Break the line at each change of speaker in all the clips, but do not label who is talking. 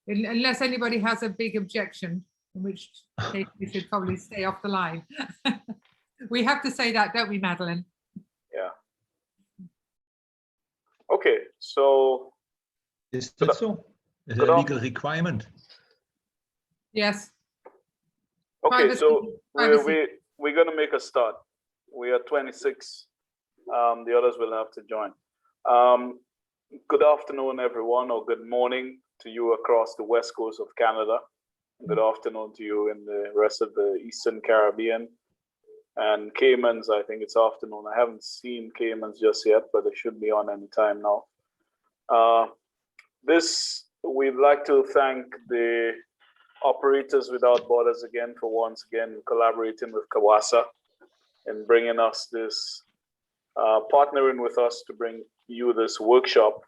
unless anybody has a big objection, in which case we should probably stay off the line. We have to say that, don't we, Madeline?
Yeah. Okay, so
is that so? Is it a legal requirement?
Yes.
Okay,
Privacy,
so
privacy.
we're going to make a start. We are 26. The others will have to join. Good afternoon, everyone, or good morning to you across the west coast of Canada. Good afternoon to you in the rest of the Eastern Caribbean. And Caymans, I think it's afternoon. I haven't seen Caymans just yet, but it should be on any time now. We'd like to thank the Operators Without Borders again for once again collaborating with CAWASA and bringing us this, partnering with us to bring you this workshop.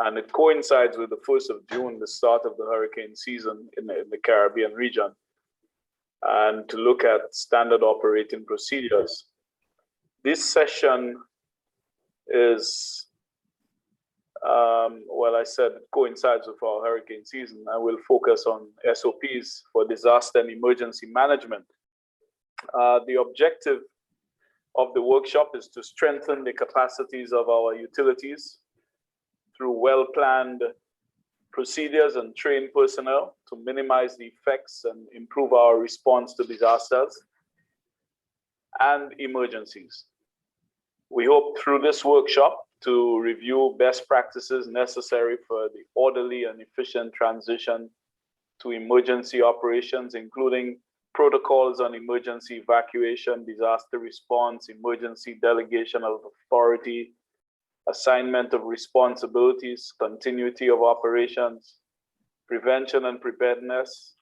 And it coincides with the 1st of June, the start of the hurricane season in the Caribbean region, and to look at standard operating procedures. This session is, well, I said it coincides with our hurricane season. I will focus on SOPs for disaster and emergency management. The objective of the workshop is to strengthen the capacities of our utilities through well-planned procedures and trained personnel to minimize the effects and improve our response to disasters and emergencies. We hope through this workshop to review best practices necessary for the orderly and efficient transition to emergency operations, including protocols on emergency evacuation, disaster response, emergency delegation of authority, assignment of responsibilities, continuity of operations, prevention and preparedness,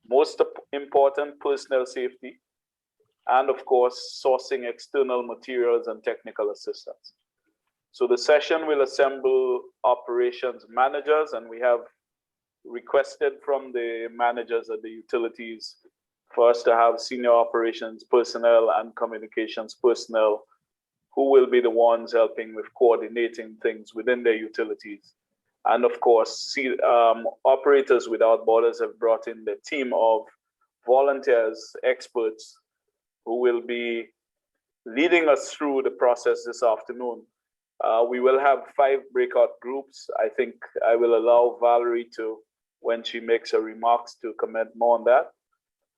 most important, personnel safety, and of course, sourcing external materials and technical assistance. So the session will assemble operations managers, and we have requested from the managers at the utilities for us to have senior operations personnel and communications personnel who will be the ones helping with coordinating things within their utilities. And of course, Operators Without Borders have brought in the team of volunteers, experts, who will be leading us through the process this afternoon. We will have 5 breakout groups. I think I will allow Valerie to, when she makes her remarks, to comment more on that.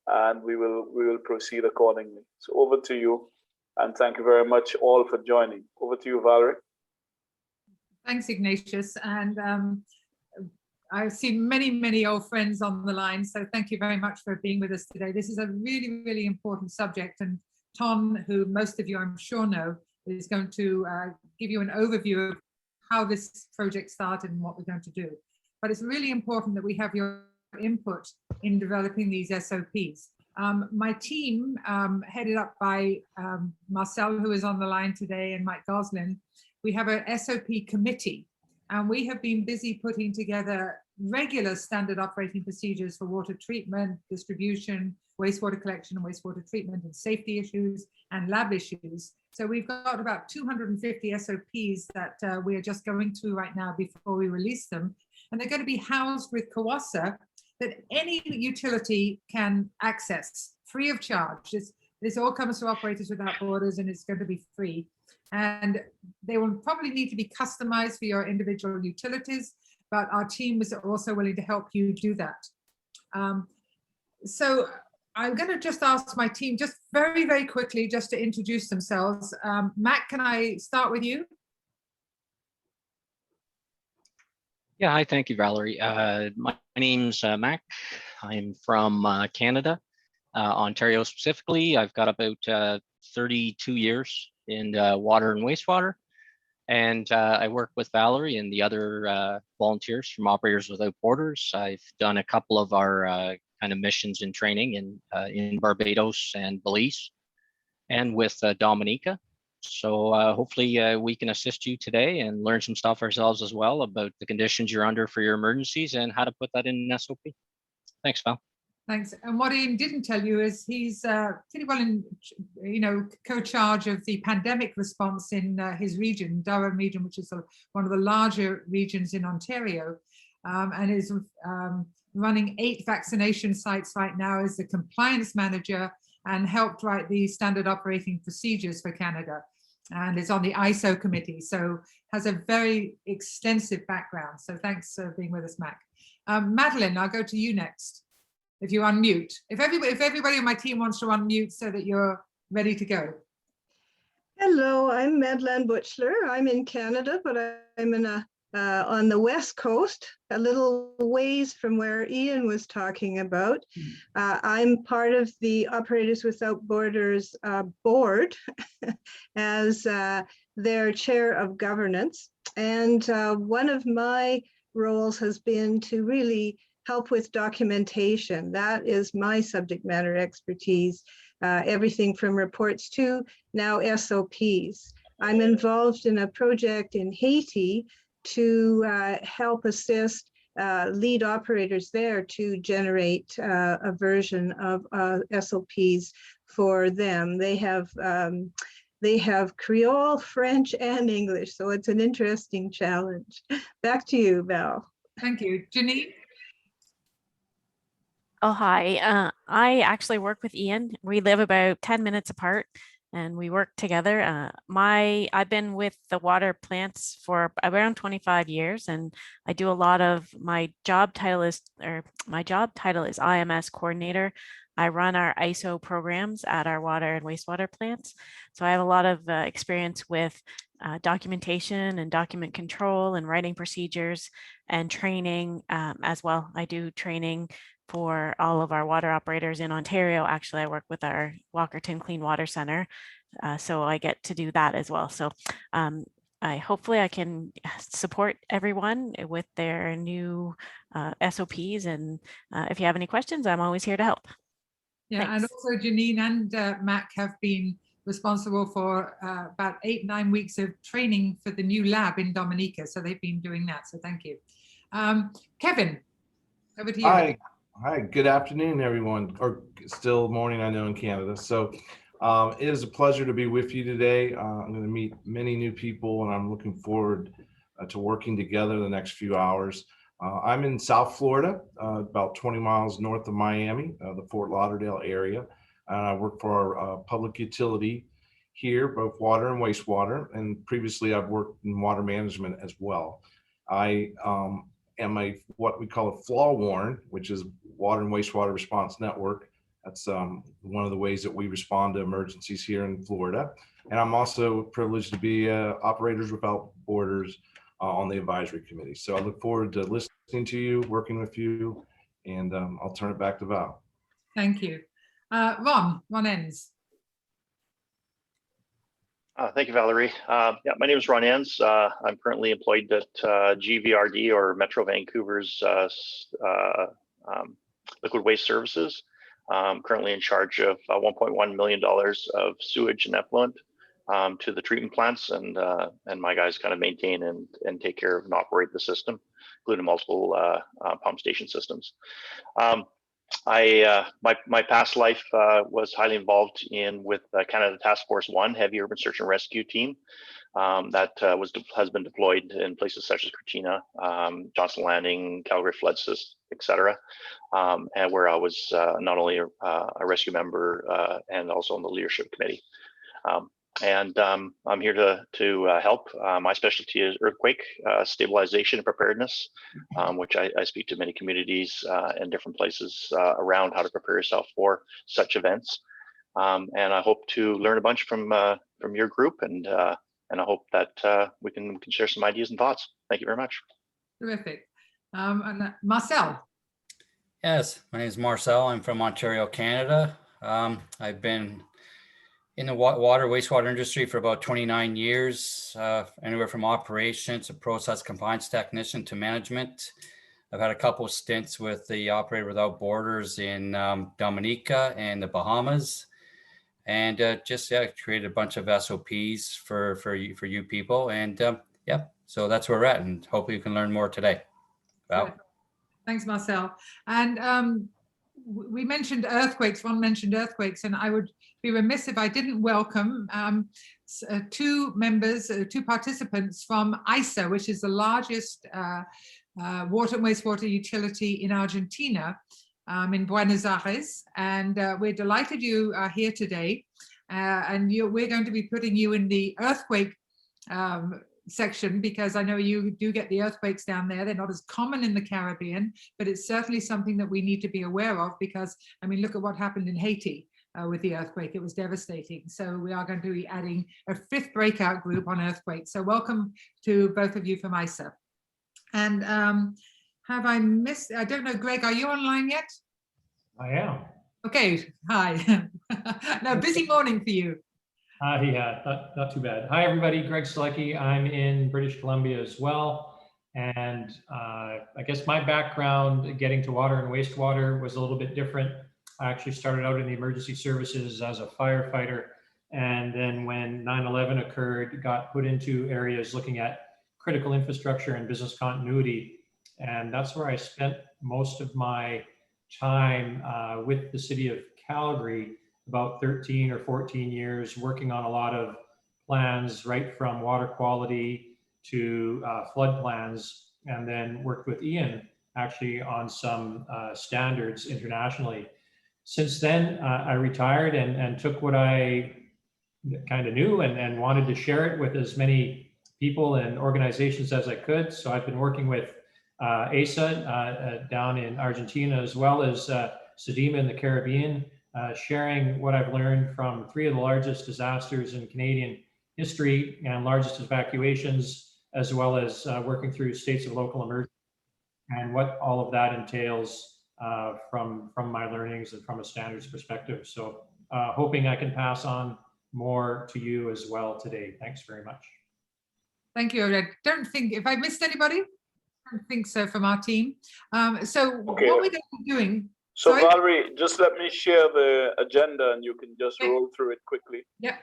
And we will proceed accordingly. So over to you. And thank you very much all for joining. Over to you, Valerie.
Thanks, Ignatius. And I've seen many old friends on the line. So thank you very much for being with us today. This is a really important subject. And Tom, who most of you I'm sure know, is going to give you an overview of how this project started and what we're going to do. But it's really important that we have your input in developing these SOPs. My team, headed up by Marcel, who is on the line today, and Mike Goslin, we have a SOP committee, and we have been busy putting together regular standard operating procedures for water treatment, distribution, wastewater collection and wastewater treatment, and safety issues and lab issues. So we've got about 250 SOPs that we are just going through right now before we release them. And they're going to be housed with CAWASA that any utility can access free of charge. This all comes to Operators Without Borders, and it's going to be free. And they will probably need to be customized for your individual utilities, but our team is also willing to help you do that. So I'm going to just ask my team just very quickly just to introduce themselves. Matt, can I start with you?
Yeah, hi, thank you, Valerie. My name's Mac. I'm from Canada, Ontario specifically. I've got about 32 years in water and wastewater. And I work with Valerie and the other volunteers from Operators Without Borders. I've done a couple of our kind of missions and training in Barbados and Belize and with Dominica. So hopefully we can assist you today and learn some stuff ourselves as well about the conditions you're under for your emergencies and how to put that in an SOP. Thanks, Val.
Thanks. And what Ian didn't tell you is he's pretty well in, co-charge of the pandemic response in his region, Durham region, which is one of the larger regions in Ontario. and is running 8 vaccination sites right now as the compliance manager, and helped write the standard operating procedures for Canada, and is on the ISO committee, so has a very extensive background. So thanks for being with us, Mac. Madeline, I'll go to you next. If you unmute, if everybody on my team wants to unmute so that you're ready to go.
Hello, I'm Madeline Butchler. I'm in Canada, but I'm on the West Coast, a little ways from where Ian was talking about. I'm part of the Operators Without Borders board as their chair of governance. And one of my roles has been to really help with documentation. That is my subject matter expertise, everything from reports to now SOPs. I'm involved in a project in Haiti to help assist lead operators there to generate a version of SOPs for them. They have Creole, French, and English, so it's an interesting challenge. Back to you, Val.
Thank you. Janine?
Oh, hi. I actually work with Ian. We live about 10 minutes apart and we work together. I've been with the water plants for around 25 years, and I do a lot of my job title is IMS coordinator. I run our ISO programs at our water and wastewater plants. So I have a lot of experience with documentation and document control and writing procedures and training as well. I do training for all of our water operators in Ontario. Actually, I work with our Walkerton Clean Water Center, so I get to do that as well. So hopefully I can support everyone with their new SOPs, and if you have any questions, I'm always here to help.
Yeah,
Thanks.
and also Janine and Mac have been responsible for about 8-9 weeks of training for the new lab in Dominica. So they've been doing that. So thank you. Kevin, over to you.
Hi, good afternoon, everyone, or still morning, I know, in Canada. So it is a pleasure to be with you today. I'm going to meet many new people, and I'm looking forward to working together the next few hours. I'm in South Florida, about 20 miles north of Miami, the Fort Lauderdale area. And I work for our public utility here, both water and wastewater. And previously, I've worked in water management as well. I am what we call a flaw warn, which is Water and Wastewater Response Network. That's one of the ways that we respond to emergencies here in Florida. And I'm also privileged to be Operators Without Borders on the advisory committee. So I look forward to listening to you, working with you, and I'll turn it back to Val.
Thank you. Ron Enns.
Thank you, Valerie. Yeah, my name is Ron Enns. I'm currently employed at GVRD, or Metro Vancouver's liquid waste services. I'm currently in charge of $1.1 million of sewage and effluent to the treatment plants, and my guys kind of maintain and take care of and operate the system, including multiple pump station systems. My past life was highly involved with Canada Task Force 1 Heavy Urban Search and Rescue Team that has been deployed in places such as Katrina, Johnson Landing, Calgary flood system, etc., and where I was not only a rescue member and also on the leadership committee. I'm here to help. My specialty is earthquake stabilization and preparedness, which I speak to many communities and different places around how to prepare yourself for such events. And I hope to learn a bunch from your group, and I hope that we can share some ideas and thoughts. Thank you very much.
Terrific. And Marcel.
Yes, my name is Marcel. I'm from Ontario, Canada. I've been in the water wastewater industry for about 29 years, anywhere from operations to process compliance technician to management. I've had a couple of stints with the Operator Without Borders in Dominica and the Bahamas, and created a bunch of SOPs for you people. And so that's where we're at, and hopefully you can learn more today. Wow.
Thanks, Marcel. And we mentioned earthquakes. Ron mentioned earthquakes, and I would be remiss if I didn't welcome two participants from ISO, which is the largest water and wastewater utility in Argentina, in Buenos Aires. And we're delighted you are here today. And we're going to be putting you in the earthquake section, because I know you do get the earthquakes down there. They're not as common in the Caribbean, but it's certainly something that we need to be aware of, because, I mean, look at what happened in Haiti with the earthquake. It was devastating. So we are going to be adding a 5th breakout group on earthquakes. So welcome to both of you from ISA. And have I missed, I don't know, Greg, are you online yet?
I am.
Okay, hi. No, busy morning for you.
Yeah, not too bad. Hi, everybody. Greg Selecki. I'm in British Columbia as well. And I guess my background getting to water and wastewater was a little bit different. I actually started out in the emergency services as a firefighter. And then when 9/11 occurred, got put into areas looking at critical infrastructure and business continuity. And that's where I spent most of my time with the city of Calgary, about 13 or 14 years, working on a lot of plans, right from water quality to flood plans, and then worked with Ian actually on some standards internationally. Since then, I retired and took what I kind of knew and wanted to share it with as many people and organizations as I could. So I've been working with ASA down in Argentina, as well as SEDIMA in the Caribbean, sharing what I've learned from 3 of the largest disasters in Canadian history and largest evacuations, as well as working through states of local emergency, and what all of that entails from my learnings and from a standards perspective. So hoping I can pass on more to you as well today. Thanks very much.
Thank you. I don't think, if I missed anybody, I don't think so from our team. So
Okay.
what we're going to be doing.
So
Sorry?
Valerie, just let me share the agenda and you can just roll through it quickly.
Yeah.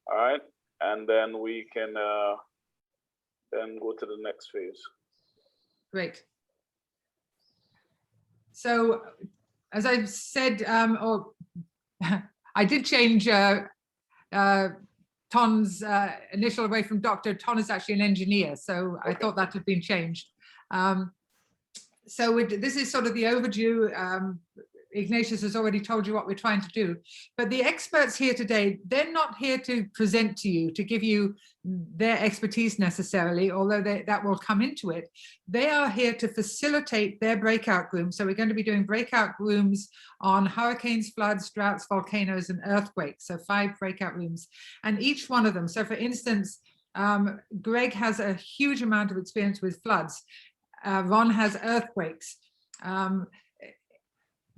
All right. And then we can then go to the next phase.
Great. So as I've said, I did change Ton's initial away from doctor. Ton is actually an engineer, so I thought that had been changed. So this is sort of the overdue. Ignatius has already told you what we're trying to do, but the experts here today, they're not here to present to you, to give you their expertise necessarily, although that will come into it. They are here to facilitate their breakout rooms. So we're going to be doing breakout rooms on hurricanes, floods, droughts, volcanoes, and earthquakes. So 5 breakout rooms, and each one of them. So for instance, Greg has a huge amount of experience with floods. Ron has earthquakes.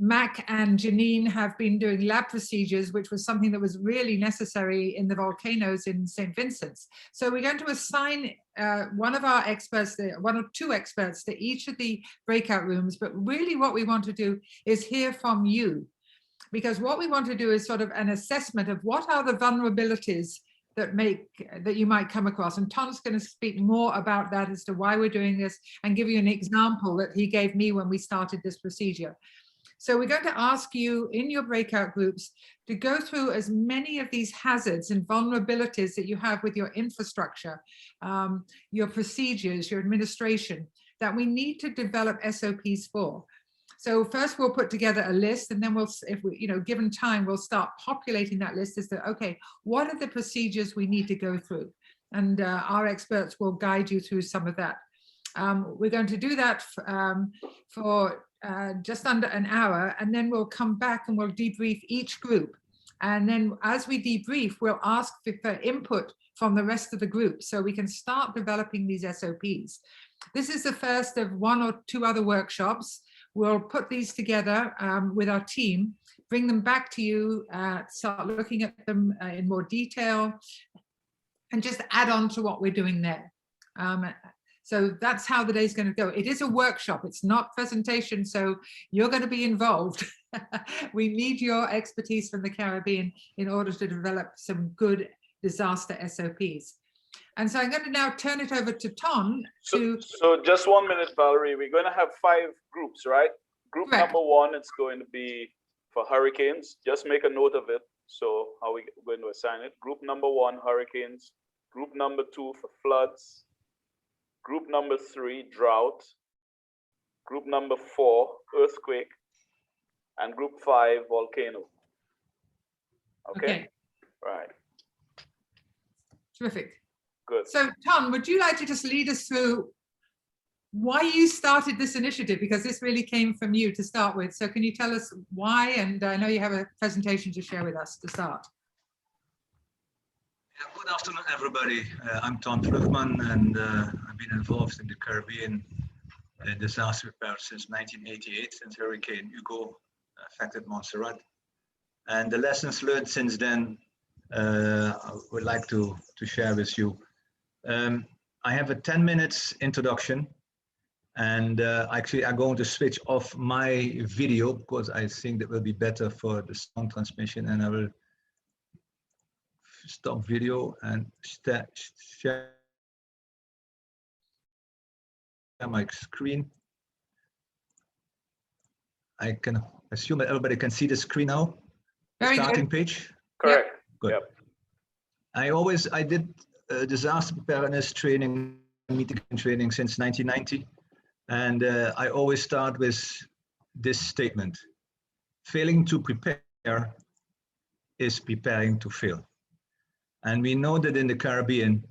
Mac and Janine have been doing lab procedures, which was something that was really necessary in the volcanoes in St. Vincent's. So we're going to assign one of our experts, 1 or 2 experts to each of the breakout rooms. But really what we want to do is hear from you, because what we want to do is sort of an assessment of what are the vulnerabilities that you might come across. And Tom's going to speak more about that as to why we're doing this and give you an example that he gave me when we started this procedure. So we're going to ask you in your breakout groups to go through as many of these hazards and vulnerabilities that you have with your infrastructure, your procedures, your administration, that we need to develop SOPs for. So first we'll put together a list, and then we'll, if we, given time, we'll start populating that list as to, okay, what are the procedures we need to go through? And our experts will guide you through some of that. We're going to do that for just under an hour, and then we'll come back and we'll debrief each group. And then as we debrief, we'll ask for input from the rest of the group so we can start developing these SOPs. This is the first of 1 or 2 other workshops. We'll put these together with our team, bring them back to you, start looking at them in more detail, and just add on to what we're doing there. So that's how the day's going to go. It is a workshop, it's not presentation, so you're going to be involved. We need your expertise from the Caribbean in order to develop some good disaster SOPs. And so I'm going to now turn it over to Tom. So
just 1 minute, Valerie. We're going to have 5 groups, right? Group
Correct.
number 1, it's going to be for hurricanes. Just make a note of it. So how we're going to assign it. Group number 1, hurricanes. Group number 2 for floods. Group number 3, drought. Group number 4, earthquake, and group 5, volcano. Okay? Right.
Terrific.
Good.
So Tom, would you like to just lead us through why you started this initiative? Because this really came from you to start with. So can you tell us why? And I know you have a presentation to share with us to start.
Yeah, good afternoon, everybody. I'm Tom Vlugman, and I've been involved in the Caribbean disaster repair since 1988, since Hurricane Hugo affected Montserrat. And the lessons learned since then, I would like to share with you. I have a 10 minutes introduction, and actually I'm going to switch off my video because I think that will be better for the sound transmission, and I will stop video and share my screen. I can assume that everybody can see the screen now.
Very
Starting
good.
page.
Correct.
Good.
Yep.
I did disaster preparedness training, mitigation training since 1990, and I always start with this statement: failing to prepare is preparing to fail. And we know that in the Caribbean,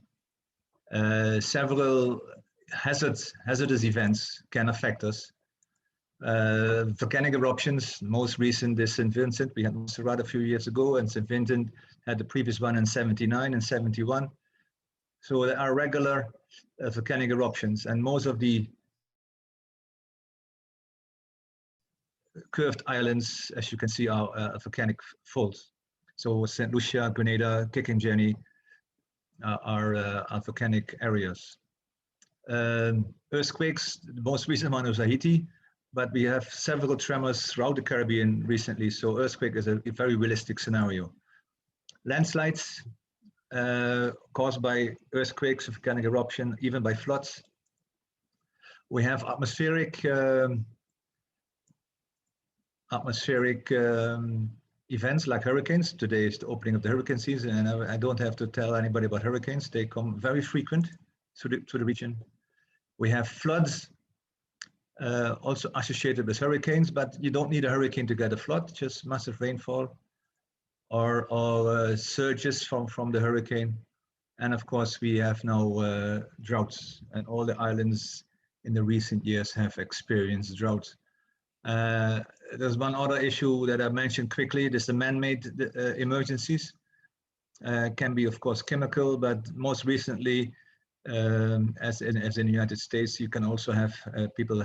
several hazardous events can affect us. Volcanic eruptions, most recent is St. Vincent. We had Montserrat a few years ago, and St. Vincent had the previous one in 79 and 71. So there are regular volcanic eruptions, and most of the curved islands, as you can see, are volcanic faults. So St. Lucia, Grenada, Kikinjani are volcanic areas. Earthquakes, the most recent one was Haiti, but we have several tremors throughout the Caribbean recently. So earthquake is a very realistic scenario. Landslides caused by earthquakes, volcanic eruption, even by floods. We have atmospheric events like hurricanes. Today is the opening of the hurricane season, and I don't have to tell anybody about hurricanes. They come very frequent to the region. We have floods also associated with hurricanes, but you don't need a hurricane to get a flood, just massive rainfall or surges from the hurricane. And of course, we have now droughts, and all the islands in the recent years have experienced droughts. There's one other issue that I mentioned quickly. This is the man-made emergencies. Can be, of course, chemical, but most recently, as in the United States, you can also have people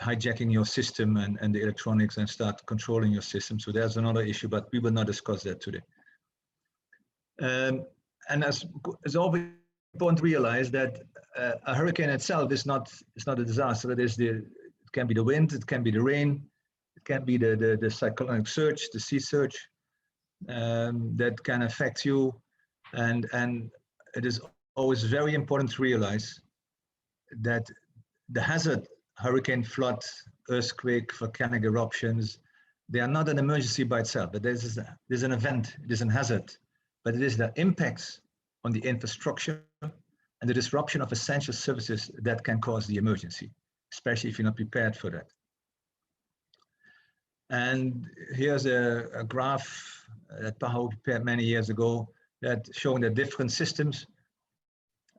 hijacking your system and the electronics and start controlling your system. So there's another issue, but we will not discuss that today. And as always important to realize that a hurricane itself is not a disaster. It can be the wind, it can be the rain, it can be the cyclonic surge, the sea surge that can affect you. And it is always very important to realize that the hazard, hurricane, flood, earthquake, volcanic eruptions, they are not an emergency by itself, but there's an event, it is a hazard, but it is the impacts on the infrastructure and the disruption of essential services that can cause the emergency, especially if you're not prepared for that. And here's a graph that Paho prepared many years ago that showing that different systems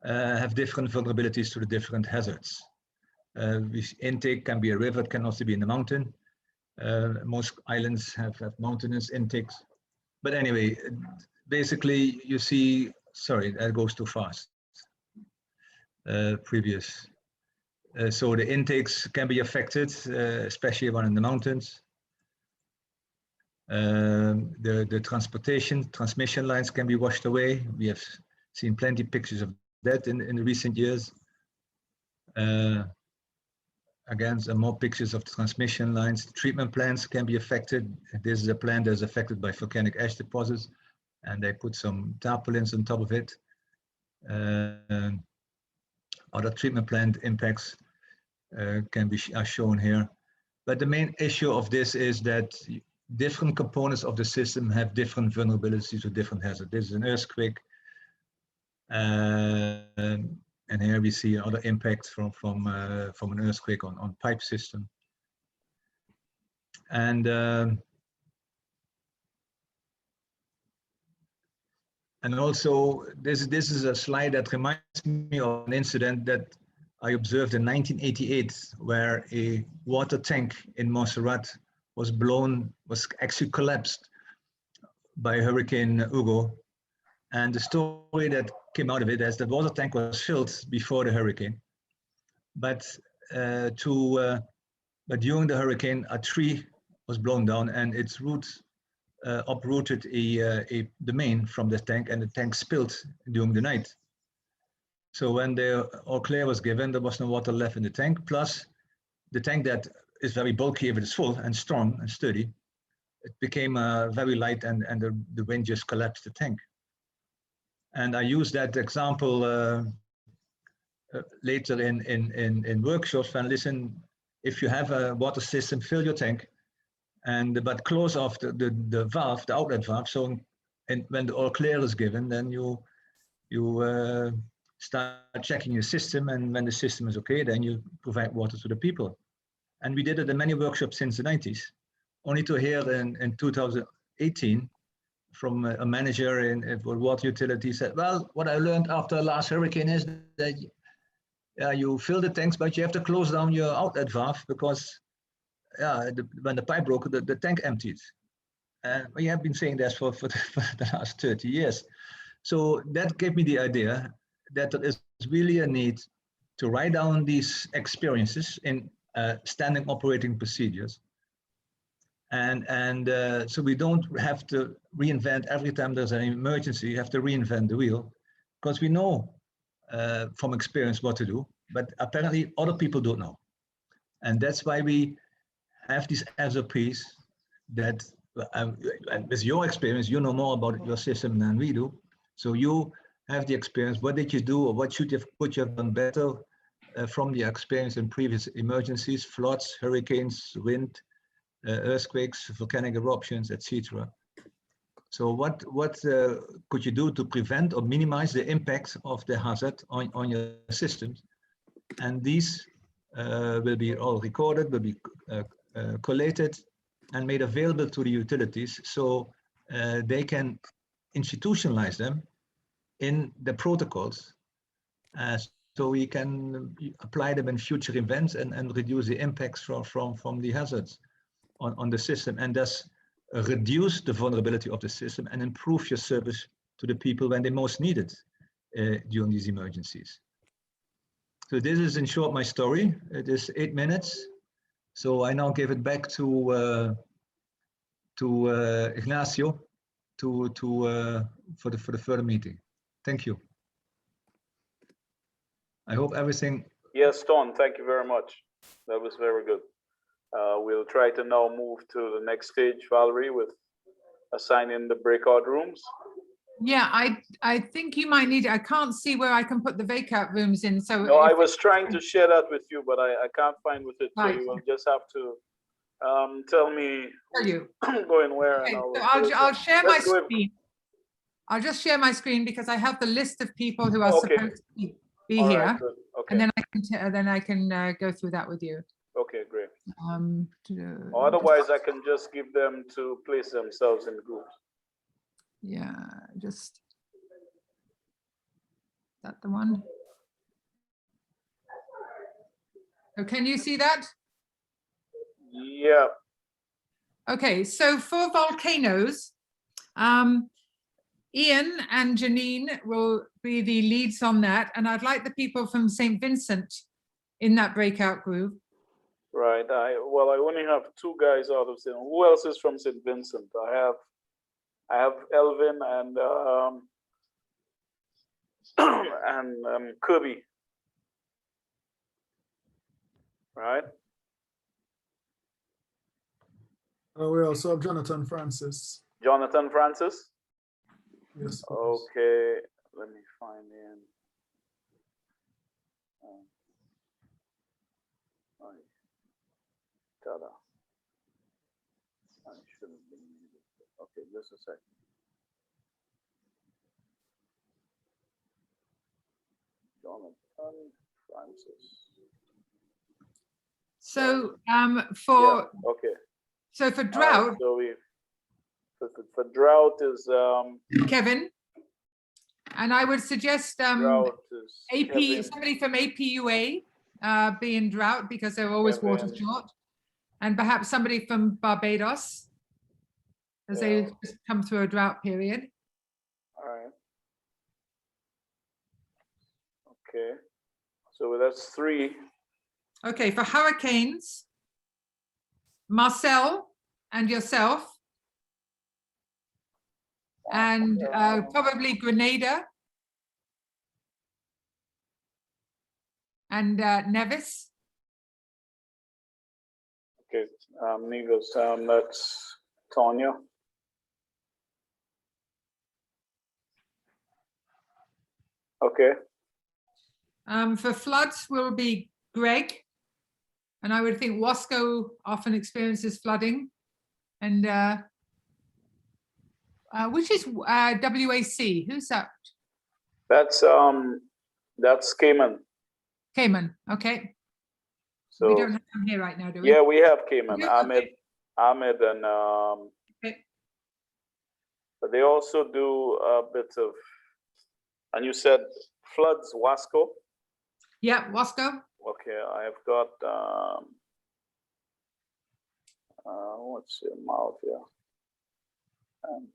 have different vulnerabilities to the different hazards. Intake can be a river, it can also be in the mountain. Most islands have mountainous intakes. But anyway, basically you see, sorry, that goes too fast. Previous. So the intakes can be affected, especially one in the mountains. The transmission lines can be washed away. We have seen plenty of pictures of that in the recent years. Again, some more pictures of the transmission lines. The treatment plants can be affected. This is a plant that is affected by volcanic ash deposits, and they put some tarpaulins on top of it. Other treatment plant impacts are shown here. But the main issue of this is that different components of the system have different vulnerabilities to different hazards. This is an earthquake. And here we see other impacts from an earthquake on pipe system. And also, this is a slide that reminds me of an incident that I observed in 1988, where a water tank in Montserrat was actually collapsed by Hurricane Hugo. And the story that came out of it is the water tank was filled before the hurricane, but during the hurricane, a tree was blown down and its roots uprooted the main from the tank, and the tank spilled during the night. So when the all clear was given, there was no water left in the tank. Plus, the tank that is very bulky if it is full and strong and sturdy, it became very light, and the wind just collapsed the tank. And I use that example later in workshops. And listen, if you have a water system, fill your tank, but close off the valve, the outlet valve. So when the all clear is given, then you start checking your system, and when the system is okay, then you provide water to the people. And we did it in many workshops since the 90s, only to hear in 2018 from a manager in water utility said, well, what I learned after the last hurricane is that you fill the tanks, but you have to close down your outlet valve because when the pipe broke, the tank emptied. And we have been saying this for the last 30 years. So that gave me the idea that there is really a need to write down these experiences in standing operating procedures. And so we don't have to reinvent every time there's an emergency. You have to reinvent the wheel, because we know from experience what to do, but apparently other people don't know. And that's why we have these SOPs that, with your experience, you know more about your system than we do. So you have the experience. What did you do, or what could you have done better from the experience in previous emergencies, floods, hurricanes, wind, earthquakes, volcanic eruptions, etc. So what could you do to prevent or minimize the impact of the hazard on your systems? And these will be all recorded, will be collated and made available to the utilities, so they can institutionalize them in the protocols, so we can apply them in future events and reduce the impacts from the hazards on the system, and thus reduce the vulnerability of the system and improve your service to the people when they most need it during these emergencies. So this is in short my story. It is 8 minutes. So I now give it back to Ignacio for the further meeting. Thank you. I hope everything.
Yes, Ton, thank you very much. That was very good. We'll try to now move to the next stage, Valerie, with assigning the breakout rooms.
Yeah, I think you might need, I can't see where I can put the breakout rooms in. So
no, I was trying to share that with you, but I can't find with it.
Right.
So you will just have to tell me going where.
Okay,
and
so I'll share my screen. I'll just share my screen because I have the list of people who are supposed to be
All
here,
right, good. Okay.
and then I can go through that with you.
Okay, great. Otherwise, I can just give them to place themselves in groups.
Yeah, just that the one. Oh, can you see that?
Yeah.
Okay, so for volcanoes, Ian and Janine will be the leads on that, and I'd like the people from St. Vincent in that breakout group.
Right. I only have 2 guys out of St. Who else is from St. Vincent? I have Elvin and and Kirby. Right.
We also have Jonathan Francis.
Jonathan Francis.
Yes.
Okay. Let me find him. Tada. I shouldn't be muted. Okay, just a second. Jonathan Francis.
So
Yeah,
for
okay.
so for
All right,
drought,
so we for drought is
Kevin, and I would suggest
drought is
AP
Kevin,
somebody from APUA be in drought because they're always water
Kevin.
short, and perhaps somebody from Barbados as they
Yeah.
just come through a drought period.
All right. Okay. So that's 3.
Okay, for hurricanes, Marcel and yourself, and probably Grenada and Nevis.
Okay. Negus, that's Tonya. Okay.
For floods will be Greg, and I would think Wasco often experiences flooding, and which is WAC? Who's that?
That's Cayman.
Cayman. Okay.
So
We don't have them here right now, do we?
yeah, we have Cayman.
Yeah, okay.
Ahmed, and
Okay.
but they also do a bit of. And you said floods, Wasco.
Yeah, Wasco.
Okay, I've got what's your mouth here? And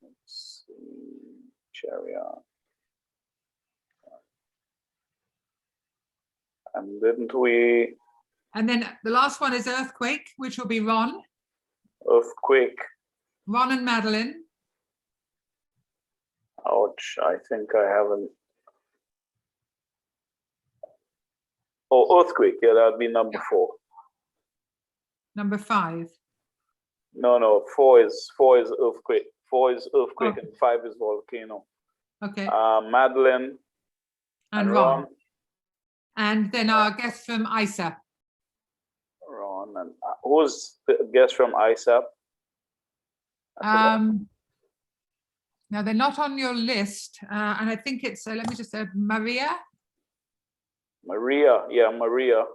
let's see, Chariot. And didn't we
And then the last one is earthquake, which will be Ron
earthquake?
and Madeline.
Ouch, I think I haven't. Oh, earthquake, yeah, that'd be number 4.
Number 5.
No, 4 is earthquake. 4 is earthquake,
Oh.
and 5 is volcano.
Okay.
Madeline
And Ron. And then our guest from ISA.
Ron, and who's the guest from ISAP?
Now they're not on your list, and I think it's let me just say Maria.
Yeah, Maria.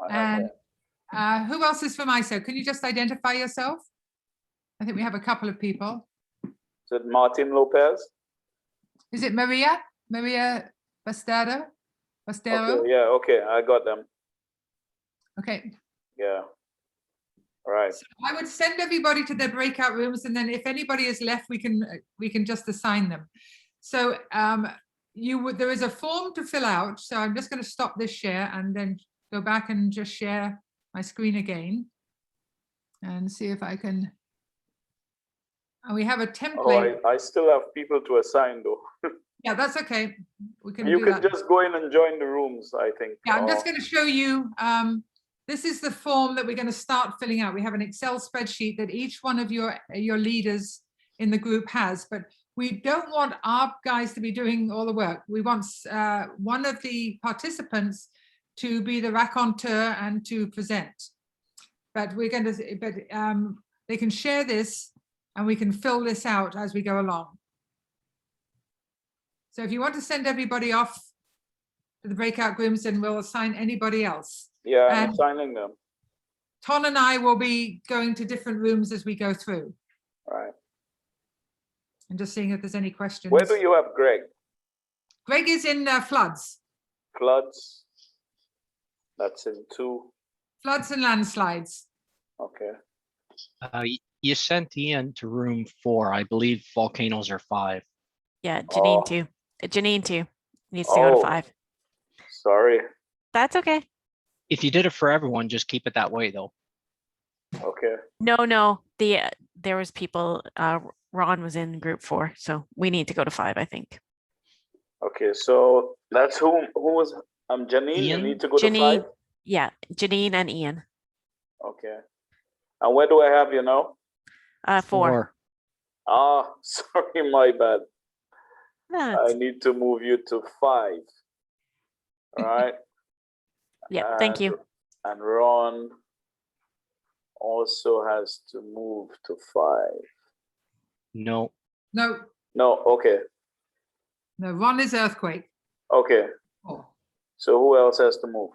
And who else is from ISO? Can you just identify yourself? I think we have a couple of people.
Is it Martin Lopez?
Is it Maria? Maria Bastero?
Okay, yeah, okay, I got them.
Okay.
Yeah. All right.
So I would send everybody to their breakout rooms, and then if anybody is left, we can just assign them. So there is a form to fill out. So I'm just going to stop this share and then go back and just share my screen again and see if I can. And we have a template.
Oh, I still have people to assign though.
Yeah, that's okay. We can.
You
do
can
that.
just go in and join the rooms, I think.
Yeah, I'm just going to show you. This is the form that we're going to start filling out. We have an Excel spreadsheet that each one of your leaders in the group has, but we don't want our guys to be doing all the work. We want one of the participants to be the raconteur and to present. But we're going to, they can share this and we can fill this out as we go along. So if you want to send everybody off to the breakout rooms, then we'll assign anybody else.
Yeah, I'm assigning them.
Ton and I will be going to different rooms as we go through.
All right.
And just seeing if there's any questions.
Where do you have Greg?
Greg is in floods.
Floods. That's in 2.
Floods and landslides.
Okay.
You sent Ian to room 4. I believe volcanoes are 5.
Yeah, Janine too. Janine too needs to go to 5.
Sorry.
That's okay.
If you did it for everyone, just keep it that way though.
Okay.
No. There was people. Ron was in group 4, so we need to go to 5, I think.
Okay, so that's who was Janine. You
Ian?
need to go
Janine,
to 5.
yeah, Janine and Ian.
Okay. And where do I have you now?
4.
Ah, sorry, my bad.
No,
I need to move you to 5. All right.
Yeah, thank you.
And Ron also has to move to 5.
No.
No.
No, okay.
No, Ron is earthquake.
Okay.
Oh.
So who else has to move?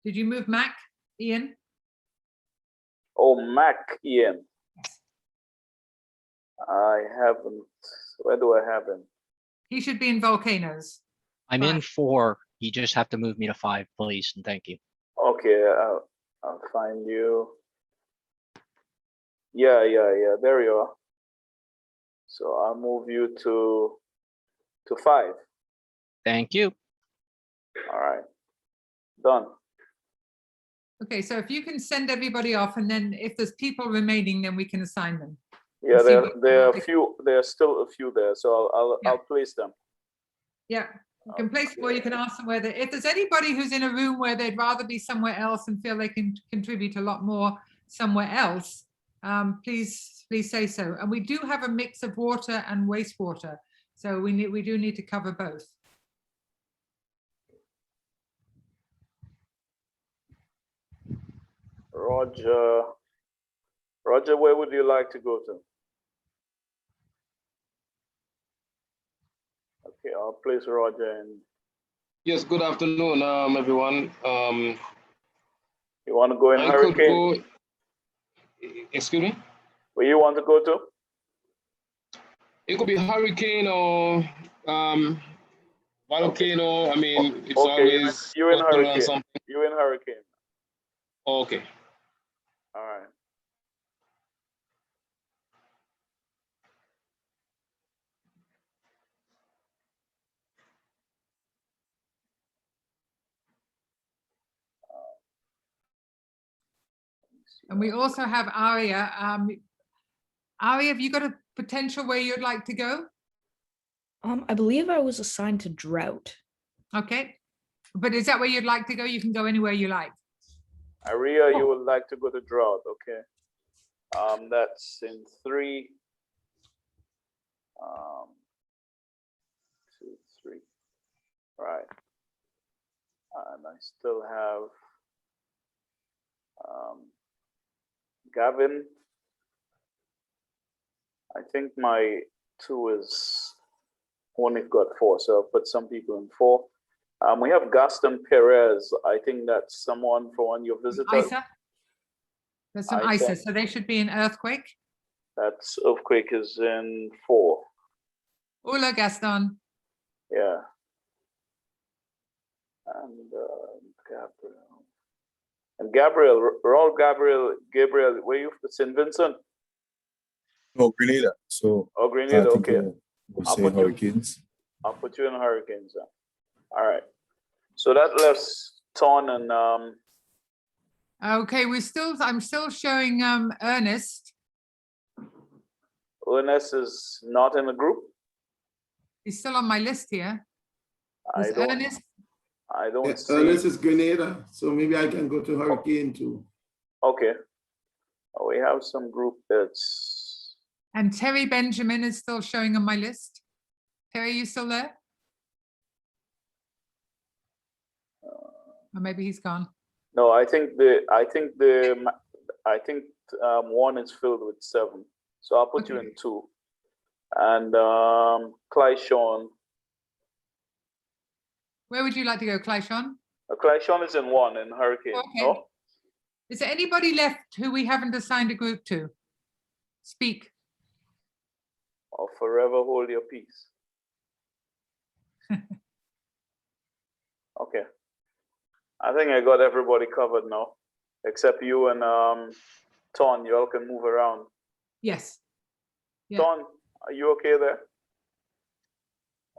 Did you move Mac, Ian?
Oh, Mac, Ian. I haven't. Where do I have him?
He should be in volcanoes.
I'm in
Fine.
4. You just have to move me to 5, please, and thank you.
Okay, I'll find you. Yeah. There you are. So I'll move you to 5.
Thank you.
All right. Done.
Okay, so if you can send everybody off, and then if there's people remaining, then we can assign them.
Yeah,
see
there are
what-
a few. There are still a few there, so
Yeah.
I'll place them.
Yeah, you can place, or you can ask them whether, if there's anybody who's in a room where they'd rather be somewhere else and feel they can contribute a lot more somewhere else, please say so. And we do have a mix of water and wastewater, so we do need to cover both.
Roger, where would you like to go to? Okay, I'll place Roger in.
Yes, good afternoon, everyone.
You want to go in
I could
Hurricane?
go, excuse me?
Where you want to go to?
It could be hurricane or volcano. I mean, it's
Okay,
always
you're in
working on
Hurricane.
something.
You're in Hurricane.
Okay.
All right.
And we also have Aria. Aria, have you got a potential where you'd like to go?
I believe I was assigned to drought.
Okay, but is that where you'd like to go? You can go anywhere you like.
Aria, you would like to go to drought, okay. That's in 3. 2, 3. Right. And I still have Gavin. I think my 2 is only got 4, so I'll put some people in 4. We have Gaston Perez. I think that's someone from one of your visitors.
ISA. There's some
ISA.
ISA, so they should be in earthquake.
That's earthquake is in 4.
Hola, Gaston.
Yeah. And Gabriel. And Gabriel, Raul Gabriel, where you? St. Vincent?
No, Grenada. So.
Oh, Grenada. Okay.
Hurricanes.
I'll put you in Hurricanes. All right. So that left Ton and
Okay, I'm still showing Ernest.
Ernest is not in the group.
He's still on my list here.
I don't see.
Ernest is Grenada, so maybe I can go to Hurricane too.
Okay. We have some group that's.
And Terry Benjamin is still showing on my list. Terry, you still there? Or maybe he's gone.
No, I think one is filled with 7. So I'll put you in 2. And Clyshon.
Where would you like to go, Clyshon?
Clyshon is in 1 in Hurricane.
Okay.
No?
Is there anybody left who we haven't assigned a group to? Speak.
Or forever hold your peace. Okay. I think I got everybody covered now, except you and Ton. You all can move around.
Yes. Yeah.
Ton, are you okay there?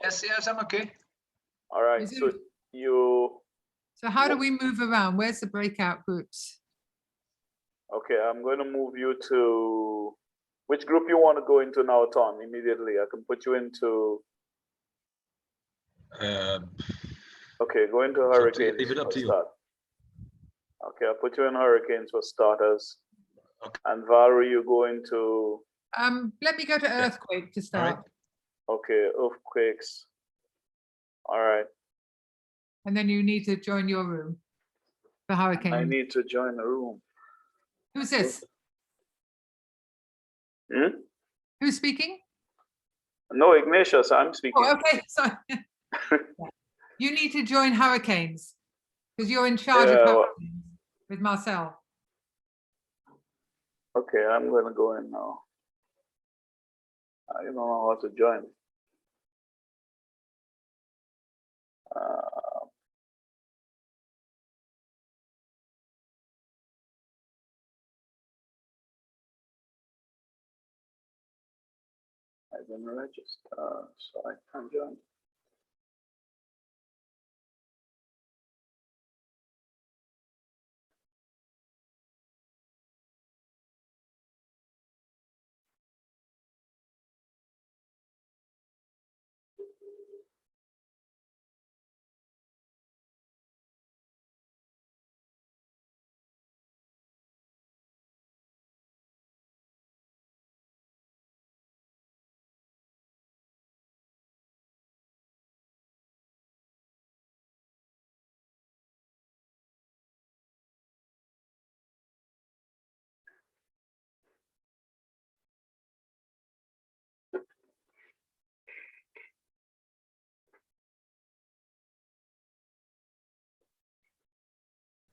Yes, I'm okay.
All right. So
how do we move around? Where's the breakout groups?
Okay, I'm going to move you to which group you want to go into now, Ton, immediately. I can put you into. Okay, go into Hurricanes.
Leave it up to you.
Start. Okay, I'll put you in Hurricanes for starters. Okay. And Valerie, you go into.
Let me go to earthquake to start.
Right. Okay, earthquakes. All right.
And then you need to join your room for hurricane.
I need to join the room.
Who's this?
Hmm?
Who's speaking?
No, Ignatius, I'm speaking.
Oh, okay, sorry. You need to join hurricanes because you're in charge of hurricanes with Marcel.
Okay, I'm gonna go in now. I don't know how to join. I didn't register, so I can't join.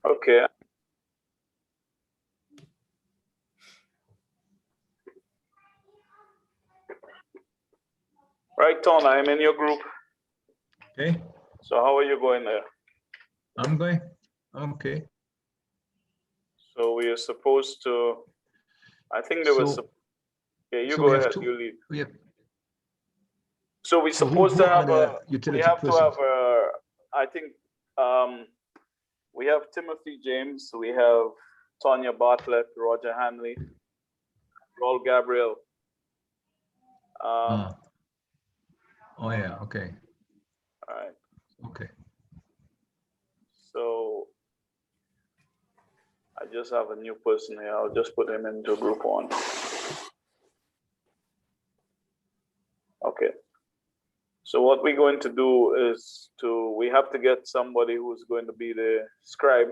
Okay. Right, Ton, I'm in your group.
Okay.
So how are you going there?
I'm going. Okay.
So we are supposed to, I think there was, yeah, you go ahead, you lead.
We have,
so we're
so
supposed
who
to have
are
a, we have to have a, I think, we have Timothy James, we have Tonya Bartlett, Roger Hanley, Raul Gabriel.
Oh yeah, okay.
All right.
Okay.
So I just have a new person here. I'll just put him into group 1. Okay. So what we're going to do is we have to get somebody who's going to be the scribe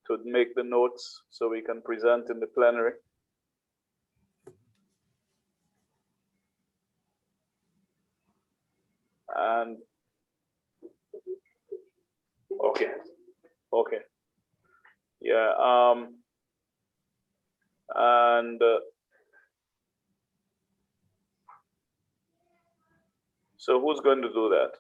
to make the notes so we can present in the plenary. And okay. Yeah, and so who's going to do that?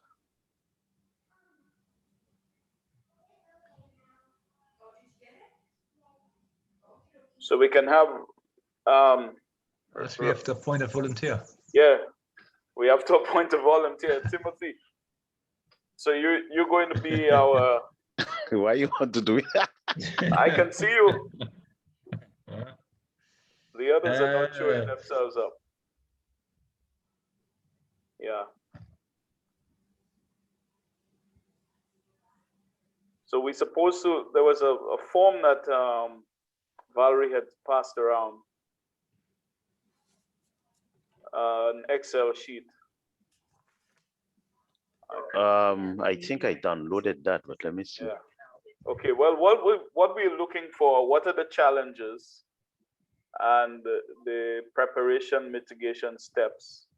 So we can have
Yes, we have to appoint a volunteer.
Yeah, we have to appoint a volunteer, Timothy. So you're going to be our.
Why you want to do it?
I can see you. The others are not showing themselves up. Yeah. So we supposed to. There was a form that Valerie had passed around. An Excel sheet.
I think I downloaded that, but let me see.
Yeah. Okay. Well, what we're looking for? What are the challenges and the preparation mitigation steps,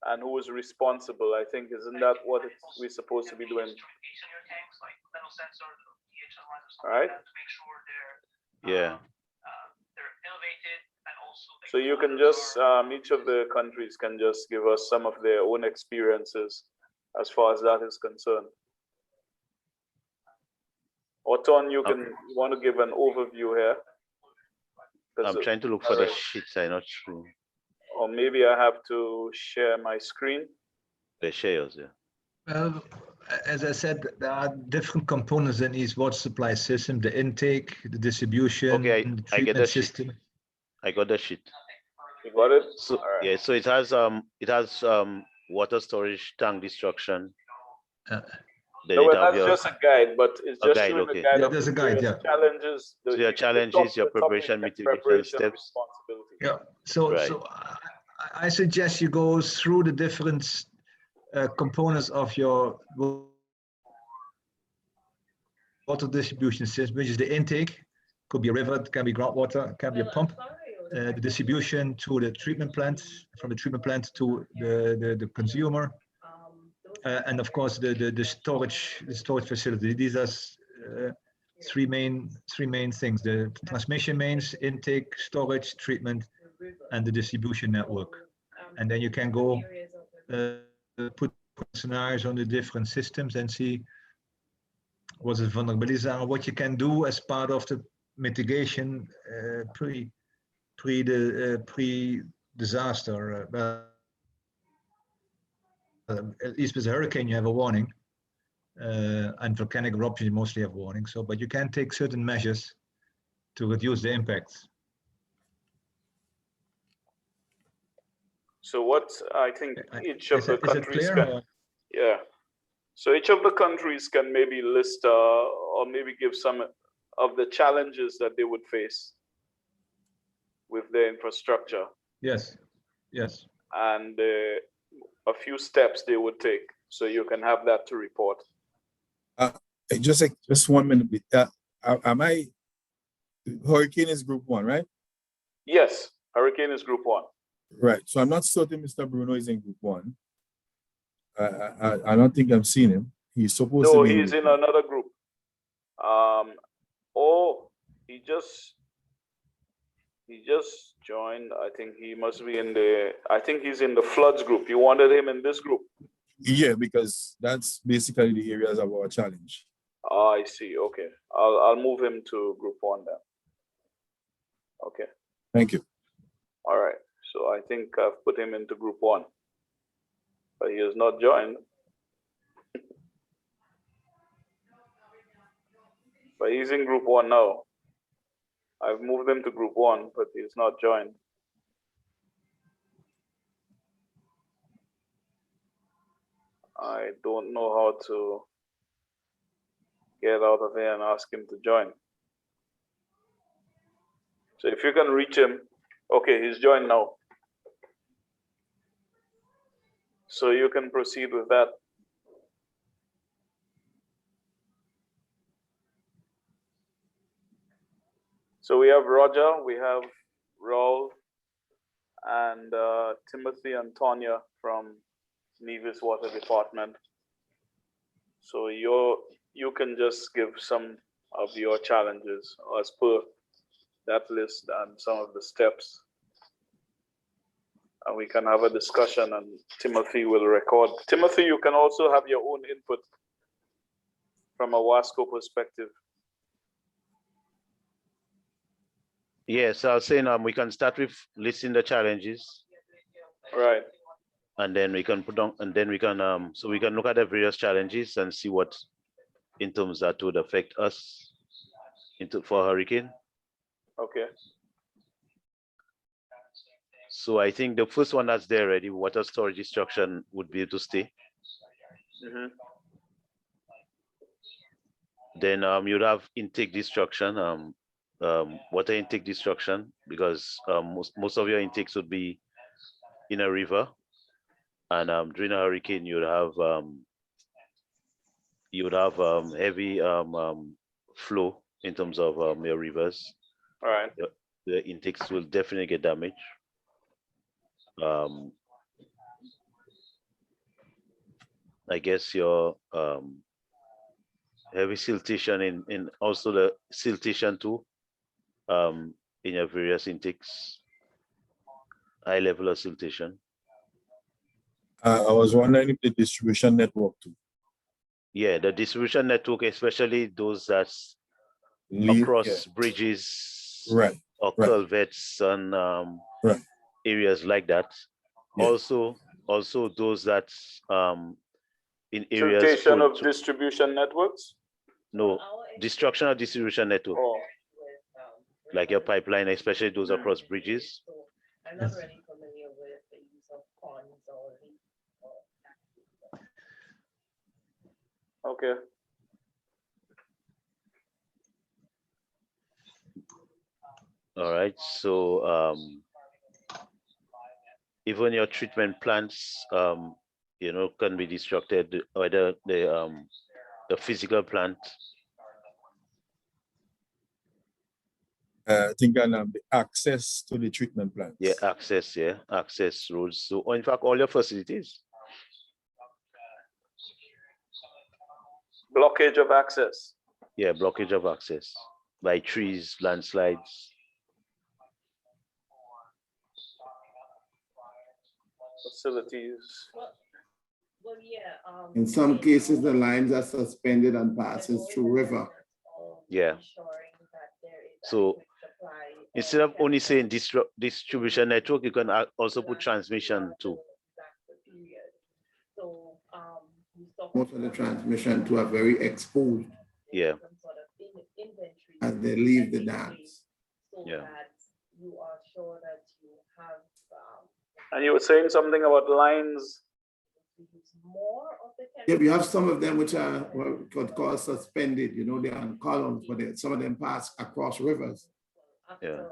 and who is responsible? I think isn't that what we're supposed to be doing? All right.
Yeah.
So you can just each of the countries can just give us some of their own experiences as far as that is concerned. Oton, you want to give an overview here?
I'm trying to look for the sheets. I'm not sure.
Or maybe I have to share my screen.
The shares, yeah.
Well, as I said, there are different components in each water supply system: the intake, the distribution,
okay,
the
I get the
system.
sheet. I got the sheet.
You got it?
So yeah, so it has water storage tank destruction.
No, well, that's just a guide, but it's just
guide,
showing
okay.
a guide
Yeah,
of
there's a
the
guide,
various
yeah.
challenges.
So your challenges, your preparation, mitigation steps.
Yeah. So
Right.
so I suggest you go through the different components of your water distribution system, which is the intake. Could be a river, it can be groundwater, it can be a pump. the distribution to the treatment plant, from the treatment plant to the consumer, and of course the storage facility. These are three main things: the transmission mains, intake, storage, treatment, and the distribution network. And then you can go put scenarios on the different systems and see what the vulnerabilities are, what you can do as part of the mitigation pre-disaster. At least with a hurricane, you have a warning, and volcanic eruption, you mostly have warning. So, but you can take certain measures to reduce the impacts.
So what I think each of the countries can, yeah. So each of the countries can maybe list or maybe give some of the challenges that they would face with their infrastructure.
Yes, yes.
And a few steps they would take. So you can have that to report.
Just 1 minute. Am I? Hurricane is group 1, right?
Yes, hurricane is group 1.
Right. So I'm not certain Mr. Bruno is in group 1. I don't think I've seen him. He's supposed to be.
No, he's in another group. Oh, he just joined. I think he must be in I think he's in the floods group. You wanted him in this group?
Yeah, because that's basically the areas of our challenge.
I see. Okay. I'll move him to group 1 then. Okay.
Thank you.
All right. So I think I've put him into group 1, but he has not joined. But he's in group 1 now. I've moved him to group 1, but he's not joined. I don't know how to get out of here and ask him to join. So if you can reach him, okay, he's joined now. So you can proceed with that. So we have Roger, we have Raul, and Timothy and Tonya from Nevis Water Department. So you can just give some of your challenges as per that list and some of the steps. And we can have a discussion and Timothy will record. Timothy, you can also have your own input from a WASCO perspective.
Yes, I was saying we can start with listing the challenges.
Right.
And then we can put on, and then we can so we can look at the various challenges and see what in terms that would affect us for hurricane.
Okay.
So I think the first one that's there already, water storage destruction would be to stay.
Mm-hmm.
Then you'd have intake destruction, water intake destruction, because most of your intakes would be in a river, and during a hurricane you would have heavy flow in terms of your rivers.
All right.
The intakes will definitely get damaged. I guess your heavy siltation in also the siltation too, in your various intakes, high level of siltation.
I was wondering if the distribution network too.
Yeah, the distribution network, especially those that's across bridges,
right,
or
right,
culverts and
right,
areas like that.
Yeah.
Also those that in areas
Siltation of distribution networks?
No, destruction of distribution network.
Oh.
Like your pipeline, especially those across bridges.
I'm not really familiar with the use of ponds or.
Okay.
All right, so even your treatment plants, can be destructed, either the physical plant.
I think the access to the treatment plants.
Yeah, access roads. So in fact, all your facilities.
Blockage of access.
Yeah, blockage of access by trees, landslides.
Facilities.
Well, yeah.
In some cases, the lines are suspended and passes through river.
Yeah. So instead of only saying distribution network, you can also put transmission too.
Most of the transmission to are very exposed.
Yeah.
As they leave the dams.
Yeah.
You are sure that you have.
And you were saying something about lines.
More of the
Yeah, we have some of them which are what we could call suspended. You know, they're on columns, but some of them pass across rivers.
Yeah.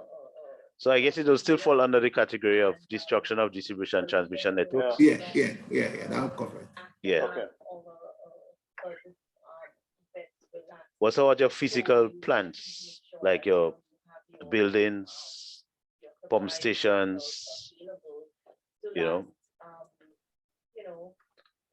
So I guess it will still fall under the category of destruction of distribution transmission networks.
Yeah, that'll cover it.
Yeah.
Okay.
What's about your physical plants, like your buildings, pump stations, you know?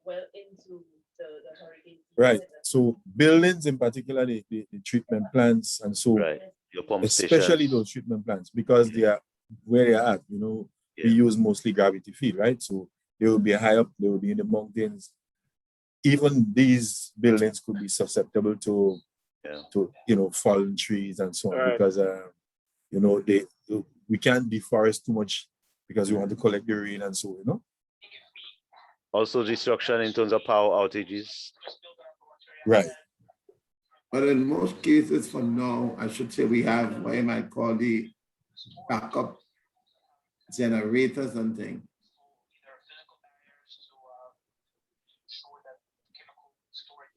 Well into the hurricane.
Right. So buildings in particular, the treatment plants and so
right. Your pump
especially
stations.
those treatment plants, because they are where they are at, you know, we use mostly gravity feed, right? So they will be high up, they will be in the mountains. Even these buildings could be susceptible to you know, fallen trees and so on, because you know, we can't deforest too much because we want to collect the rain and so, you know.
Also destruction in terms of power outages.
Right.
But in most cases for now, I should say we have what you might call the backup generators and things.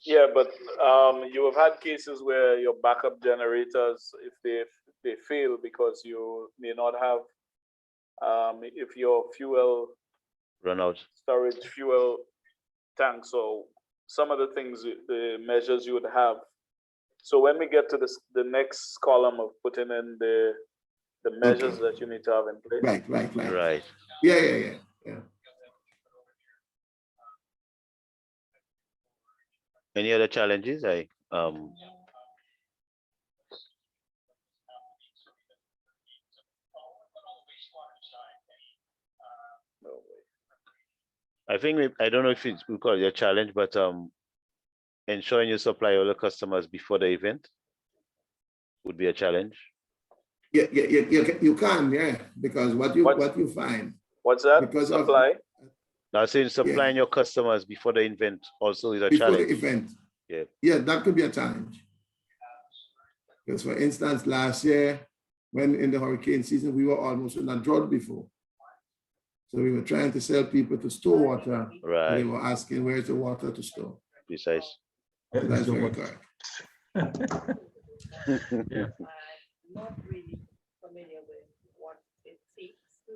Yeah, but you have had cases where your backup generators, if they fail because you may not have, if your fuel
run out,
storage fuel tank, so some of the things, the measures you would have. So when we get to the next column of putting in the measures that you need to have in place.
Right. Yeah.
Any other challenges? I think I don't know if we call it a challenge, but ensuring you supply all the customers before the event would be a challenge.
Yeah, you can, because what you find.
What's that?
Because
supply.
Now saying supplying your customers before the event also is a
before
challenge.
The event.
Yeah.
Yeah, that could be a challenge. Because for instance, last year, when in the hurricane season, we were almost in a drought before. So we were trying to sell people to store water.
Right.
They were asking where's the water to store.
Precise.
So that's very correct.
Yeah.
Not really familiar with what it takes to.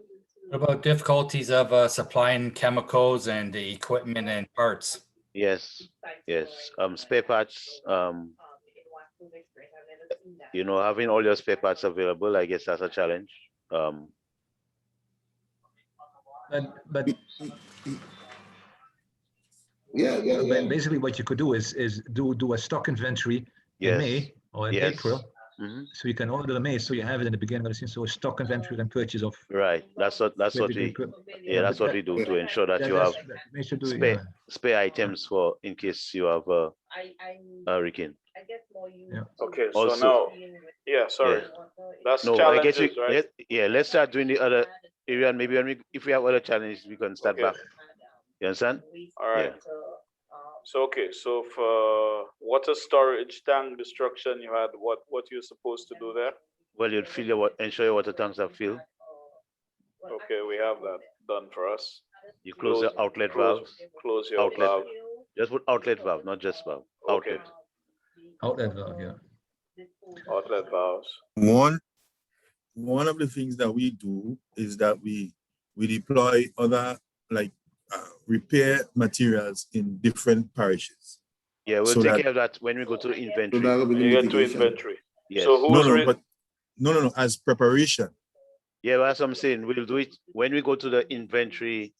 What about difficulties of supplying chemicals and the equipment and parts?
Yes. Spare parts. You know, having all your spare parts available, I guess that's a challenge.
But basically what you could do is do a stock inventory in May or in April. So you can order the May, so you have it in the beginning of the season. So a stock inventory and purchase of.
Right. That's what we do to ensure that you have spare items for in case you have a hurricane.
Okay.
Also,
so now, sorry. That's challenges,
I guess
right?
let's start doing the other area, and maybe if we have other challenges, we can start back. You understand?
All right. So so for water storage tank destruction, you had what you're supposed to do there?
Well, you'd ensure your water tanks are filled.
Okay, we have that done for us.
You close the outlet valves.
Close your valve.
Just put outlet valve, not just valve. Outlet.
Outlet valve, yeah.
Outlet valves.
One of the things that we do is that we deploy other repair materials in different parishes.
Yeah, we'll take care of that when we go to inventory.
You get to inventory.
Yes.
So
No, as preparation.
Yeah, that's what I'm saying. We'll do it when we go to the inventory.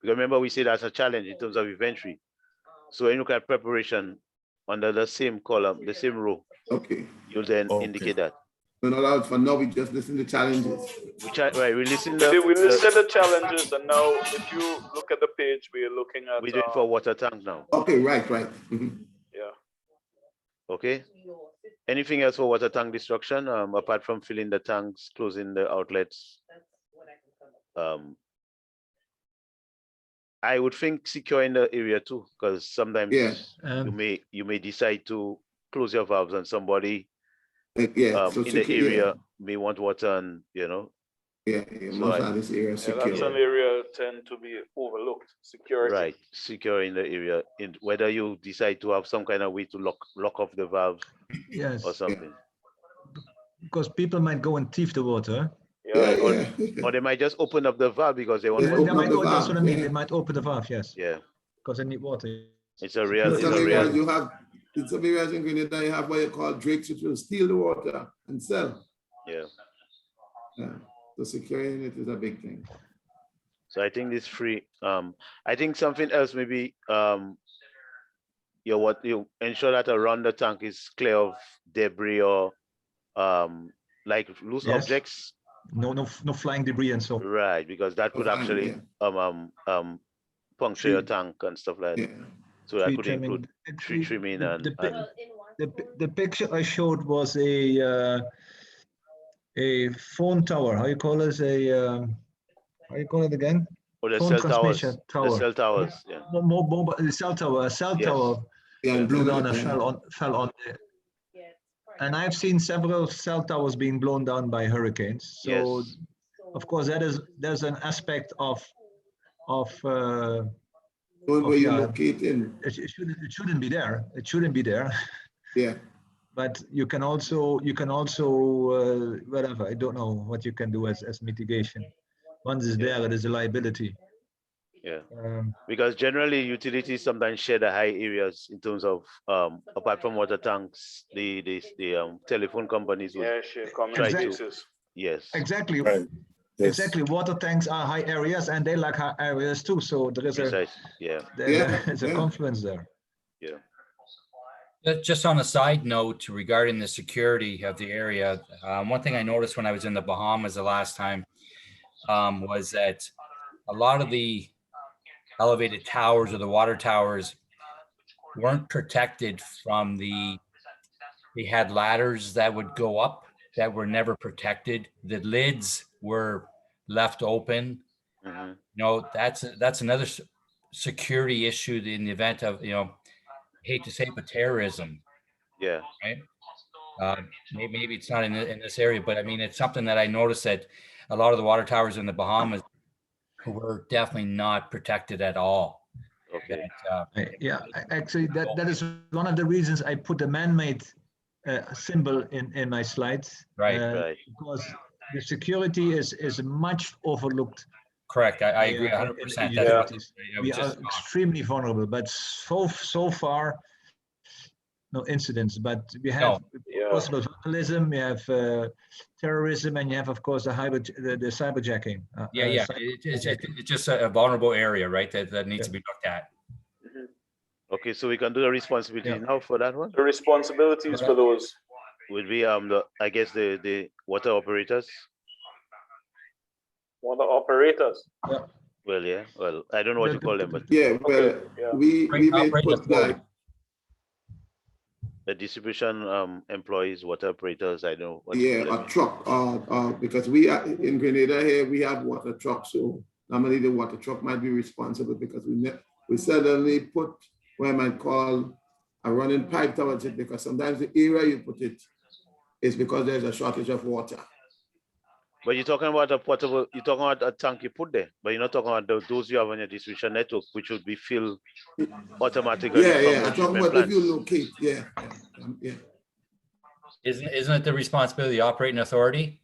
Because remember, we say that's a challenge in terms of inventory. So when you look at preparation under the same column, the same row,
Okay.
you'll then indicate that.
So now for now, we just listen to challenges.
Right, we listen.
We listed the challenges, and now if you look at the page, we are looking at.
We do it for water tank now.
Okay, right.
Yeah.
Okay. Anything else for water tank destruction, apart from filling the tanks, closing the outlets? I would think securing the area too, because sometimes you may decide to close your valves and somebody in the area may want water, and
most of this area secure.
That's an area tend to be overlooked. Security.
Right, securing the area, in whether you decide to have some kind of way to lock off the valve, or something.
Because people might go and thief the water.
Or they might just open up the valve because they want water.
That's what I mean. They might open the valve, yes.
Yeah.
Because they need water.
It's a real.
You have in some areas in Grenada, you have what you call drakes, which will steal the water and sell.
Yeah.
So securing it is a big thing.
So I think this free. I think something else maybe. You ensure that around the tank is clear of debris or like loose objects.
No flying debris and so.
Right, because that could actually puncture your tank and stuff like that. So that could include tree trimming and
the picture I showed was a phone tower. How you call it? How you call it again?
Or the
phone
cell towers.
tower.
The cell towers. Yeah.
Mobile cell tower. A cell tower. Fell on there. And I've seen several cell towers being blown down by hurricanes. So, of course, there's an aspect of
where you locate in.
It shouldn't be there. It shouldn't be there.
Yeah.
But you can also whatever. I don't know what you can do as mitigation. Once it's there, it is a liability.
Yeah, because generally utilities sometimes share the high areas in terms of apart from water tanks, the telephone companies will try to. Yes.
Exactly.
Right. Yes.
Exactly. Water tanks are high areas, and they like high areas too. So there is there's a confluence there.
Yeah.
Just on a side note regarding the security of the area, one thing I noticed when I was in the Bahamas the last time was that a lot of the elevated towers or the water towers weren't protected from they had ladders that would go up that were never protected. The lids were left open. That's another security issue in the event of, hate to say it, but terrorism.
Yeah.
Right. Maybe it's not in this area, but I mean, it's something that I noticed that a lot of the water towers in the Bahamas were definitely not protected at all.
Okay.
Actually, that is one of the reasons I put the man-made symbol in my slides.
Right.
Because the security is much overlooked.
Correct. I agree 100%.
We are extremely vulnerable, but so far, no incidents. But we have possible vandalism, we have terrorism, and you have, of course, the cyberjacking.
It's just a vulnerable area, right? That needs to be looked at.
Okay, so we can do the responsibility now for that one.
The responsibilities for those
would be I guess the water operators.
Water operators.
Yeah.
Well, yeah. Well, I don't know what you call them, but
we may put like
the distribution employees, water operators. I know.
A truck. Because we are in Grenada here, we have water trucks. So normally the water truck might be responsible because we suddenly put what I might call a running pipe towards it, because sometimes the area you put it is because there's a shortage of water.
But you're talking about a portable, you're talking about a tank you put there, but you're not talking about those you have on your distribution network, which would be filled automatically.
I'm talking about if you locate,
Isn't it the responsibility of the operating authority?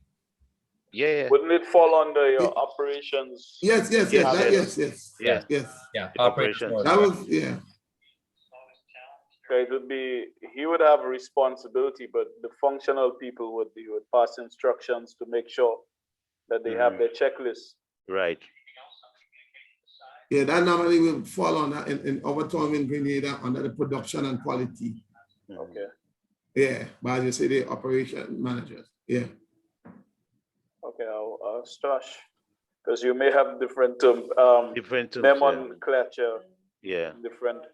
Yeah.
Wouldn't it fall under your operations?
Yes.
Yeah. Operations.
That was
Okay, it would be, he would have a responsibility, but the functional people would pass instructions to make sure that they have their checklist.
Right.
Yeah, that normally will fall on in our town in Grenada under the production and quality.
Okay.
Yeah, but as you say, the operation managers. Yeah.
Okay, I'll stash, because you may have different
different terms,
nomenclature.
Yeah.
Different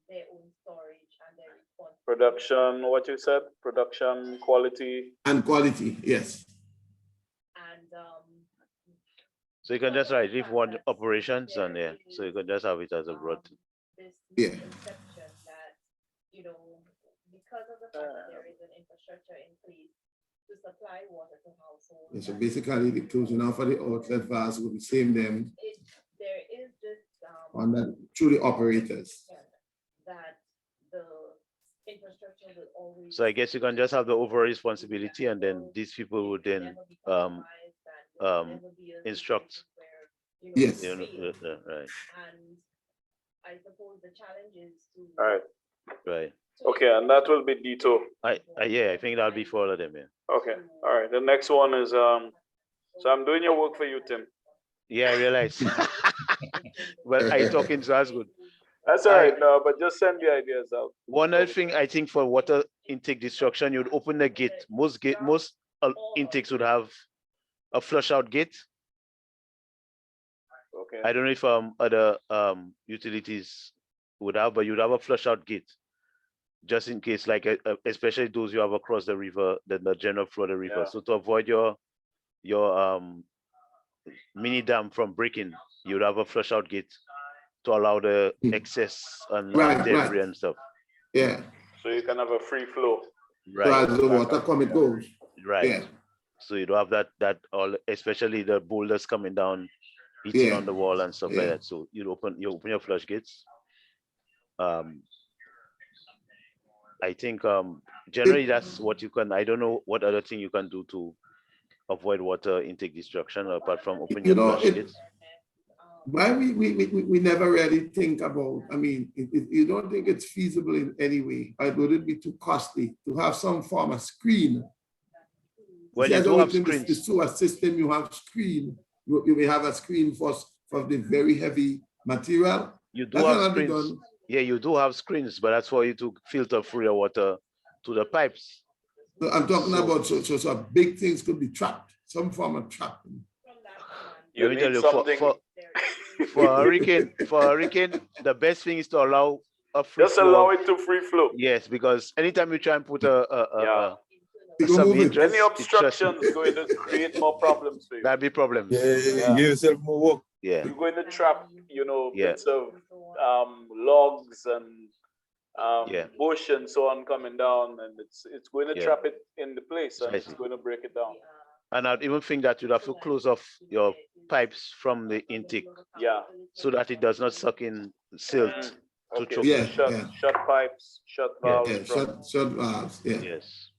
their own storage and their response.
production. What you said? Production, quality,
and quality. Yes.
And
so you can just write if one operations and yeah, so you can just have it as a broad.
this
Yeah.
misconception that, you know, because of the fact that there is an infrastructure in place to supply water to households.
And so basically, the closing off of the outlet valves will be same them
There is this
on that through the operators.
that the infrastructure will always.
So I guess you can just have the overall responsibility, and then these people would then instruct.
Yes.
You know, right.
And I suppose the challenge is to.
All right.
Right.
Okay, and that will be Dito.
Yeah, I think that'll be for all of them. Yeah.
Okay. All right. The next one is so I'm doing your work for you, Tim.
Yeah, I realize. Well, I talking so that's good.
That's all right. No, but just send the ideas out.
One other thing I think for water intake destruction, you'd open the gate. Most intakes would have a flush out gate.
Okay.
I don't know if other utilities would have, but you'd have a flush out gate, just in case, like especially those you have across the river, the general flow of the river.
Yeah.
So to avoid your mini dam from breaking, you'd have a flush out gate to allow the excess and debris and stuff.
Yeah.
So you can have a free flow.
Right.
So as the water come, it goes.
Right.
Yeah.
So you don't have that all, especially the boulders coming down, hitting
Yeah.
on the wall and stuff like
Yeah.
that. So you open your flush gates. I think generally that's what you can. I don't know what other thing you can do to avoid water intake destruction apart from opening your flush gates.
Why we never really think about, I mean, you don't think it's feasible in any way, or would it be too costly to have some form of screen?
Well, you do have screens.
The sewer system, you have screen, you may have a screen for the very heavy material.
You do have screens. Yeah, you do have screens, but that's for you to filter through your water to the pipes.
So I'm talking about so big things could be trapped, some form of trapping.
You
Let me tell
need
you,
something.
for hurricane, the best thing is to allow a free
Just
flow.
allow it to free flow.
Yes, because anytime you try and put
any obstruction is going to create more problems for you.
That'd be problems.
Yeah. Give yourself more work.
Yeah.
You're going to trap, bits of logs and bush and so on coming down, and it's going to trap it in the place, and it's going to break it down.
And I'd even think that you'd have to close off your pipes from the intake, so that it does not suck in silt to choke.
Yeah,
shut pipes, shut valves.
Yeah, shut valves. Yeah.
Yes.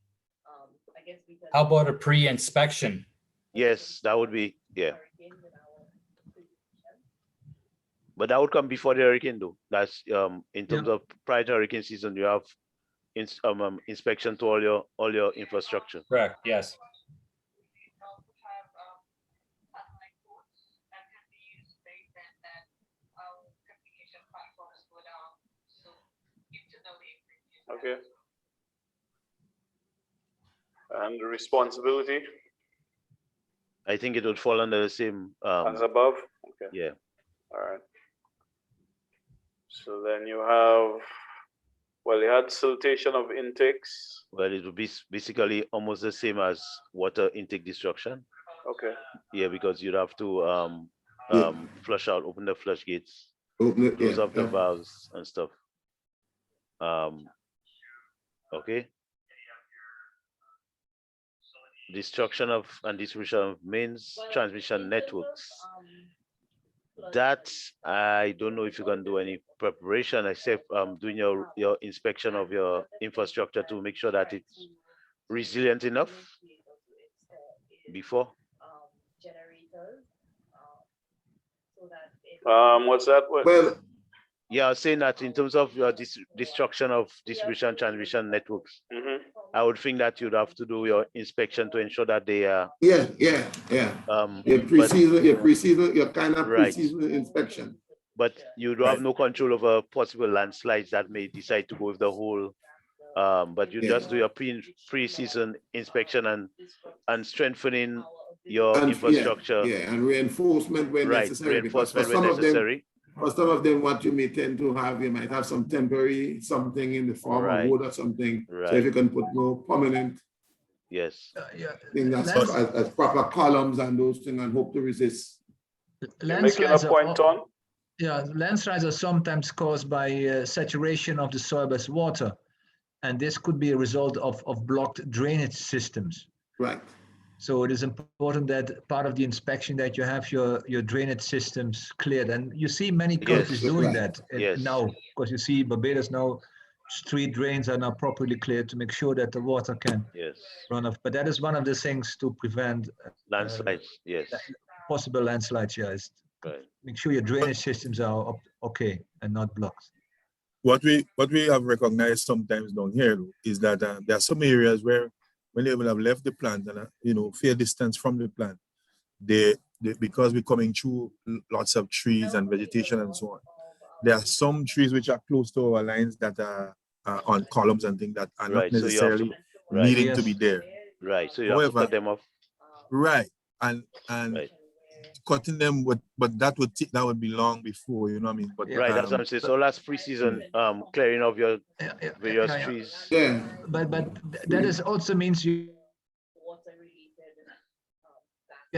How about a pre-inspection?
Yes, that would be But that would come before the hurricane, though. That's in terms of prior to hurricane season, you have inspection to all your infrastructure.
Correct. Yes.
Okay. And the responsibility?
I think it would fall under the same
as above. Okay.
Yeah.
All right. So then you have, you had siltation of intakes.
Well, it would be basically almost the same as water intake destruction.
Okay.
Yeah, because you'd have to flush out, open the flush gates, close up the valves and stuff. Okay. Destruction of and distribution of mains transmission networks. That I don't know if you can do any preparation except doing your inspection of your infrastructure to make sure that it's resilient enough before.
What's that?
Well,
Yeah, I was saying that in terms of your destruction of distribution transmission networks, I would think that you'd have to do your inspection to ensure that they are.
Yeah. Your pre-season, your kind of
right.
pre-season inspection.
But you do have no control over possible landslides that may decide to go with the whole. But you just do your pre-season inspection and strengthening your infrastructure.
Yeah, and reinforcement when necessary.
Reinforcement when necessary.
For some of them, what you may tend to have, you might have some temporary something in the form of wood or something. So if you can put more permanent, thing that's as proper columns and those things, and hope to resist.
Landslides landslides are sometimes caused by saturation of the soil with water, and this could be a result of blocked drainage systems.
Right.
So it is important that part of the inspection that you have your drainage systems cleared, and you see many countries doing that now, because you see Barbados now, street drains are now properly cleared to make sure that the water can run off. But that is one of the things to prevent
landslides.
Possible landslides. Make sure your drainage systems are okay and not blocked.
What we have recognized sometimes down here is that there are some areas where when they will have left the plant and fair distance from the plant, they because we're coming through lots of trees and vegetation and so on. There are some trees which are close to our lines that are on columns and things that are not necessarily needing to be there.
Right. So you have to cut them off.
Right. And cutting them but that would be long before, you know what I mean? But
that's what I'm saying. So last pre-season clearing of your various trees.
But that is also means you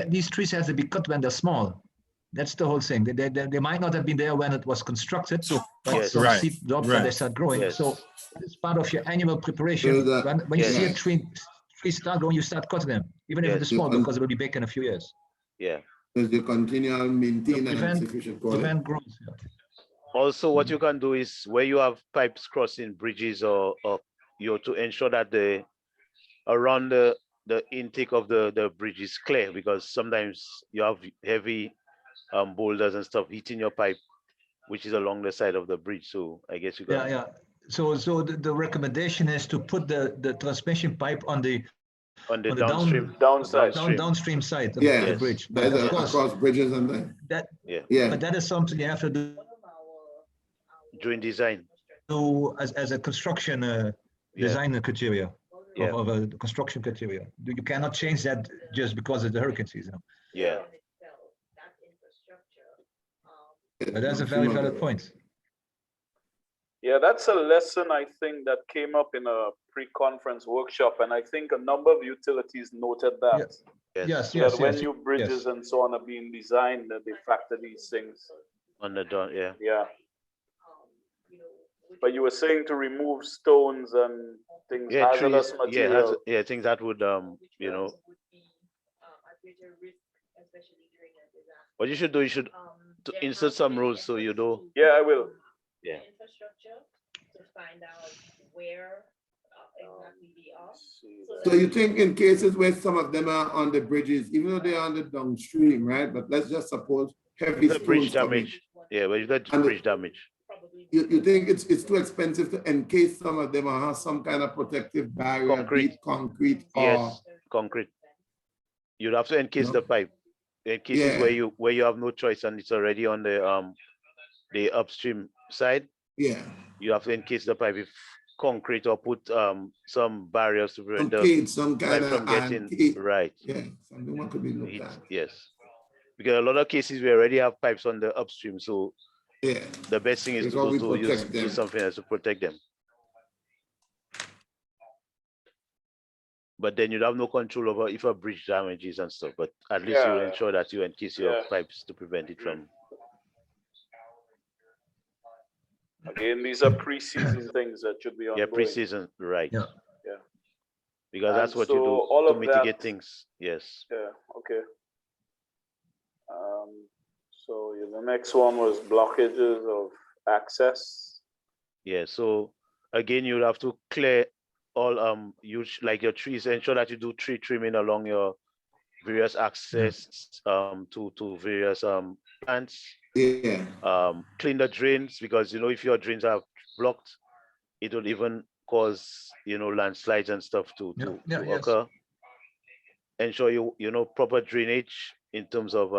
these trees have to be cut when they're small. That's the whole thing. They might not have been there when it was constructed, but some seed drops and they start growing. So it's part of your annual preparation. When you see a tree start growing, you start cutting them, even if it's small, because it will be big in a few years.
Because the continual maintenance,
prevent growth.
Also, what you can do is where you have pipes crossing bridges or to ensure that around the intake of the bridge is clear, because sometimes you have heavy boulders and stuff hitting your pipe, which is along the side of the bridge. So I guess you can.
So the recommendation is to put the transmission pipe on the downstream side of the bridge.
But of course, across bridges and
that. But that is something you have to do
during design.
Do as a construction design criteria of a construction criteria. You cannot change that just because of the hurricane season. But that's a very valid point.
Yeah, that's a lesson I think that came up in a pre-conference workshop, and I think a number of utilities noted that.
Yes.
When new bridges and so on are being designed, that they factor these things.
On the dawn,
Yeah. But you were saying to remove stones and things, hazardous material.
Things that would What you should do, insert some rules so you know.
Yeah, I will.
Yeah.
Infrastructure to find out where exactly they are.
So you think in cases where some of them are on the bridges, even though they're on the downstream, right? But let's just suppose heavy
bridge damage. Yeah, but you got bridge damage.
You think it's too expensive to encase some of them or have some kind of protective barrier, concrete.
Yes, concrete. You'd have to encase the pipe. In cases where you have no choice and it's already on the upstream side.
Yeah.
You have to encase the pipe with concrete or put some barriers to prevent
some kind of
from getting
Yeah, something could be looked at.
Yes. Because a lot of cases we already have pipes on the upstream, so the best thing is to use something else to protect them. But then you'd have no control over if a bridge damages and stuff. But at least you'll ensure that you encase your pipes to prevent it from.
Again, these are pre-season things that should be ongoing.
Yeah, pre-season, right.
Yeah.
Because that's what you do to mitigate things. Yes.
Yeah, okay. So the next one was blockages of access.
Yeah, so again, you'll have to clear all like your trees, ensure that you do tree trimming along your various access to various plants
Yeah.
Clean the drains, because if your drains are blocked, it will even cause landslides and stuff to
yes.
occur. Ensure proper drainage in terms of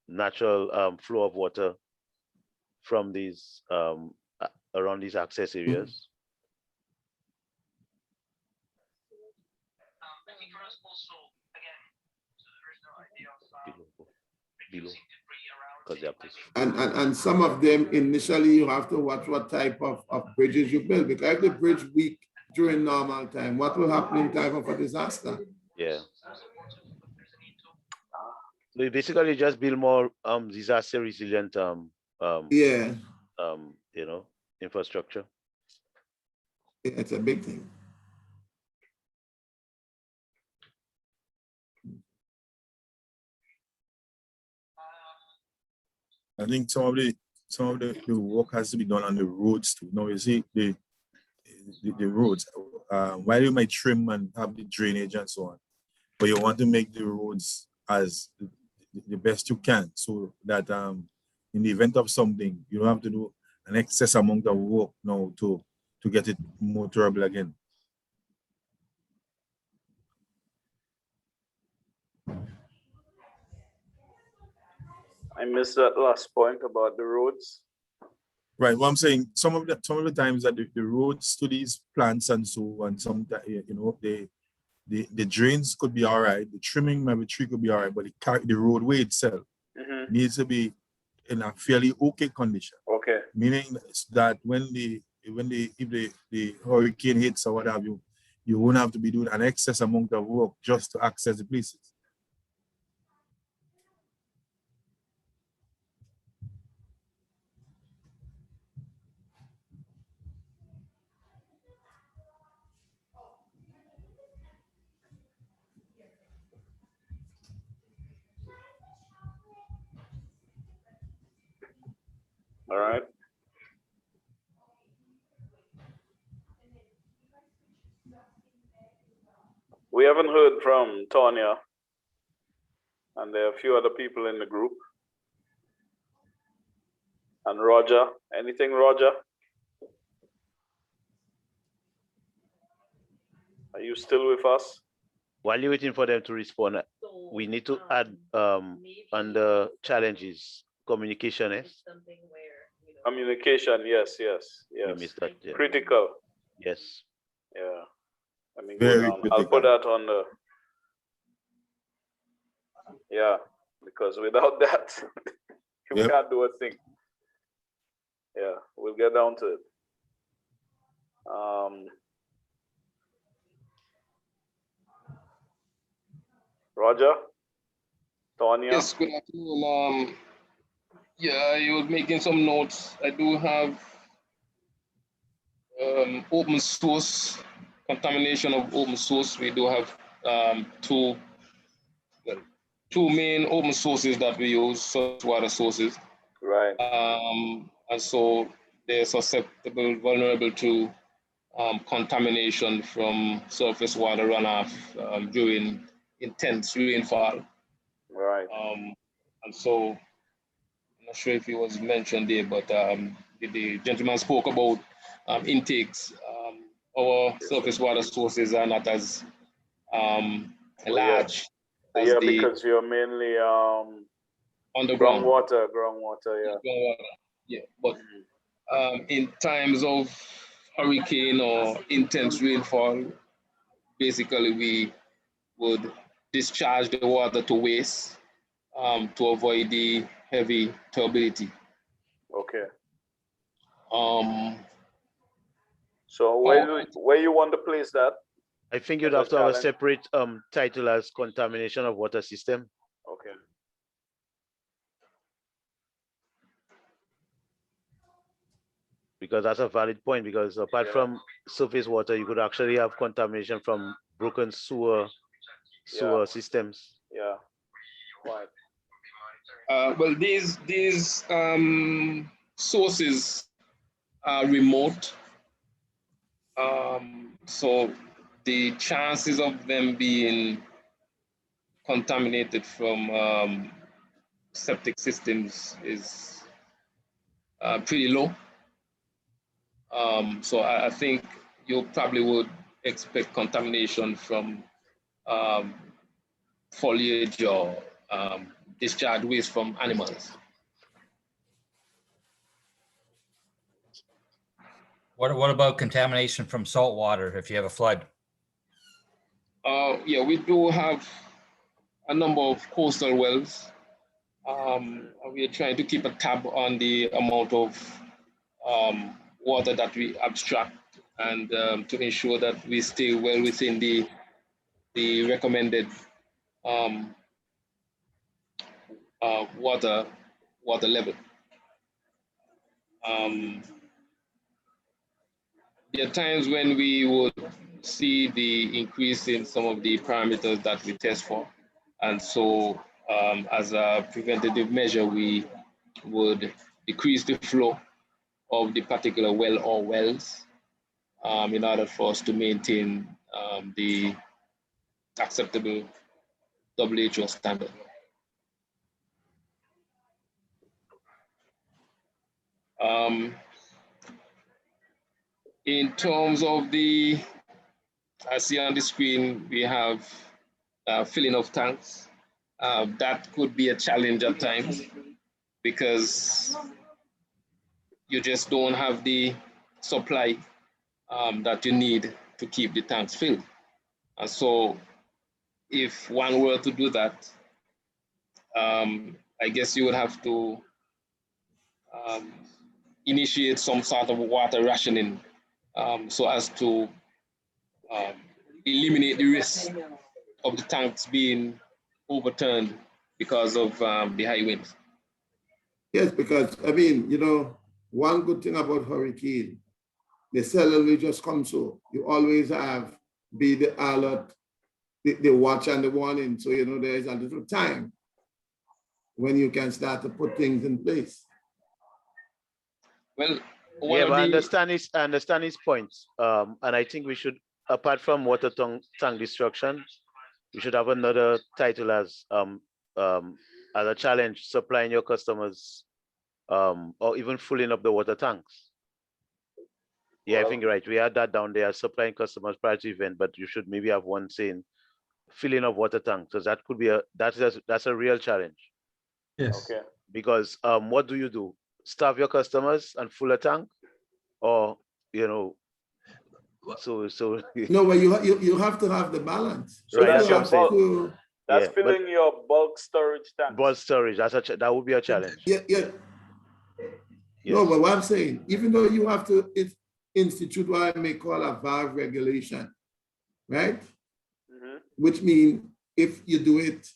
natural flow of water from these around these access areas. Below.
And some of them initially you have to watch what type of bridges you build, because if the bridge weak during normal time, what will happen in time of a disaster?
Yeah. So you basically just build more disaster resilient infrastructure.
It's a big thing.
I think some of the work has to be done on the roads too. You see the roads. While you might trim and have the drainage and so on, but you want to make the roads as the best you can, so that in the event of something, you don't have to do an excess amount of work now to get it motorable again.
I missed that last point about the roads.
Right. Well, I'm saying some of the times that the roads to these plants and so on, the drains could be all right, the trimming maybe tree could be all right, but the roadway itself needs to be in a fairly okay condition.
Okay.
Meaning that if the hurricane hits or what have you, you won't have to be doing an excess amount of work just to access the places.
All right. We haven't heard from Tanya, and there are a few other people in the group. And Roger, anything, Roger? Are you still with us?
While you're waiting for them to respond, we need to add under challenges, communication.
Communication, yes.
You missed that, yeah.
Critical.
Yes.
Yeah. Let me
Very
go down.
critical.
I'll put that on the. Yeah, because without that, you can't do a thing. Yeah, we'll get down to it. Roger? Tanya?
Yes, good afternoon. Yeah, I was making some notes. I do have open source, contamination of open source. We do have two main open sources that we use, source water sources.
Right.
And so they're susceptible, vulnerable to contamination from surface water runoff during intense rainfall.
Right.
And so I'm not sure if it was mentioned there, but the gentleman spoke about intakes. Our surface water sources are not as large as the
because you're mainly
underground
groundwater, yeah.
Yeah, but in times of hurricane or intense rainfall, basically we would discharge the water to waste to avoid the heavy turbidity.
Okay.
So
where you want to place that?
I think you'd have to have a separate title as contamination of water system.
Okay.
Because that's a valid point, because apart from surface water, you could actually have contamination from broken sewer systems.
Yeah. Right.
Well, these sources are remote, so the chances of them being contaminated from septic systems is pretty low. So I think you probably would expect contamination from foliage or discharge waste from animals.
What about contamination from salt water if you have a flood?
Yeah, we do have a number of coastal wells. We are trying to keep a tab on the amount of water that we abstract and to ensure that we stay well within the recommended water level. There are times when we would see the increase in some of the parameters that we test for. And so as a preventative measure, we would decrease the flow of the particular well or wells in order for us to maintain the acceptable WHO standard. In terms of the, I see on the screen, we have filling of tanks. That could be a challenge at times because you just don't have the supply that you need to keep the tanks filled. And so if one were to do that, I guess you would have to initiate some sort of water rationing so as to eliminate the risk of the tanks being overturned because of the high winds.
Yes, because I mean, you know, one good thing about hurricane, they seldomly just come so. You always have be the alert, the watch and the warning. So, you know, there's a little time when you can start to put things in place.
Well,
yeah, but I understand his points. And I think we should, apart from water tank destruction, we should have another title as a challenge, supplying your customers or even filling up the water tanks. Yeah, I think you're right. We had that down there, supplying customers prior to event, but you should maybe have one saying filling up water tanks, because that could be that's a real challenge.
Yes.
Okay.
Because what do? Starve your customers and full a tank, or you know, so
no, but you have to have the balance.
So
right,
that's
that's what I'm
your
saying.
bulk. That's
Yeah,
filling your bulk storage tank.
Bulk storage, that would be a challenge.
Yeah.
Yes.
No, but what I'm saying, even though you have to institute what I may call a valve regulation, right?
Mm-hmm.
Which means if you do it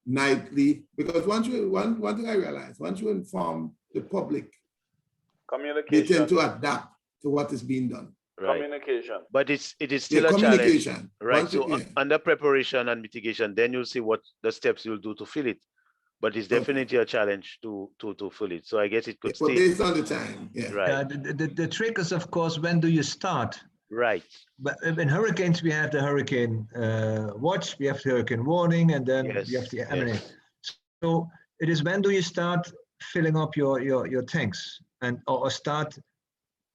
nightly, because one thing I realized, once you inform the public, they tend to adapt to what is being done.
Right.
Communication.
But it is still a challenge. Right. So under preparation and mitigation, then you'll see what the steps you'll do to fill it. But it's definitely a challenge to fill it. So I guess it could stay.
Based on the time, yeah.
Right.
The trick is, of course, when do you start?
Right.
But in hurricanes, we have the hurricane watch, we have the hurricane warning, and then we have the MNA. So it is when do you start filling up your tanks and or start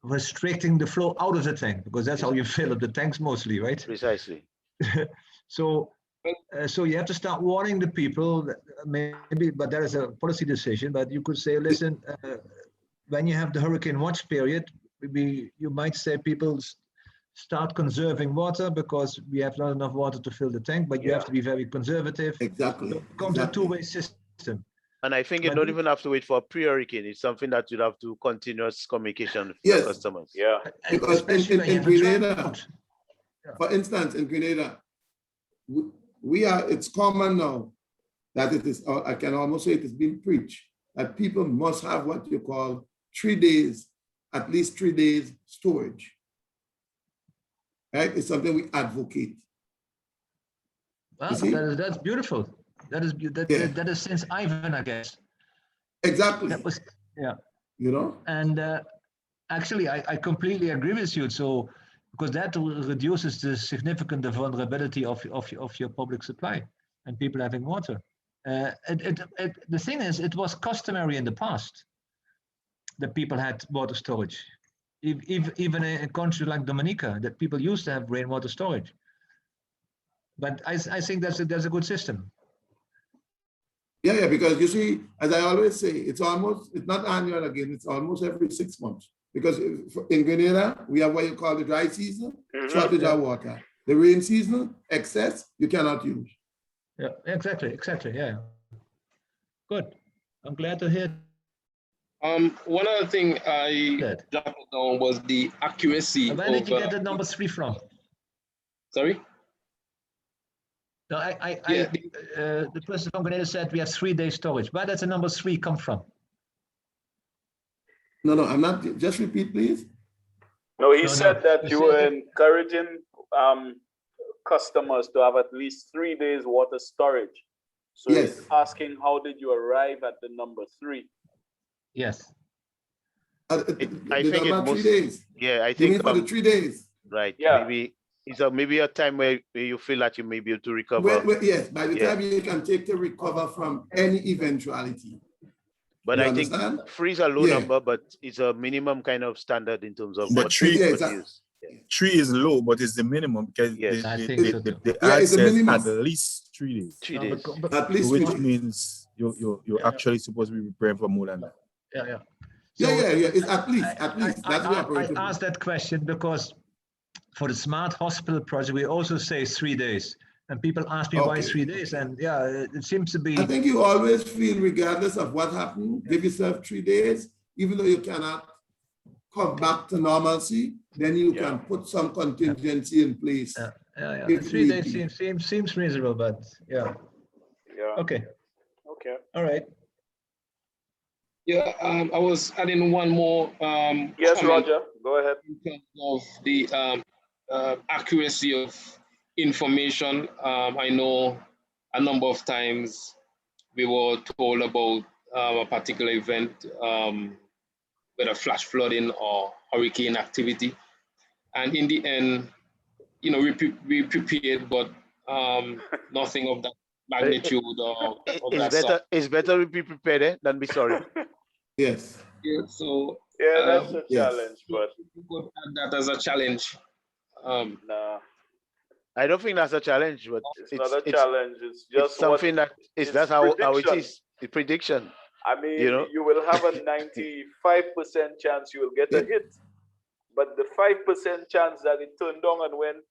restricting the flow out of the tank, because that's how you fill up the tanks mostly, right?
Precisely.
So you have to start warning the people that maybe, but there is a policy decision, but you could say, listen, when you have the hurricane watch period, you might say people start conserving water because we have not enough water to fill the tank, but you have to be very conservative.
Exactly.
So it becomes a two-way system.
And I think you don't even have to wait for a pre-hurricane. It's something that you'd have to continuous communication with your customers.
Yeah.
Because in Grenada, for instance, in Grenada, it's common now that it is, I can almost say it is being preached, that people must have what you call 3 days, at least 3 days storage. Right? It's something we advocate.
Well, that's beautiful. That is since Ivan, I guess.
Exactly.
That was, yeah.
You know?
And actually, I completely agree with you. So, because that reduces the significant vulnerability of your public supply and people having water. The thing is, it was customary in the past. that people had water storage. Even a country like Dominica, that people used to have rainwater storage. But I think that's a good system.
Yeah, because you see, as I always say, it's not annual again, it's almost every 6 months. Because in Grenada, we have what you call the dry season, shortage of water. The rain season, excess, you cannot use.
Yeah, exactly, yeah. Good. I'm glad to hear.
One other thing I jotted down was the accuracy.
Where did you get the number 3 from?
Sorry?
No, the person from Grenada said we have 3 days storage. Where does the number 3 come from?
No, I'm not. Just repeat, please.
No, he said that you were encouraging customers to have at least 3 days water storage. So he's asking, how did you arrive at the number 3?
Yes.
I think it's
3 days.
Yeah, I
You
think
mean for the 3 days.
Right.
Yeah.
Maybe it's maybe a time where you feel that you may be able to recover.
Yes, by the time you can take to recover from any eventuality.
But
you
I
understand?
think 3 is a low number, but it's a minimum kind of standard in terms of
the
what
3
use.
3 is low, but it's the minimum because the ad
it's
says
minimum.
at least 3 days.
3 days.
At least
which
3 days.
means you're actually supposed to be preparing for more than that.
Yeah.
It's at least. That's the
I
operative.
asked that question because for the smart hospital project, we also say 3 days. And people ask me why 3 days. And yeah, it seems to be.
I think you always feel, regardless of what happened, give yourself 3 days, even though you cannot come back to normalcy, then you can put some contingency in place.
Yeah. 3 days seems reasonable, but yeah. Okay. All right.
Yeah, I was adding one more.
Yes,
comment
Roger, go ahead.
In terms of the accuracy of information. I know a number of times we were told about a particular event, whether flash flooding or hurricane activity. And in the end, we prepared, but nothing of that magnitude or that sort.
It's better to be prepared than be sorry.
Yes.
Yeah, so
that's a challenge, but
we could add that as a challenge.
Nah.
I don't think that's a challenge, but
it's not a challenge. It's just
something that's how it is. It's prediction.
I mean, you will have a 95% chance you will get a hit, but the 5% chance that it turned down and went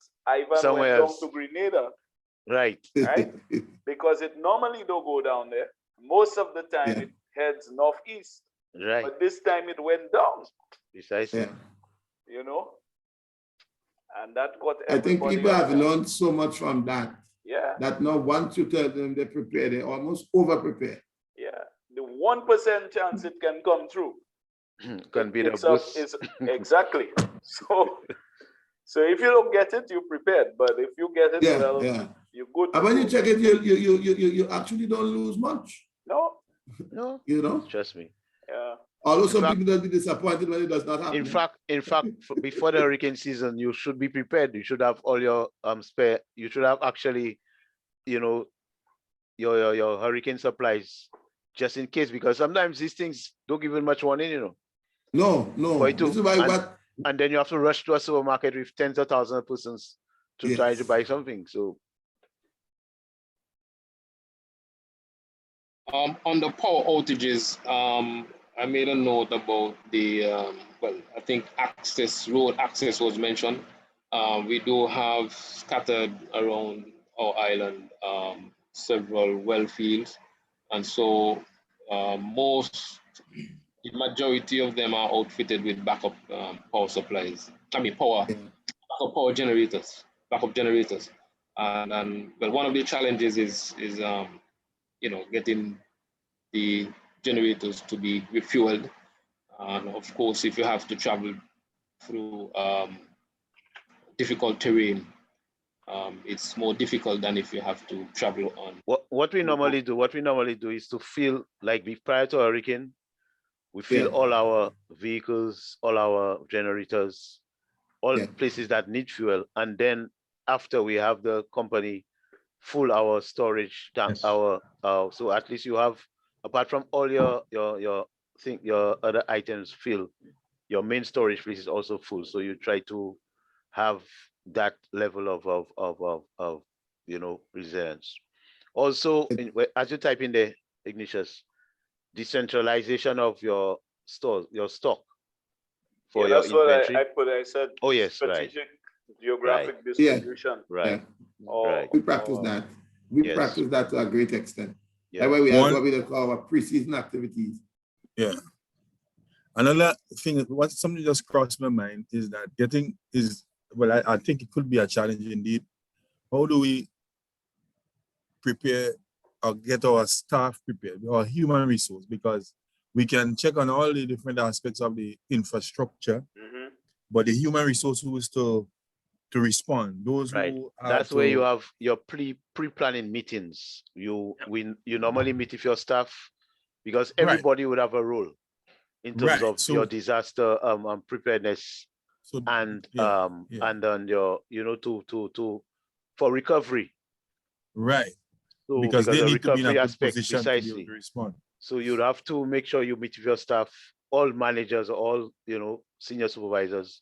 somewhere
down
else
to Grenada.
Right.
Because it normally don't go down there. Most of the time it heads northeast.
Right.
But this time it went down.
Precisely.
And that got
I think
everybody.
people have learned so much from that.
Yeah.
That now once you tell them they prepare, they almost over prepare.
Yeah. The 1% chance it can come through.
Can be the boost.
Exactly. So if you don't get it, you prepared. But if you get it, you're good.
And when you check it, you actually don't lose much.
No.
Trust me.
Yeah.
Although some people will be disappointed when it does not happen.
In fact, before the hurricane season, you should be prepared. You should have all your spare. You should have actually, your hurricane supplies, just in case, because sometimes these things don't give you much warning.
No. This is why
and then you have to rush to a supermarket with tens of thousands of persons to try to buy something. So.
On the power outages, I made a note about the, I think road access was mentioned. We do have scattered around our island several well fields. And so the majority of them are outfitted with backup power supplies. Backup power generators, And one of the challenges is getting the generators to be refueled. And of course, if you have to travel through difficult terrain, it's more difficult than if you have to travel on.
What we normally do is to fill, like prior to a hurricane, we fill all our vehicles, all our generators, all places that need fuel, and then after we have the company full our storage tank, so at least you have, apart from all your think your other items fill, your main storage place is also full. So you try to have that level of you know, resilience. Also, as you type in there, Ignatius, decentralization of your stores, your stock for your
that's what
inventory.
I put. I said,
oh yes,
strategic
right,
geographic
right,
distribution.
right,
Or,
we practice that. We
yes,
practice that to a great extent.
yeah.
That's why we have what we call our pre-season activities.
Yeah. Another thing, what something just crossed my mind is that I think it could be a challenge indeed. How do we prepare or get our staff prepared, our human resource? Because we can check on all the different aspects of the infrastructure, but the human resource who is to respond, those
right.
who are
That's where you have your pre-planning meetings. You normally meet with your staff, because everybody would have a role in terms of your disaster preparedness, and then your, you know, to for recovery.
Right.
So
because they
the
need to be in a
recovery
good
aspect,
position to be able
precisely.
to respond.
So you'd have to make sure you meet with your staff, all managers, all, you know, senior supervisors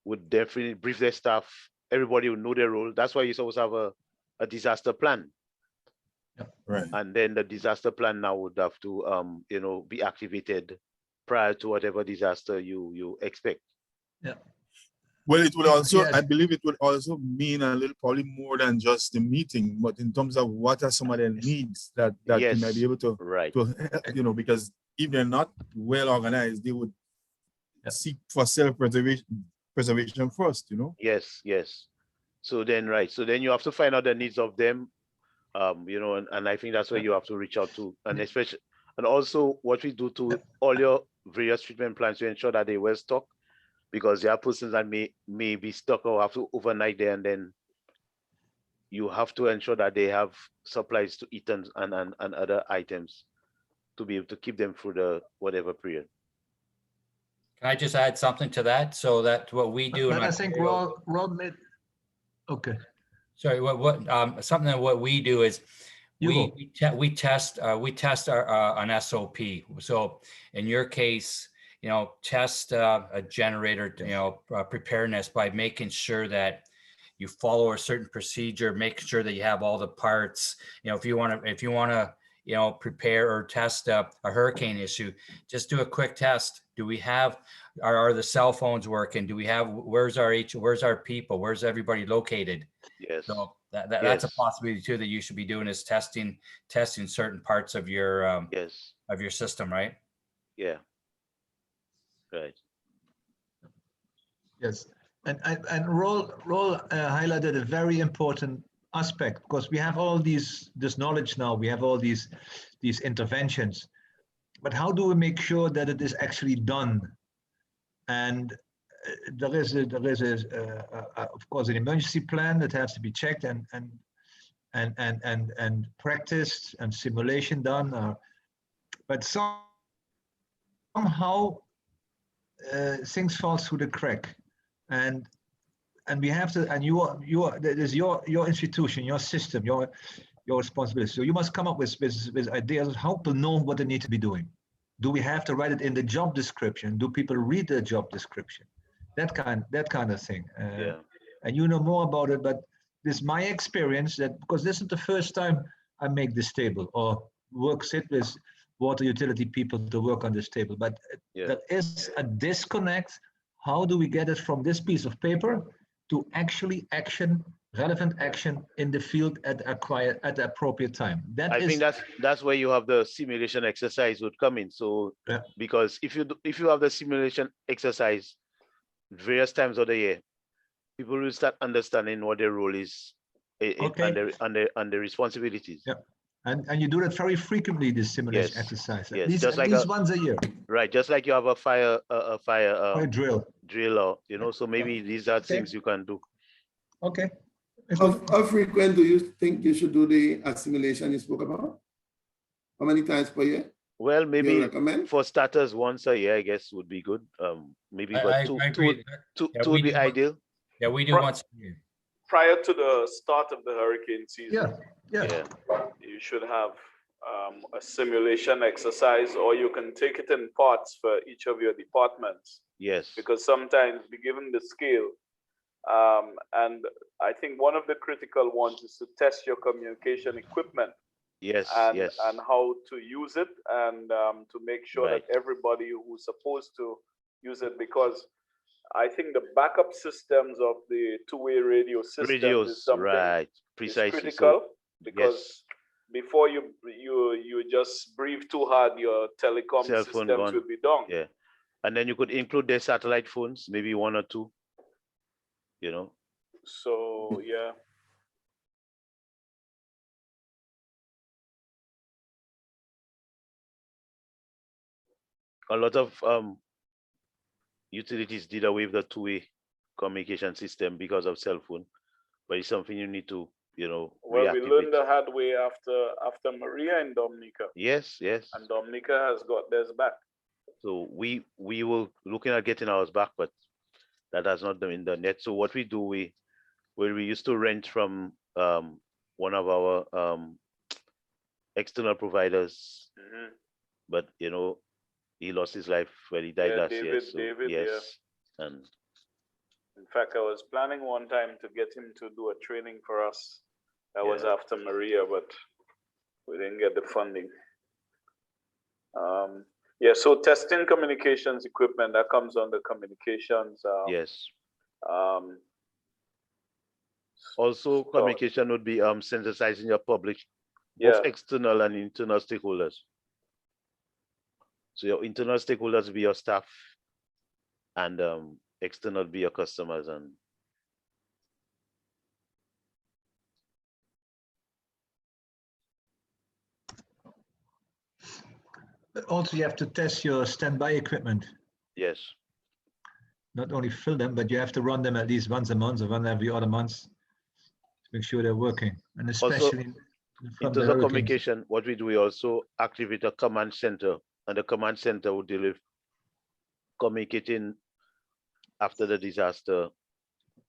would definitely brief their staff. Everybody would know their role. That's why you always have a disaster plan.
Right.
And then the disaster plan now would have to you know, be activated prior to whatever disaster you expect.
Yeah. Well, it would also, I believe it would also mean a little, probably more than just the meeting, but in terms of what are some of their needs that you might be able to, you know, because if they're not well organized, they would seek for self-preservation first, you know?
Yes, yes. So then, so then you have to find out the needs of them, you know, and I think that's where you have to reach out to, and especially, and also what we do to all your various treatment plants to ensure that they well stocked, because there are persons that may be stuck or have to overnight there, and then you have to ensure that they have supplies to eat and other items to be able to keep them through the whatever period.
Can I just add something to that? So that what we do,
but I think Rod made. Okay.
Sorry. Something that what we do is we test our an SOP. So in your case, you know, test a generator, you know, preparedness by making sure that you follow a certain procedure, make sure that you have all the parts. You know, if you want to, you know, prepare or test a hurricane issue, just do a quick test. Do we have, are the cell phones working? Do we have, where's our people? Where's everybody located?
Yes.
So that's a possibility too, that you should be doing, is testing certain parts of your of your system, right?
Yeah. Right.
Yes, and Roll highlighted a very important aspect, because we have all this knowledge now, we have all these interventions, but how do we make sure that it is actually done? And there is of course an emergency plan that has to be checked and practiced and simulation done, but somehow things fall through the crack, and we have to, and that is your institution, your system, your responsibility. So you must come up with ideas of how people know what they need to be doing. Do we have to write it in the job description? Do people read the job description? That kind of thing. And you know more about it, but this is my experience, that because this is the first time I make this table or sit with water utility people to work on this table, but there is a disconnect. How do we get it from this piece of paper to actually relevant action in the field at the appropriate time?
I think that's where you have the simulation exercise would come in. So because if you have the simulation exercise various times of the year, people will start understanding what their role is and their responsibilities.
Yeah. And you do that very frequently, this simulation exercise. At least once a year.
Right, just like you have a fire
drill,
or, you know. So maybe these are things you can do.
Okay.
How frequent do you think you should do the simulation you spoke about? How many times per year?
Well, maybe for starters, once a year, I guess, would be good. Maybe, but two would be ideal.
Yeah, we do once a year.
Prior to the start of the hurricane season.
Yeah.
You should have a simulation exercise, or you can take it in parts for each of your departments.
Yes.
Because sometimes, given the scale, and I think one of the critical ones is to test your communication equipment.
Yes,
and how to use it, and to make sure
Right.
that everybody who's supposed to use it, because I think the backup systems of the two-way radio system is
Radios,
something
right,
is
precisely.
critical,
So,
because
yes,
before you just breathe too hard, your telecom
cell phone
systems
gone.
will be down.
Yeah, and then you could include their satellite phones, maybe one or two. You know.
So yeah.
A lot of utilities did away with the two-way communication system because of cell phone, but it's something you need to,
Well, we
reactivate.
learned the hard way after Maria in Dominica.
Yes, yes.
And Dominica has got theirs back.
So we were looking at getting ours back, but that has not been done yet. So what we do, we used to rent from one of our external providers, but he lost his life when he died last year. So
David,
yes, and
in fact, I was planning one time to get him to do a training for us. That was after Maria, but we didn't get the funding. Yeah, so testing communications equipment, that comes under communications.
Yes. Also, communication would be sensitizing your public, both external and internal stakeholders. So your internal stakeholders will be your staff, and external be your customers. And
also, you have to test your standby equipment.
Yes.
Not only fill them, but you have to run them at least once a month or run every other month to make sure they're working. And especially
in terms of communication, what we do, we also activate a command center, and the command center will deal with communicating after the disaster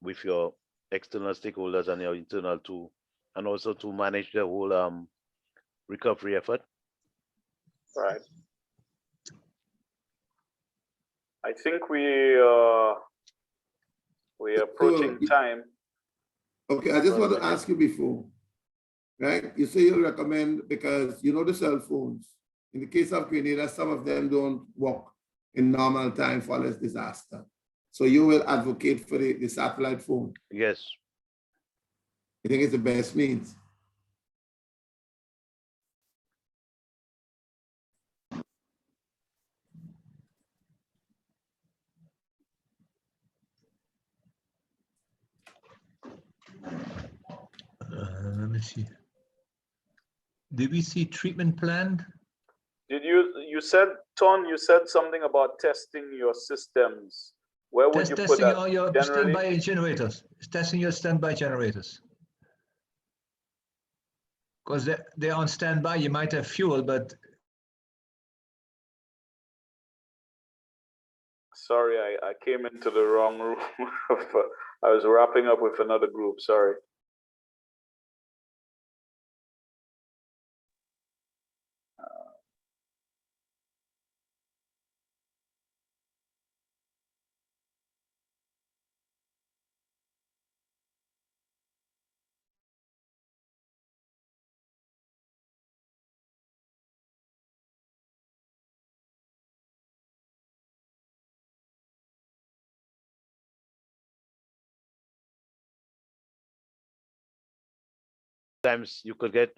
with your external stakeholders and your internal too, and also to manage the whole recovery effort.
Right. I think we're approaching time.
Okay, I just want to ask you before, right? You say you'll recommend, because the cell phones, in the case of Grenada, some of them don't work in normal time for this disaster. So you will advocate for the satellite phone?
Yes.
You think it's the best means?
Let me see. Did we see treatment plan?
Did you said, Ton, you said something about testing your systems. Where would you put that?
Testing your standby generators. Testing your standby generators. Because they're on standby, you might have fuel, but...
Sorry, I came into the wrong room. I was wrapping up with another group, sorry.
Sometimes you could get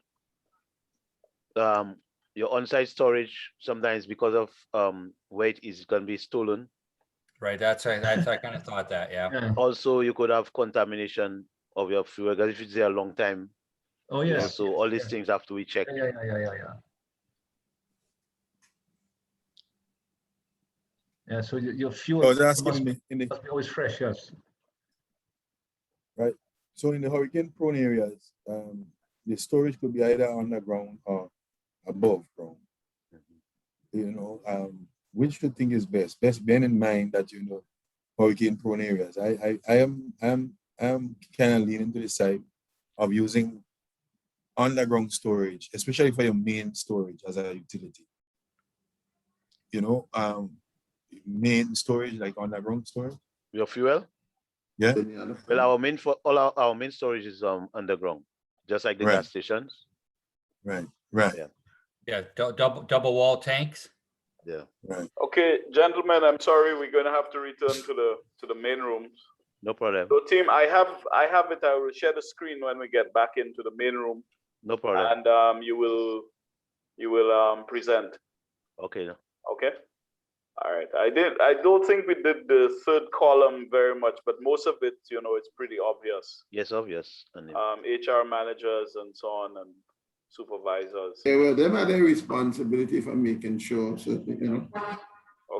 your on-site storage, sometimes because of where it is going to be stolen.
Right, that's right. I kind of thought that, yeah.
Also, you could have contamination of your fuel, because if it's there a long time.
Oh, yes.
So all these things have to be checked.
Yeah. Yeah, so your fuel must be always fresh, yes.
Right. So in the hurricane-prone areas, the storage could be either underground or above ground. Which you think is best? Best bearing in mind that hurricane-prone areas. I am kind of leaning to the side of using underground storage, especially for your main storage as a utility. You know, main storage, like underground storage.
Your fuel?
Yeah.
Well, our main storage is underground, just like the gas stations.
Right.
Yeah, double wall tanks.
Yeah.
Right.
Okay, gentlemen, I'm sorry, we're going to have to return to the main rooms.
No problem.
So, team, I have it. I will share the screen when we get back into the main room.
No problem.
And you will present.
Okay.
Okay. All right. I don't think we did the third column very much, but most of it, you know, it's pretty obvious.
Yes, obvious. And
HR managers and so on, and supervisors.
Yeah, well, them are their responsibility for making sure, so you know.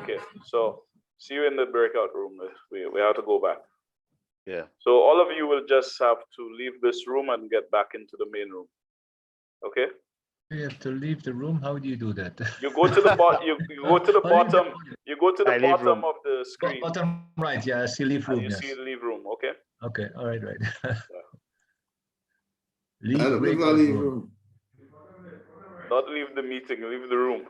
Okay. So see you in the breakout room. We have to go back.
Yeah.
So all of you will just have to leave this room and get back into the main room. Okay.
You have to leave the room. How do you do that?
You go to the bottom. You go to the bottom. You go to the bottom of the screen.
Bottom right. Yeah, I see leave room.
You see leave room. Okay.
Okay. All right.
Leave room.
Not leave the meeting. Leave the room.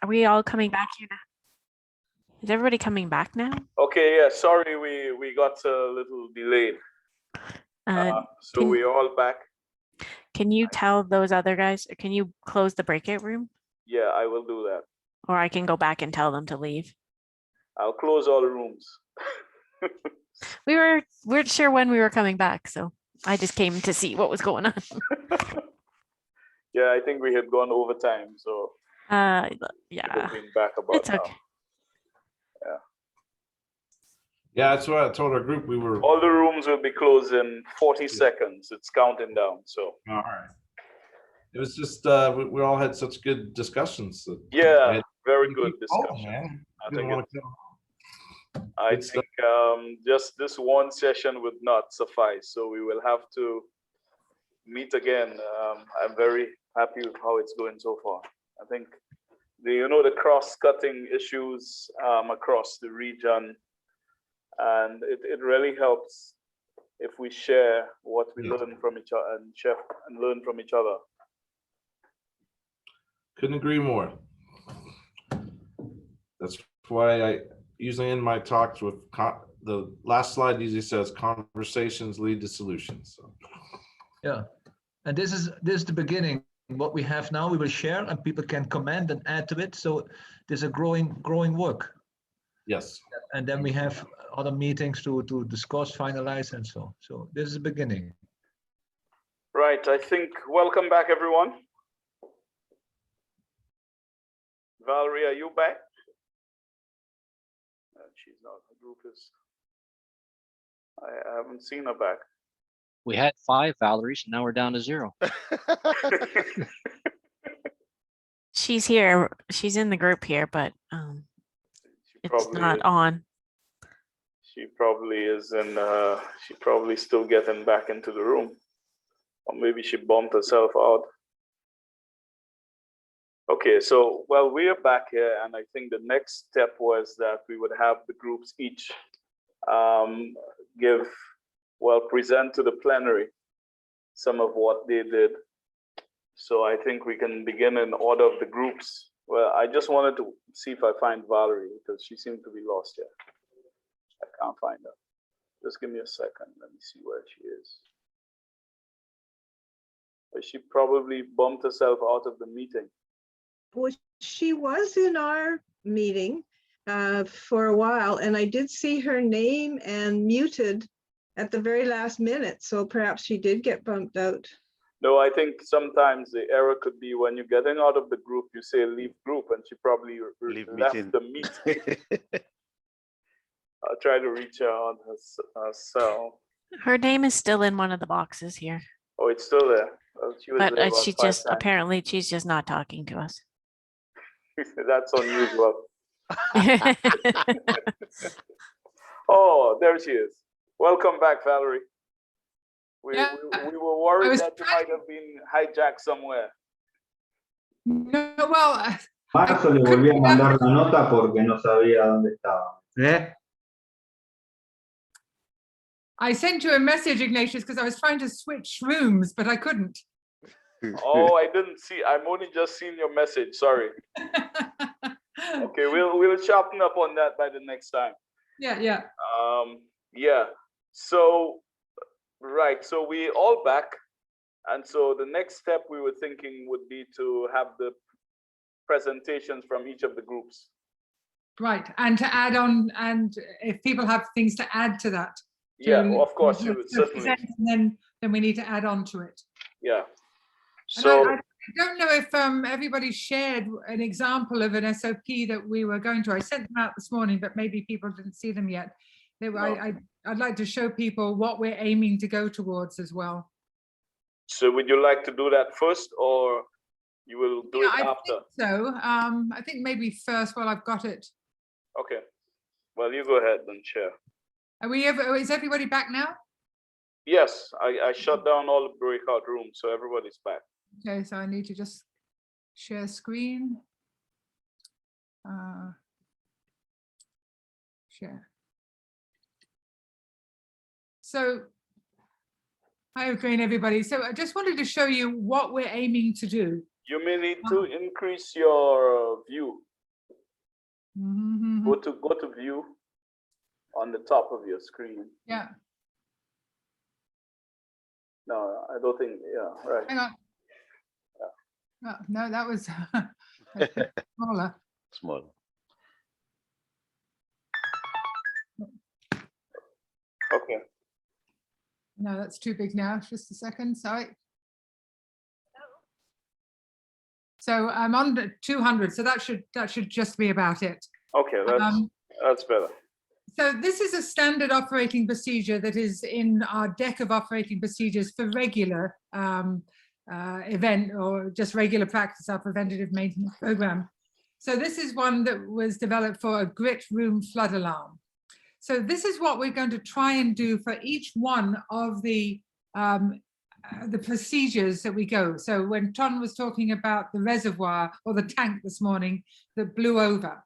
Are we all coming back here now? Is everybody coming back now?
Okay. Yeah. Sorry, we got a little delayed. So we're all back.
Can you tell those other guys, or can you close the breakout room?
Yeah, I will do that.
Or I can go back and tell them to leave.
I'll close all the rooms.
We weren't sure when we were coming back, so I just came to see what was going on.
Yeah, I think we had gone over time, so
yeah.
Been back about
It's okay.
Yeah.
Yeah, that's what I told our group. We were
all the rooms will be closed in 40 seconds. It's counting down. So
all right. It was just we all had such good discussions.
Yeah, very good discussion. I think just this one session would not suffice, so we will have to meet again. I'm very happy with how it's going so far. I think the cross-cutting issues across the region, and it really helps if we share what we learn from each other and learn from each other.
Couldn't agree more. That's why I usually end my talks with the last slide usually says conversations lead to solutions. So.
Yeah, and this is the beginning. What we have now, we will share, and people can comment and add to it. So there's a growing work.
Yes.
And then we have other meetings to discuss, finalize, and so. So this is the beginning.
Right. I think welcome back, everyone. Valerie, are you back? She's not. The group is. I haven't seen her back.
We had 5 Valeries, and now we're down to 0.
She's here. She's in the group here, but it's not on.
She probably is in. She probably still getting back into the room, or maybe she bumped herself out. Okay, so we are back here, and I think the next step was that we would have the groups each present to the plenary some of what they did. So I think we can begin in order of the groups. Well, I just wanted to see if I find Valerie, because she seemed to be lost here. I can't find her. Just give me a second. Let me see where she is. But she probably bumped herself out of the meeting.
Well, she was in our meeting for a while, and I did see her name and muted at the very last minute. So perhaps she did get bumped out.
No, I think sometimes the error could be when you're getting out of the group, you say leave group, and she probably left the meeting. I'll try to reach her on herself.
Her name is still in one of the boxes here.
Oh, it's still there. Well, she was
But
there
she just apparently she's just not talking to us.
That's unusual. Oh, there she is. Welcome back, Valerie. We were worried that you might have been hijacked somewhere.
No, well.
Marzo le volví a mandar la nota porque no sabía dónde estaba.
I sent you a message, Ignatius, because I was trying to switch rooms, but I couldn't.
Oh, I didn't see. I'm only just seeing your message. Sorry. Okay, we'll sharpen up on that by the next time.
Yeah, yeah.
Yeah. So, right. So we all back, and so the next step we were thinking would be to have the presentations from each of the groups.
Right, and to add on, and if people have things to add to that.
Yeah, of course, you would certainly.
And then we need to add on to it.
Yeah.
So I don't know if everybody shared an example of an SOP that we were going to. I sent them out this morning, but maybe people didn't see them yet. I'd like to show people what we're aiming to go towards as well.
So would you like to do that first, or you will do it after?
Think so I think maybe first while I've got it.
Okay. Well, you go ahead and share.
Is everybody back now?
Yes, I shut down all the breakout rooms, so everybody's back.
Okay, so I need to just share screen. Share. So, hi again, everybody. So I just wanted to show you what we're aiming to do.
You may need to increase your view. Go to view on the top of your screen.
Yeah.
No, I don't think. Yeah, right.
Hang on.
Yeah.
No, that was smaller.
Small.
Okay.
No, that's too big now. Just a second. Sorry. So I'm on the 200. So that should just be about it.
Okay, that's better.
So this is a standard operating procedure that is in our deck of operating procedures for regular event or just regular practice, our preventative maintenance program. So this is one that was developed for a grit room flood alarm. So this is what we're going to try and do for each one of the procedures that we go. So when Ton was talking about the reservoir or the tank this morning that blew over.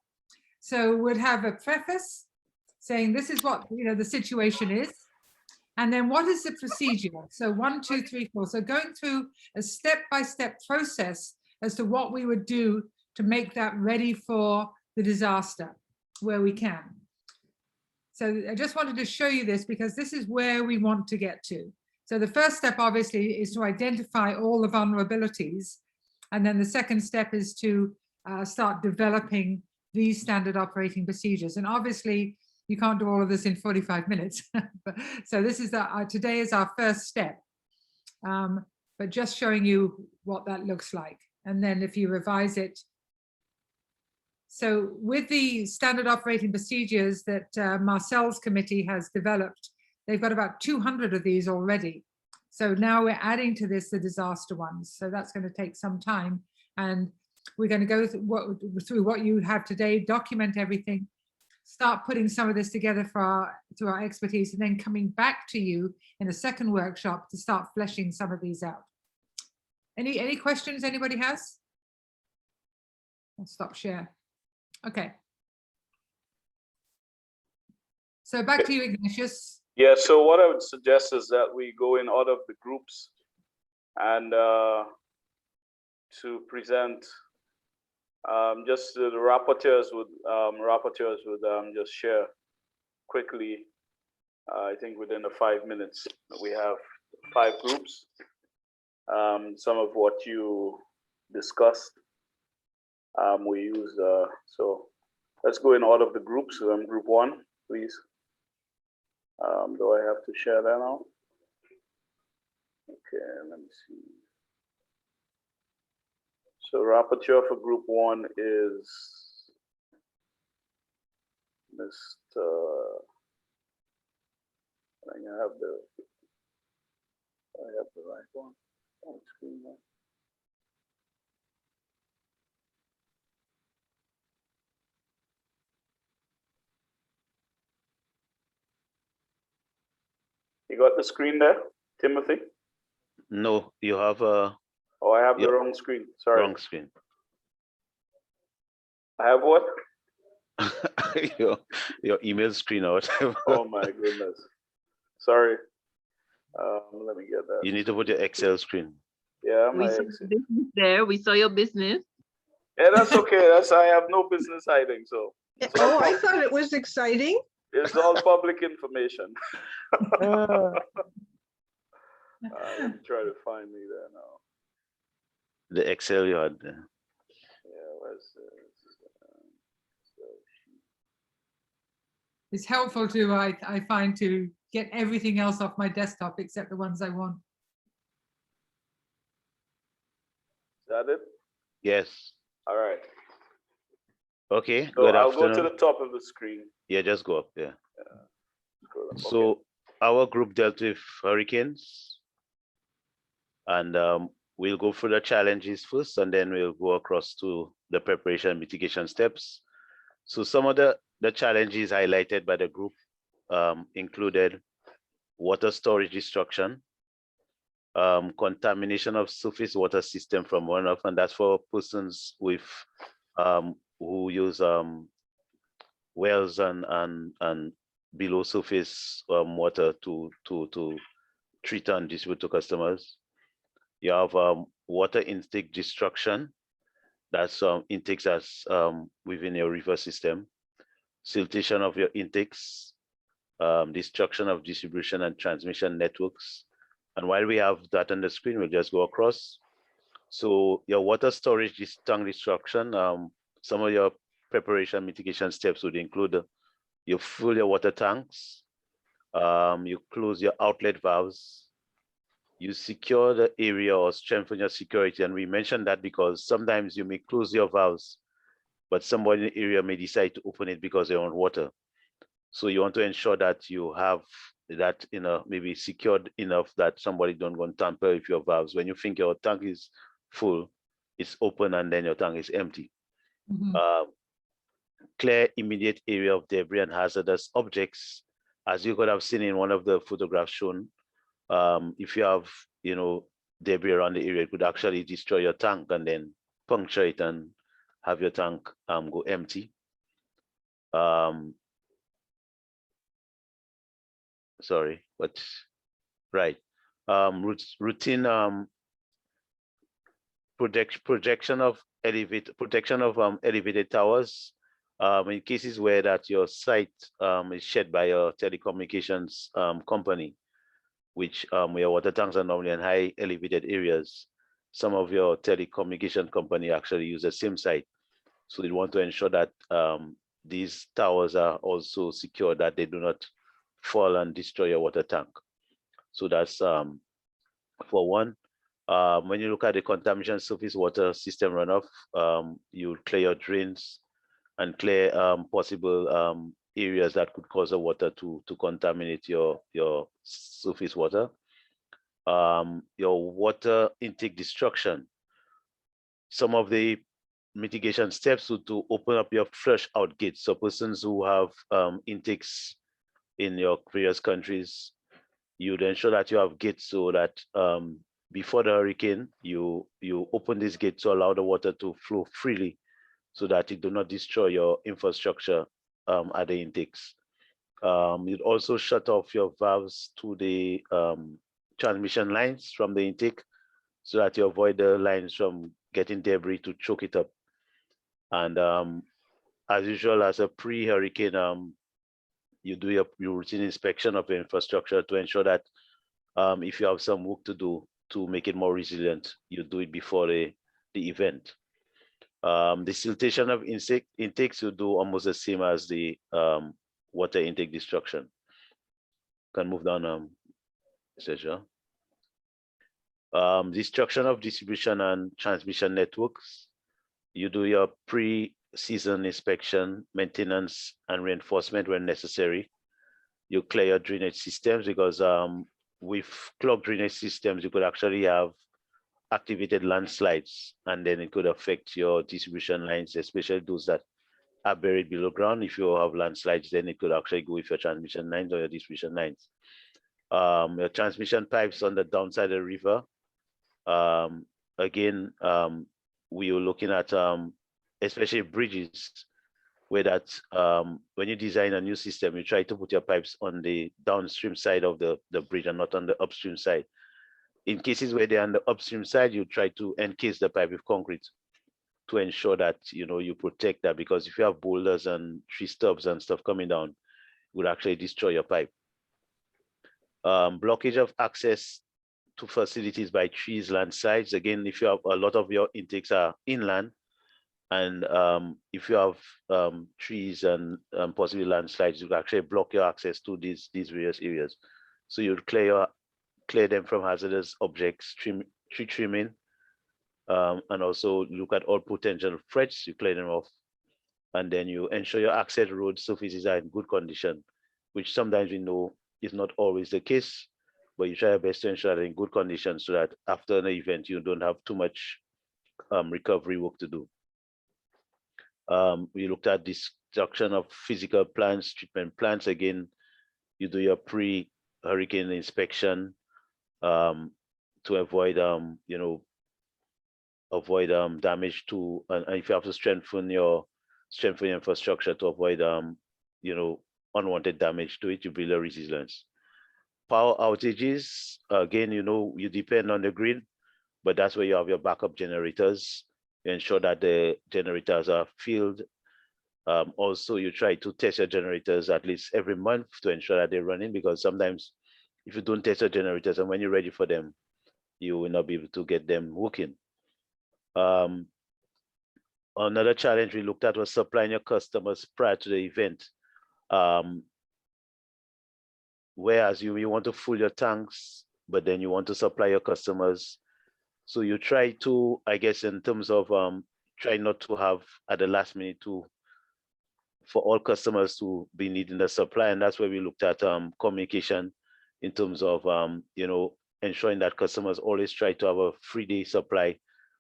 So we'd have a preface saying this is what the situation is. And then what is the procedure? So 1, 2, 3, 4. So going through a step-by-step process as to what we would do to make that ready for the disaster where we can. So I just wanted to show you this because this is where we want to get to. So the first step obviously is to identify all the vulnerabilities. And then the second step is to start developing these standard operating procedures. And obviously you can't do all of this in 45 minutes. So this is today is our first step, but just showing you what that looks like. And then if you revise it. So with the standard operating procedures that Marcel's committee has developed, they've got about 200 of these already. So now we're adding to this the disaster ones. So that's going to take some time. And we're going to go through what you have today, document everything, start putting some of this together through our expertise, and then coming back to you in a second workshop to start fleshing some of these out. Any questions anybody has? I'll stop share. Okay. So back to you, Ignatius.
Yeah, so what I would suggest is that we go in order of the groups and to present just the rapporteurs would just share quickly. I think within the 5 minutes we have 5 groups. Some of what you discussed we use. So let's go in order of the groups. Group 1, please. Do I have to share that now? Okay, let me see. So rapporteur for group 1 is Mr. I have the right one on screen now. You got the screen there, Timothy?
No, you have
Oh, I have the wrong screen. Sorry.
Wrong screen.
I have what?
your email screen out.
Oh my goodness. Sorry. Let me get that.
You need to put your Excel screen.
Yeah,
We saw your business there. We saw your business.
Yeah, that's okay. I have no business hiding, so.
Oh, I thought it was exciting.
It's all public information. Let me try to find me there now.
The Excel you had there.
Yeah, where's
It's helpful to, I find, to get everything else off my desktop except the ones I want.
Is that it?
Yes.
All right.
Okay,
So
good
I'll
afternoon.
go to the top of the screen.
Yeah, just go up there.
Scroll up.
So our group dealt with hurricanes, and we'll go through the challenges first, and then we'll go across to the preparation and mitigation steps. So some of the challenges highlighted by the group included water storage destruction, contamination of surface water system from runoff, and that's for persons with who use wells and below surface water to treat and distribute to customers. You have water intake destruction. That's intakes that's within your river system. Siltation of your intakes, destruction of distribution and transmission networks. And while we have that on the screen, we'll just go across. So your water storage tank destruction, some of your preparation mitigation steps would include you fill your water tanks, you close your outlet valves, you secure the area or strengthen your security. And we mentioned that because sometimes you may close your valves, but somebody in the area may decide to open it because they want water. So you want to ensure that you have that maybe secured enough that somebody don't go and tamper with your valves. When you think your tank is full, it's open and then your tank is empty. Clear immediate area of debris and hazardous objects. As you could have seen in one of the photographs shown, if you have debris around the area, it could actually destroy your tank and then puncture it and have your tank go empty. Sorry, but right. Routine protection of elevated towers. In cases where that your site is shared by your telecommunications company, which your water tanks are normally in high elevated areas, some of your telecommunication company actually use the same site. So they want to ensure that these towers are also secure, that they do not fall and destroy your water tank. So that's for one. When you look at the contamination surface water system runoff, you clear your drains and clear possible areas that could cause the water to contaminate your surface water. Your water intake destruction. Some of the mitigation steps would to open up your flush out gates. So persons who have intakes in your various countries, you'd ensure that you have gates so that before the hurricane, you open these gates to allow the water to flow freely so that it do not destroy your infrastructure at the intakes. You'd also shut off your valves to the transmission lines from the intake so that you avoid the lines from getting debris to choke it up. And as usual, as a pre-hurricane, you do your routine inspection of your infrastructure to ensure that if you have some work to do to make it more resilient, you do it before the event. The siltation of intakes you do almost the same as the water intake destruction. Can move down, Sergio. Destruction of distribution and transmission networks. You do your pre-season inspection, maintenance, and reinforcement when necessary. You clear your drainage systems because with clogged drainage systems, you could actually have activated landslides, and then it could affect your distribution lines, especially those that are buried below ground. If you have landslides, then it could actually go with your transmission lines or your distribution lines. Your transmission pipes on the downside of the river. Again, we were looking at especially bridges where that when you design a new system, you try to put your pipes on the downstream side of the bridge and not on the upstream side. In cases where they're on the upstream side, you try to encase the pipe with concrete to ensure that you protect that, because if you have boulders and tree stubs and stuff coming down, it would actually destroy your pipe. Blockage of access to facilities by trees, landslides. Again, if you have a lot of your intakes are inland, and if you have trees and possibly landslides, you actually block your access to these various areas. So you'd clear them from hazardous objects, tree trimming, and also look at all potential threats. You clear them off, and then you ensure your access road surfaces are in good condition, which sometimes we know is not always the case, but you try your best to ensure they're in good condition so that after an event you don't have too much recovery work to do. We looked at destruction of physical plants, treatment plants. Again, you do your pre-hurricane inspection to avoid damage to, and if you have to strengthen your infrastructure to avoid unwanted damage to it, you build a resilience. Power outages, again, you depend on the grid, but that's where you have your backup generators. You ensure that the generators are filled. Also, you try to test your generators at least every month to ensure that they're running, because sometimes if you don't test your generators and when you're ready for them, you will not be able to get them working. Another challenge we looked at was supplying your customers prior to the event. Whereas you want to fill your tanks, but then you want to supply your customers. So you try to, I guess, in terms of try not to have at the last minute for all customers to be needing the supply. And that's where we looked at communication in terms of, ensuring that customers always try to have a 3-day supply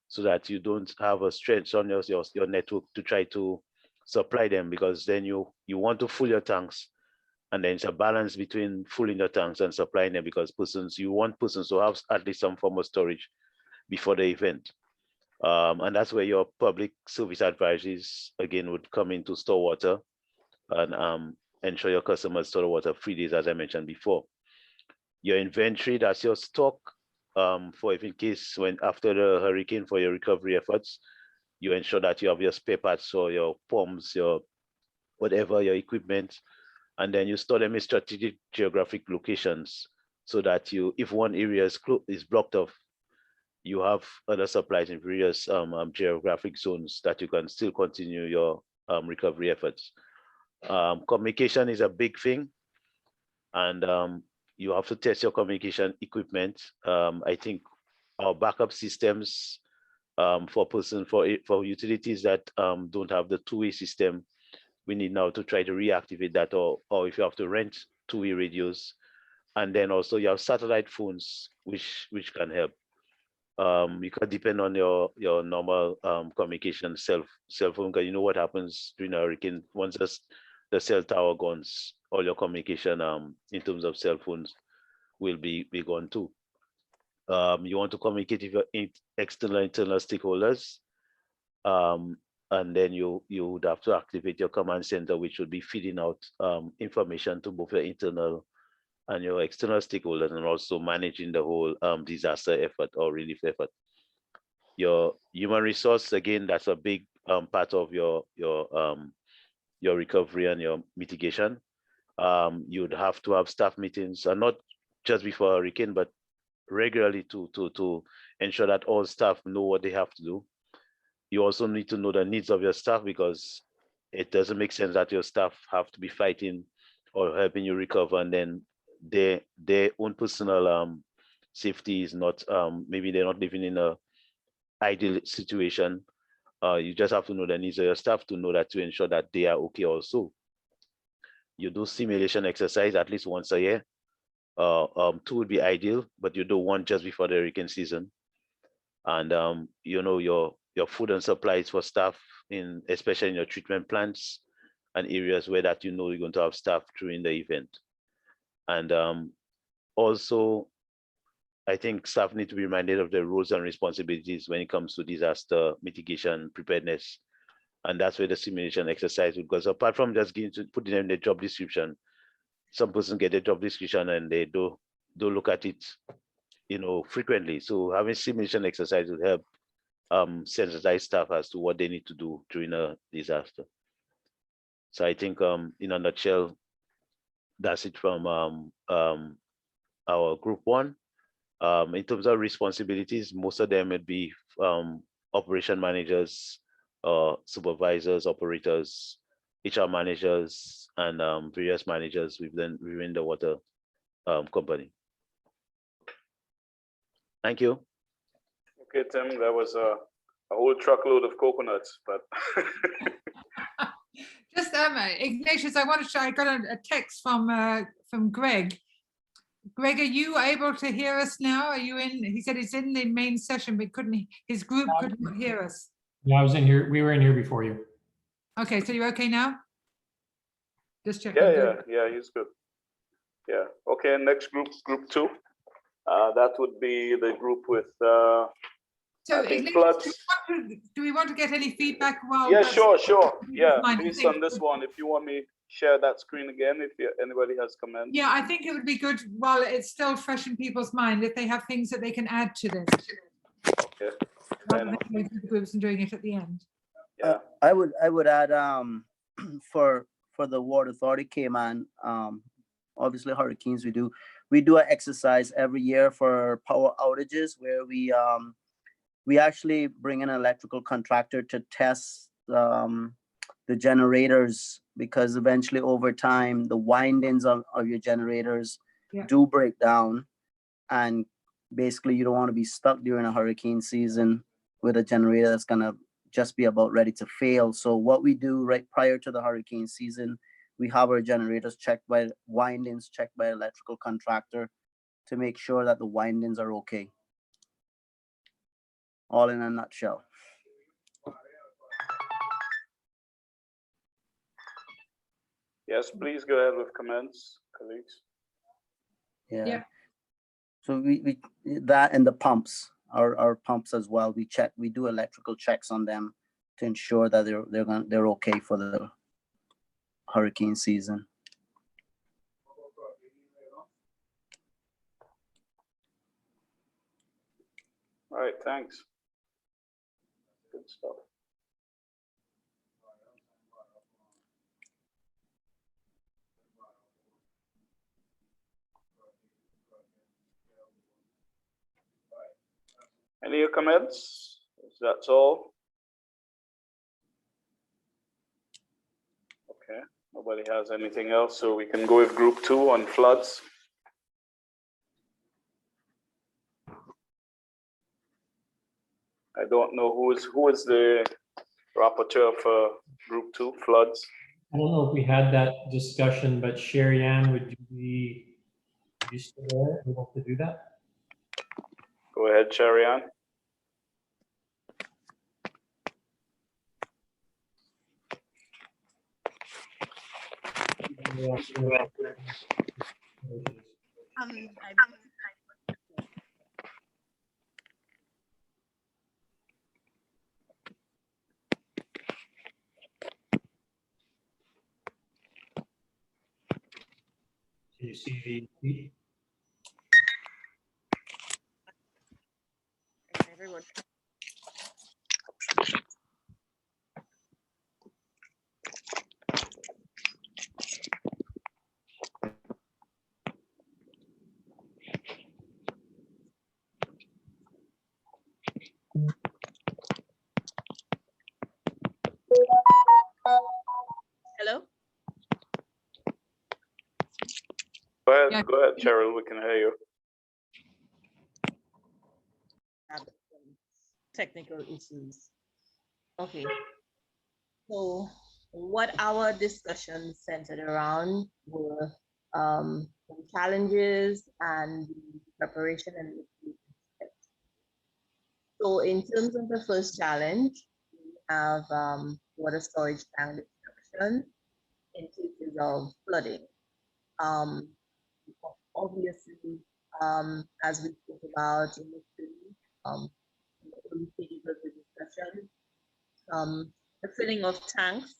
so that you don't have a stretch on your network to try to supply them, because then you want to fill your tanks. And then it's a balance between filling your tanks and supplying them, because you want persons to have at least some form of storage before the event. And that's where your public service advisories, again, would come in to store water and ensure your customers store water 3 days, as I mentioned before. Your inventory, that's your stock for if in case when after the hurricane for your recovery efforts, you ensure that you have your spare parts or your pumps, your whatever, your equipment, and then you store them in strategic geographic locations so that if one area is blocked off, you have other supplies in various geographic zones that you can still continue your recovery efforts. Communication is a big thing, and you have to test your communication equipment. I think our backup systems for utilities that don't have the two-way system, we need now to try to reactivate that, or if you have to rent two-way radios. And then also you have satellite phones, which can help. You can depend on your normal communication cell phone, because you know what happens during a hurricane. Once the cell tower goes, all your communication in terms of cell phones will be gone too. You want to communicate with your external internal stakeholders, and then you would have to activate your command center, which would be feeding out information to both your internal and your external stakeholders, and also managing the whole disaster effort or relief effort. Your human resource, again, that's a big part of your recovery and your mitigation. You'd have to have staff meetings, and not just before a hurricane, but regularly to ensure that all staff know what they have to do. You also need to know the needs of your staff, because it doesn't make sense that your staff have to be fighting or helping you recover, and then their own personal safety is not, maybe they're not living in a ideal situation. You just have to know the needs of your staff to know that, to ensure that they are okay also. You do simulation exercise at least once a year. 2 would be ideal, but you do one just before the hurricane season. And your food and supplies for staff, especially in your treatment plants and areas where that you're going to have staff during the event. And also, I think staff need to be reminded of their roles and responsibilities when it comes to disaster mitigation, preparedness, And that's where the simulation exercise would go. So apart from just putting in the job description, some person get a job description and they do look at it, frequently. So having simulation exercise would help sensitize staff as to what they need to do during a disaster. So I think in a nutshell, that's it from our group one. In terms of responsibilities, most of them would be operation managers, supervisors, operators, HR managers, and various managers within the water company. Thank you.
Okay, Tim, that was a whole truckload of coconuts, but
just Ignatius, I got a text from Greg. Greg, are you able to hear us now? Are you in? He said he's in the main session, but his group could not hear us.
Yeah, I was in here. We were in here before you.
Okay, so you're okay now? Just checking.
Yeah, he's good. Yeah. Okay, next group two. That would be the group with
so
I think floods.
Do we want to get any feedback?
Yeah, sure. Yeah, based on this one, if you want me share that screen again, if anybody has comments.
Yeah, I think it would be good while it's still fresh in people's mind if they have things that they can add to this.
Okay.
Rather than going through the groups and doing it at the end.
Yeah.
I would add for the Water Authority Cayman, obviously hurricanes, we do an exercise every year for power outages where we actually bring an electrical contractor to test the generators, because eventually over time the windings of your generators do break down, and basically you don't want to be stuck during a hurricane season with a generator that's going to just be about ready to fail. So what we do right prior to the hurricane season, we have our generators checked by windings, checked by electrical contractor to make sure that the windings are okay. All in a nutshell.
Yes, please go ahead with comments, colleagues.
Yeah. So we that and the pumps, our pumps as well. We do electrical checks on them to ensure that they're okay for the hurricane season.
All right, thanks. Good stuff. Any comments? That's all. Okay, nobody has anything else, so we can go with group two on floods. I don't know who is the rapporteur for group two, floods.
I don't know if we had that discussion, but Sherry Ann, would you be still there, able to do that?
Go ahead, Sherry Ann.
Can you see the
everyone? Hello?
Go ahead, Cheryl, we can hear you.
Technical issues. Okay. So what our discussion centered around were some challenges and the preparation and steps. So in terms of the first challenge, we have water storage tank destruction in cases of flooding. Obviously, as we spoke about initially, in the early stages of the discussion,
The filling of tanks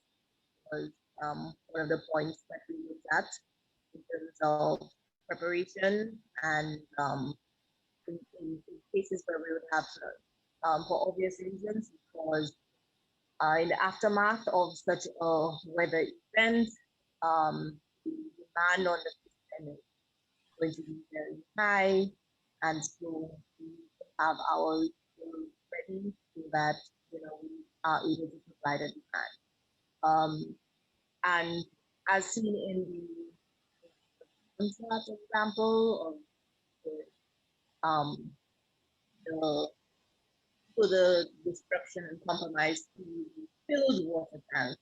was one of the points that we looked at in terms of preparation and in cases where we would have for obvious reasons, because in the aftermath of such a weather event, the demand on the system is going to be very high, and so we need to have our resources ready so that we are able to provide a demand. And as seen in the example of the destruction and compromise to filled water tank.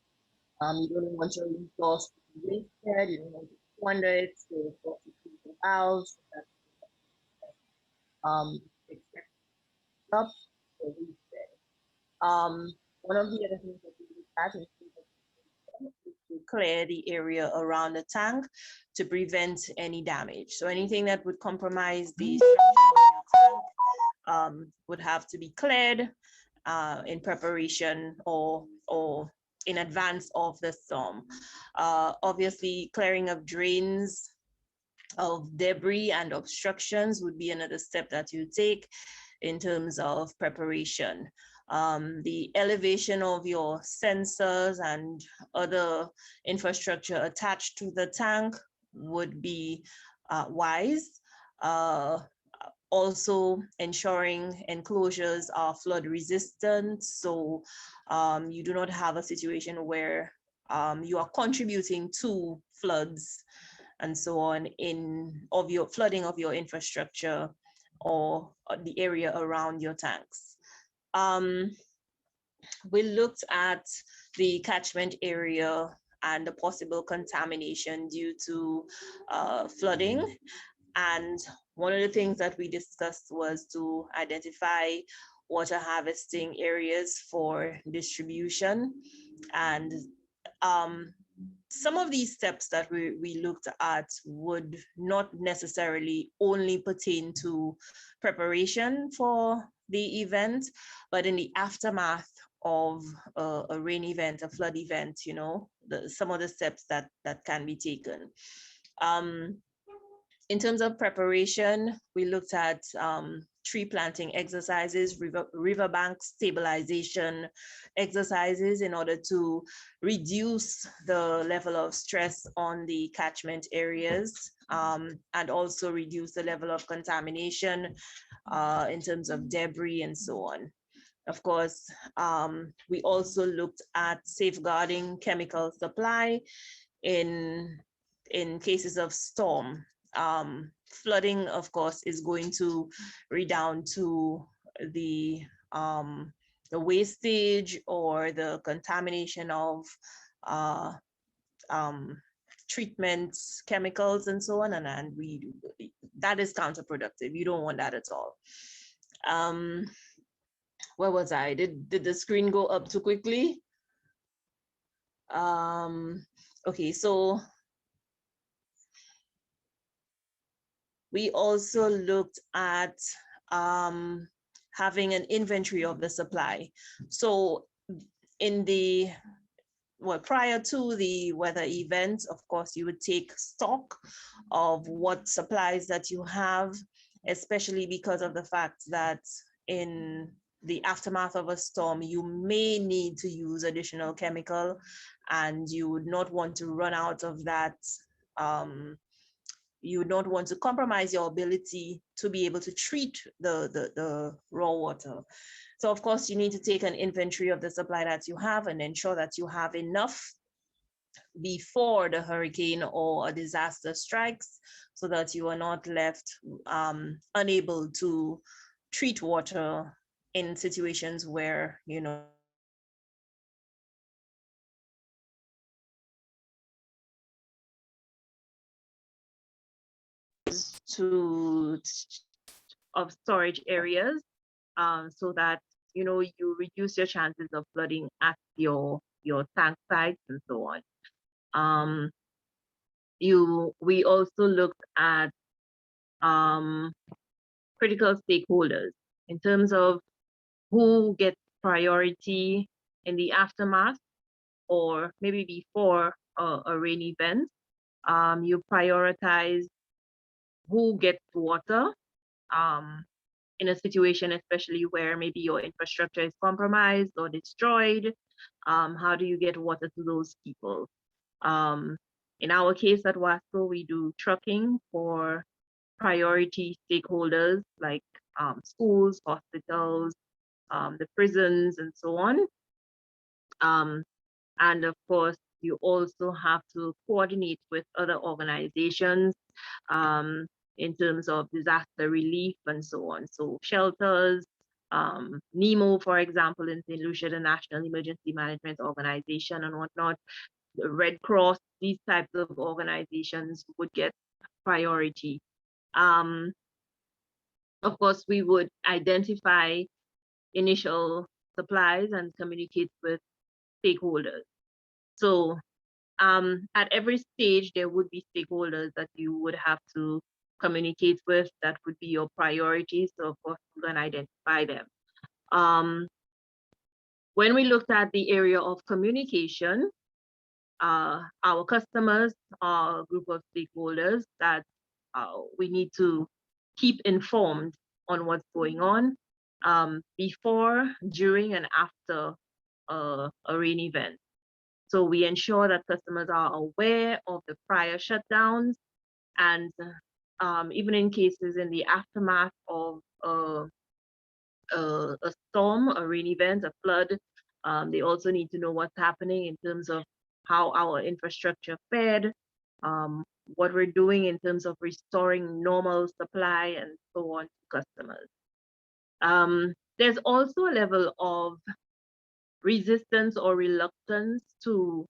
You don't want your resource to be wasted, you don't want to squander it, so of course you keep the valves up or wasted. One of the other things that we look at is to clear the area around the tank to prevent any damage. So anything that would compromise the structure of your tank would have to be cleared in preparation or in advance of the storm. Obviously, clearing of drains, of debris and obstructions would be another step that you take in terms of preparation. The elevation of your sensors and other infrastructure attached to the tank would be wise. Also ensuring enclosures are flood resistant, so you do not have a situation where you are contributing to floods and so on of your flooding of your infrastructure or the area around your tanks. We looked at the catchment area and the possible contamination due to flooding. And one of the things that we discussed was to identify water harvesting areas for distribution. And some of these steps that we looked at would not necessarily only pertain to preparation for the event, but in the aftermath of a rain event, a flood event, some of the steps that can be taken. In terms of preparation, we looked at tree planting exercises, riverbank stabilization exercises in order to reduce the level of stress on the catchment areas and also reduce the level of contamination in terms of debris and so on. Of course, we also looked at safeguarding chemical supply in cases of storm. Flooding, of course, is going to redound to the wastage or the contamination of treatments, chemicals, and so on, and that is counterproductive. You don't want that at all. Where was I? Did the screen go up too quickly? Okay, so we also looked at having an inventory of the supply. So prior to the weather event, of course, you would take stock of what supplies that you have, especially because of the fact that in the aftermath of a storm, you may need to use additional chemical and you would not want to run out of that. You would not want to compromise your ability to be able to treat the raw water. So of course, you need to take an inventory of the supply that you have and ensure that you have enough before the hurricane or a disaster strikes so that you are not left unable to treat water in situations where, of storage areas so that you reduce your chances of flooding at your tank sites and so on. We also looked at critical stakeholders in terms of who gets priority in the aftermath or maybe before a rain event, you prioritize who gets water in a situation, especially where maybe your infrastructure is compromised or destroyed. How do you get water to those people? In our case at WASCO, we do trucking for priority stakeholders like schools, hospitals, the prisons, and so on. And of course, you also have to coordinate with other organizations in terms of disaster relief and so on. So shelters, NEMO, for example, in St. Lucia, the National Emergency Management Organization and whatnot, the Red Cross, these types of organizations would get priority. Of course, we would identify initial supplies and communicate with stakeholders. So at every stage, there would be stakeholders that you would have to communicate with. That would be your priorities. So of course, you can identify them. When we looked at the area of communication, our customers are a group of stakeholders that we need to keep informed on what's going on before, during, and after a rain event. So we ensure that customers are aware of the prior shutdowns, and even in cases in the aftermath of a storm, a rain event, a flood, they also need to know what's happening in terms of how our infrastructure fared, what we're doing in terms of restoring normal supply and so on to customers. There's also a level of resistance or reluctance to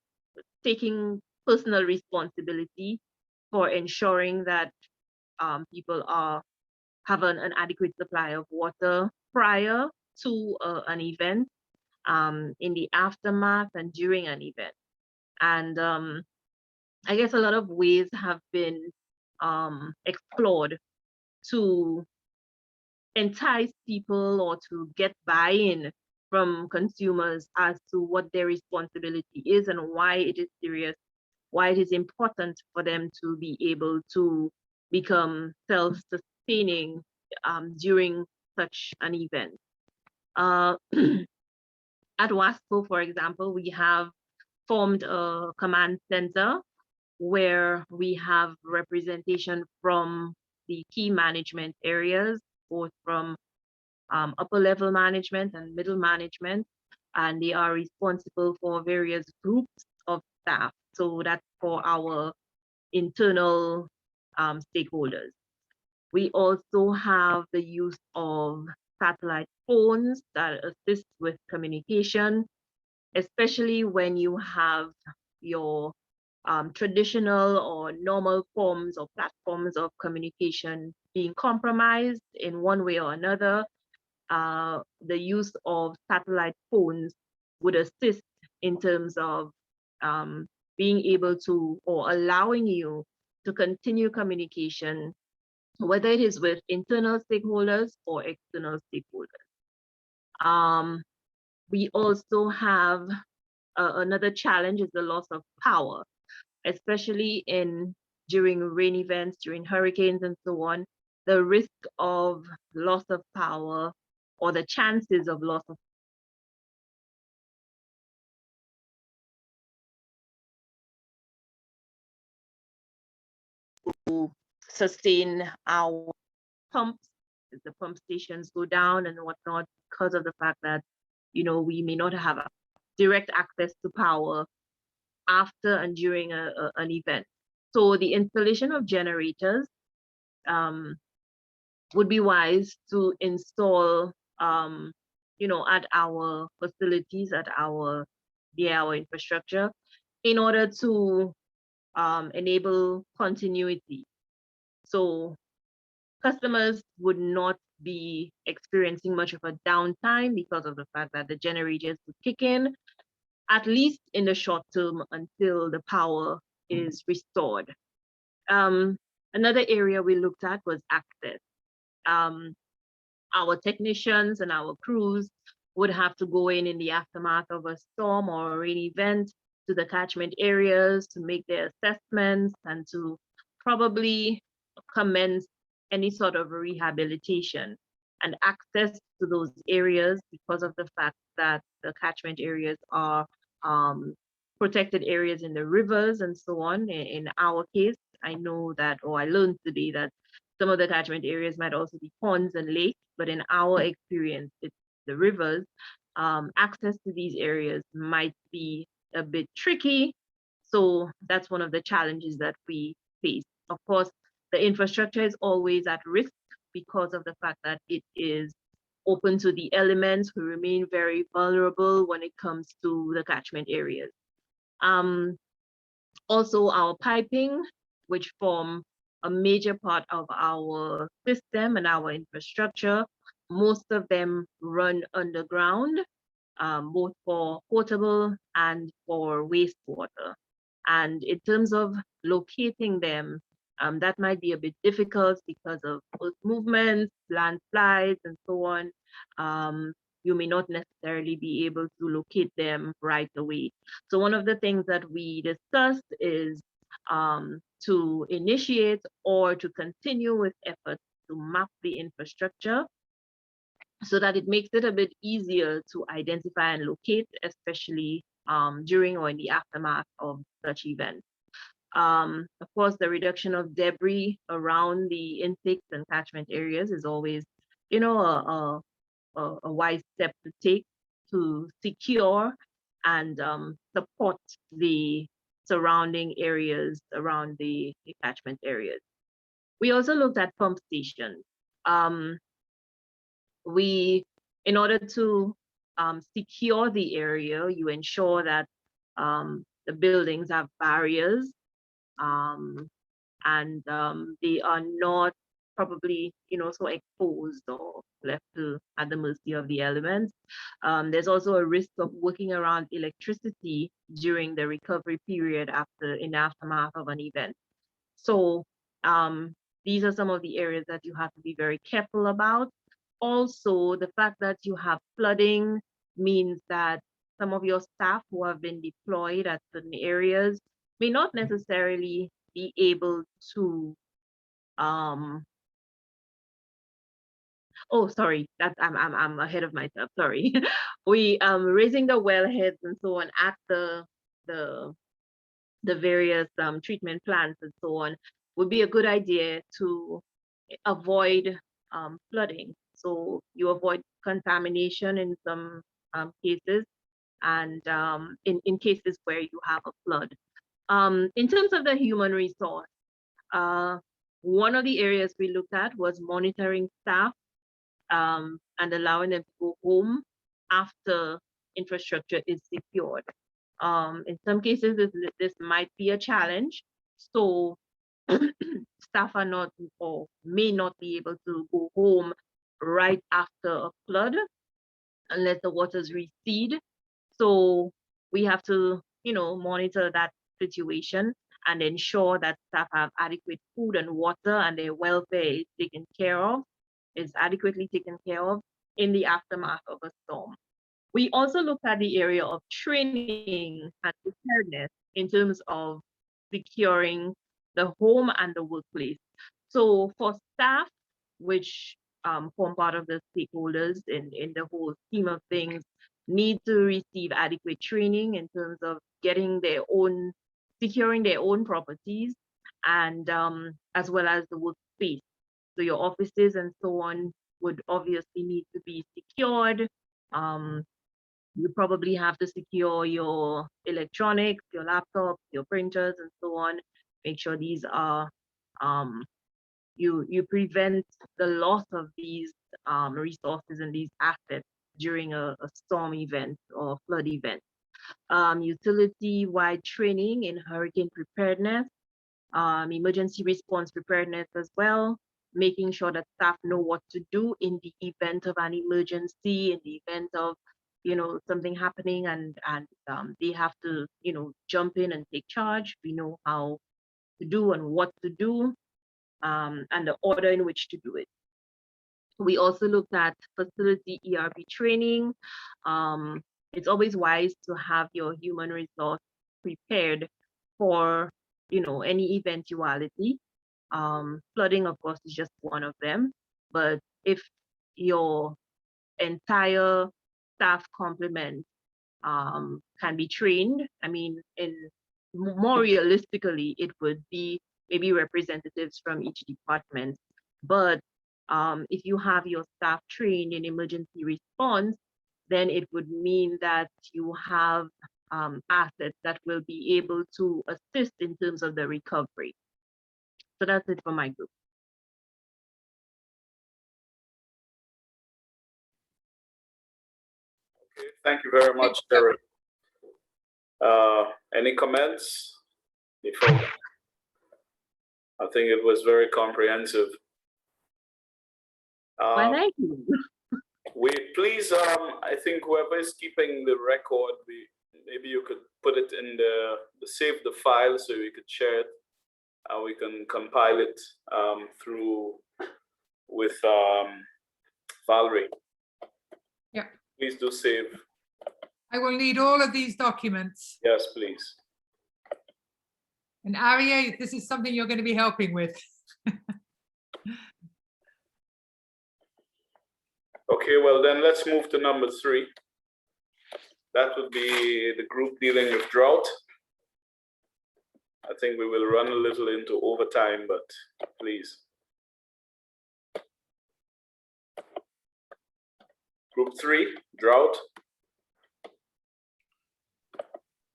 taking personal responsibility for ensuring that people have an adequate supply of water prior to an event, in the aftermath, and during an event. And I guess a lot of ways have been explored to entice people or to get buy-in from consumers as to what their responsibility is and why it is serious, why it is important for them to be able to become self-sustaining during such an event. At WASCO, for example, we have formed a command center where we have representation from the key management areas, both from upper level management and middle management, and they are responsible for various groups of staff. So that's for our internal stakeholders. We also have the use of satellite phones that assist with communication, especially when you have your traditional or normal forms or platforms of communication being compromised in one way or another. The use of satellite phones would assist in terms of being able to, or allowing you to continue communication, whether it is with internal stakeholders or external stakeholders. We also have another challenge is the loss of power, especially during rain events, during hurricanes and so on. The risk of loss of power, or the chances of loss of to sustain our pumps, if the pump stations go down and whatnot, because of the fact that, you know, we may not have direct access to power after and during an event. So the installation of generators would be wise to install, you know, at our facilities, at our infrastructure, in order to enable continuity. So customers would not be experiencing much of a downtime because of the fact that the generators would kick in, at least in the short term, until the power is restored. Another area we looked at was access. Our technicians and our crews would have to go in the aftermath of a storm or a rain event to the catchment areas to make their assessments and to probably commence any sort of rehabilitation and access to those areas because of the fact that the catchment areas are protected areas in the rivers and so on. In our case, I know that, or I learned today that some of the catchment areas might also be ponds and lakes, but in our experience, it's the rivers. Access to these areas might be a bit tricky. So that's one of the challenges that we face. Of course, the infrastructure is always at risk because of the fact that it is open to the elements who remain very vulnerable when it comes to the catchment areas. Also, our piping, which form a major part of our system and our infrastructure, most of them run underground, both for potable and for wastewater. And in terms of locating them, that might be a bit difficult because of earth movements, landslides, and so on. You may not necessarily be able to locate them right away. So one of the things that we discussed is to initiate or to continue with efforts to map the infrastructure so that it makes it a bit easier to identify and locate, especially during or in the aftermath of such events. Of course, the reduction of debris around the intakes and catchment areas is always, you know, a wise step to take to secure and support the surrounding areas around the catchment areas. We also looked at pump stations. In order to secure the area, you ensure that the buildings have barriers and they are not probably, you know, so exposed or left at the mercy of the elements. There's also a risk of working around electricity during the recovery period in the aftermath of an event. So these are some of the areas that you have to be very careful about. Also, the fact that you have flooding means that some of your staff who have been deployed at certain areas may not necessarily be able to oh, sorry, I'm ahead of myself, sorry. We raising the wellheads and so on at the various treatment plants and so on would be a good idea to avoid flooding. So you avoid contamination in some cases and in cases where you have a flood. In terms of the human resource, one of the areas we looked at was monitoring staff and allowing them to go home after infrastructure is secured. In some cases, this might be a challenge. So staff are not or may not be able to go home right after a flood unless the waters recede. So we have to, you know, monitor that situation and ensure that staff have adequate food and water and their welfare is taken care of, is adequately taken care of in the aftermath of a storm. We also looked at the area of training and preparedness in terms of securing the home and the workplace. So for staff, which form part of the stakeholders in the whole scheme of things, need to receive adequate training in terms of getting their own, securing their own properties, and as well as the workspace. So your offices and so on would obviously need to be secured. You probably have to secure your electronics, your laptops, your printers, and so on. Make sure these are, you prevent the loss of these resources and these assets during a storm event or flood event. Utility-wide training in hurricane preparedness, emergency response preparedness as well, making sure that staff know what to do in the event of an emergency, in the event of, you know, something happening and they have to, you know, jump in and take charge. We know how to do and what to do and the order in which to do it. We also looked at facility ERP training. It's always wise to have your human resource prepared for, any eventuality. Flooding, of course, is just one of them. But if your entire staff complement can be trained, I mean, more realistically, it would be maybe representatives from each department. But if you have your staff trained in emergency response, then it would mean that you have assets that will be able to assist in terms of the recovery. So that's it for my group.
Okay, thank you very much, Terry. Any comments before? I think it was very comprehensive.
Thank you.
We please, I think whoever is keeping the record, maybe you could put it in the save the file so we could share it, and we can compile it through with Valerie.
Yeah.
Please do save.
I will need all of these documents.
Yes, please.
And Aria, this is something you're going to be helping with.
Okay, well then let's move to number 3. That would be the group dealing with drought. I think we will run a little into overtime, but please. Group 3, drought.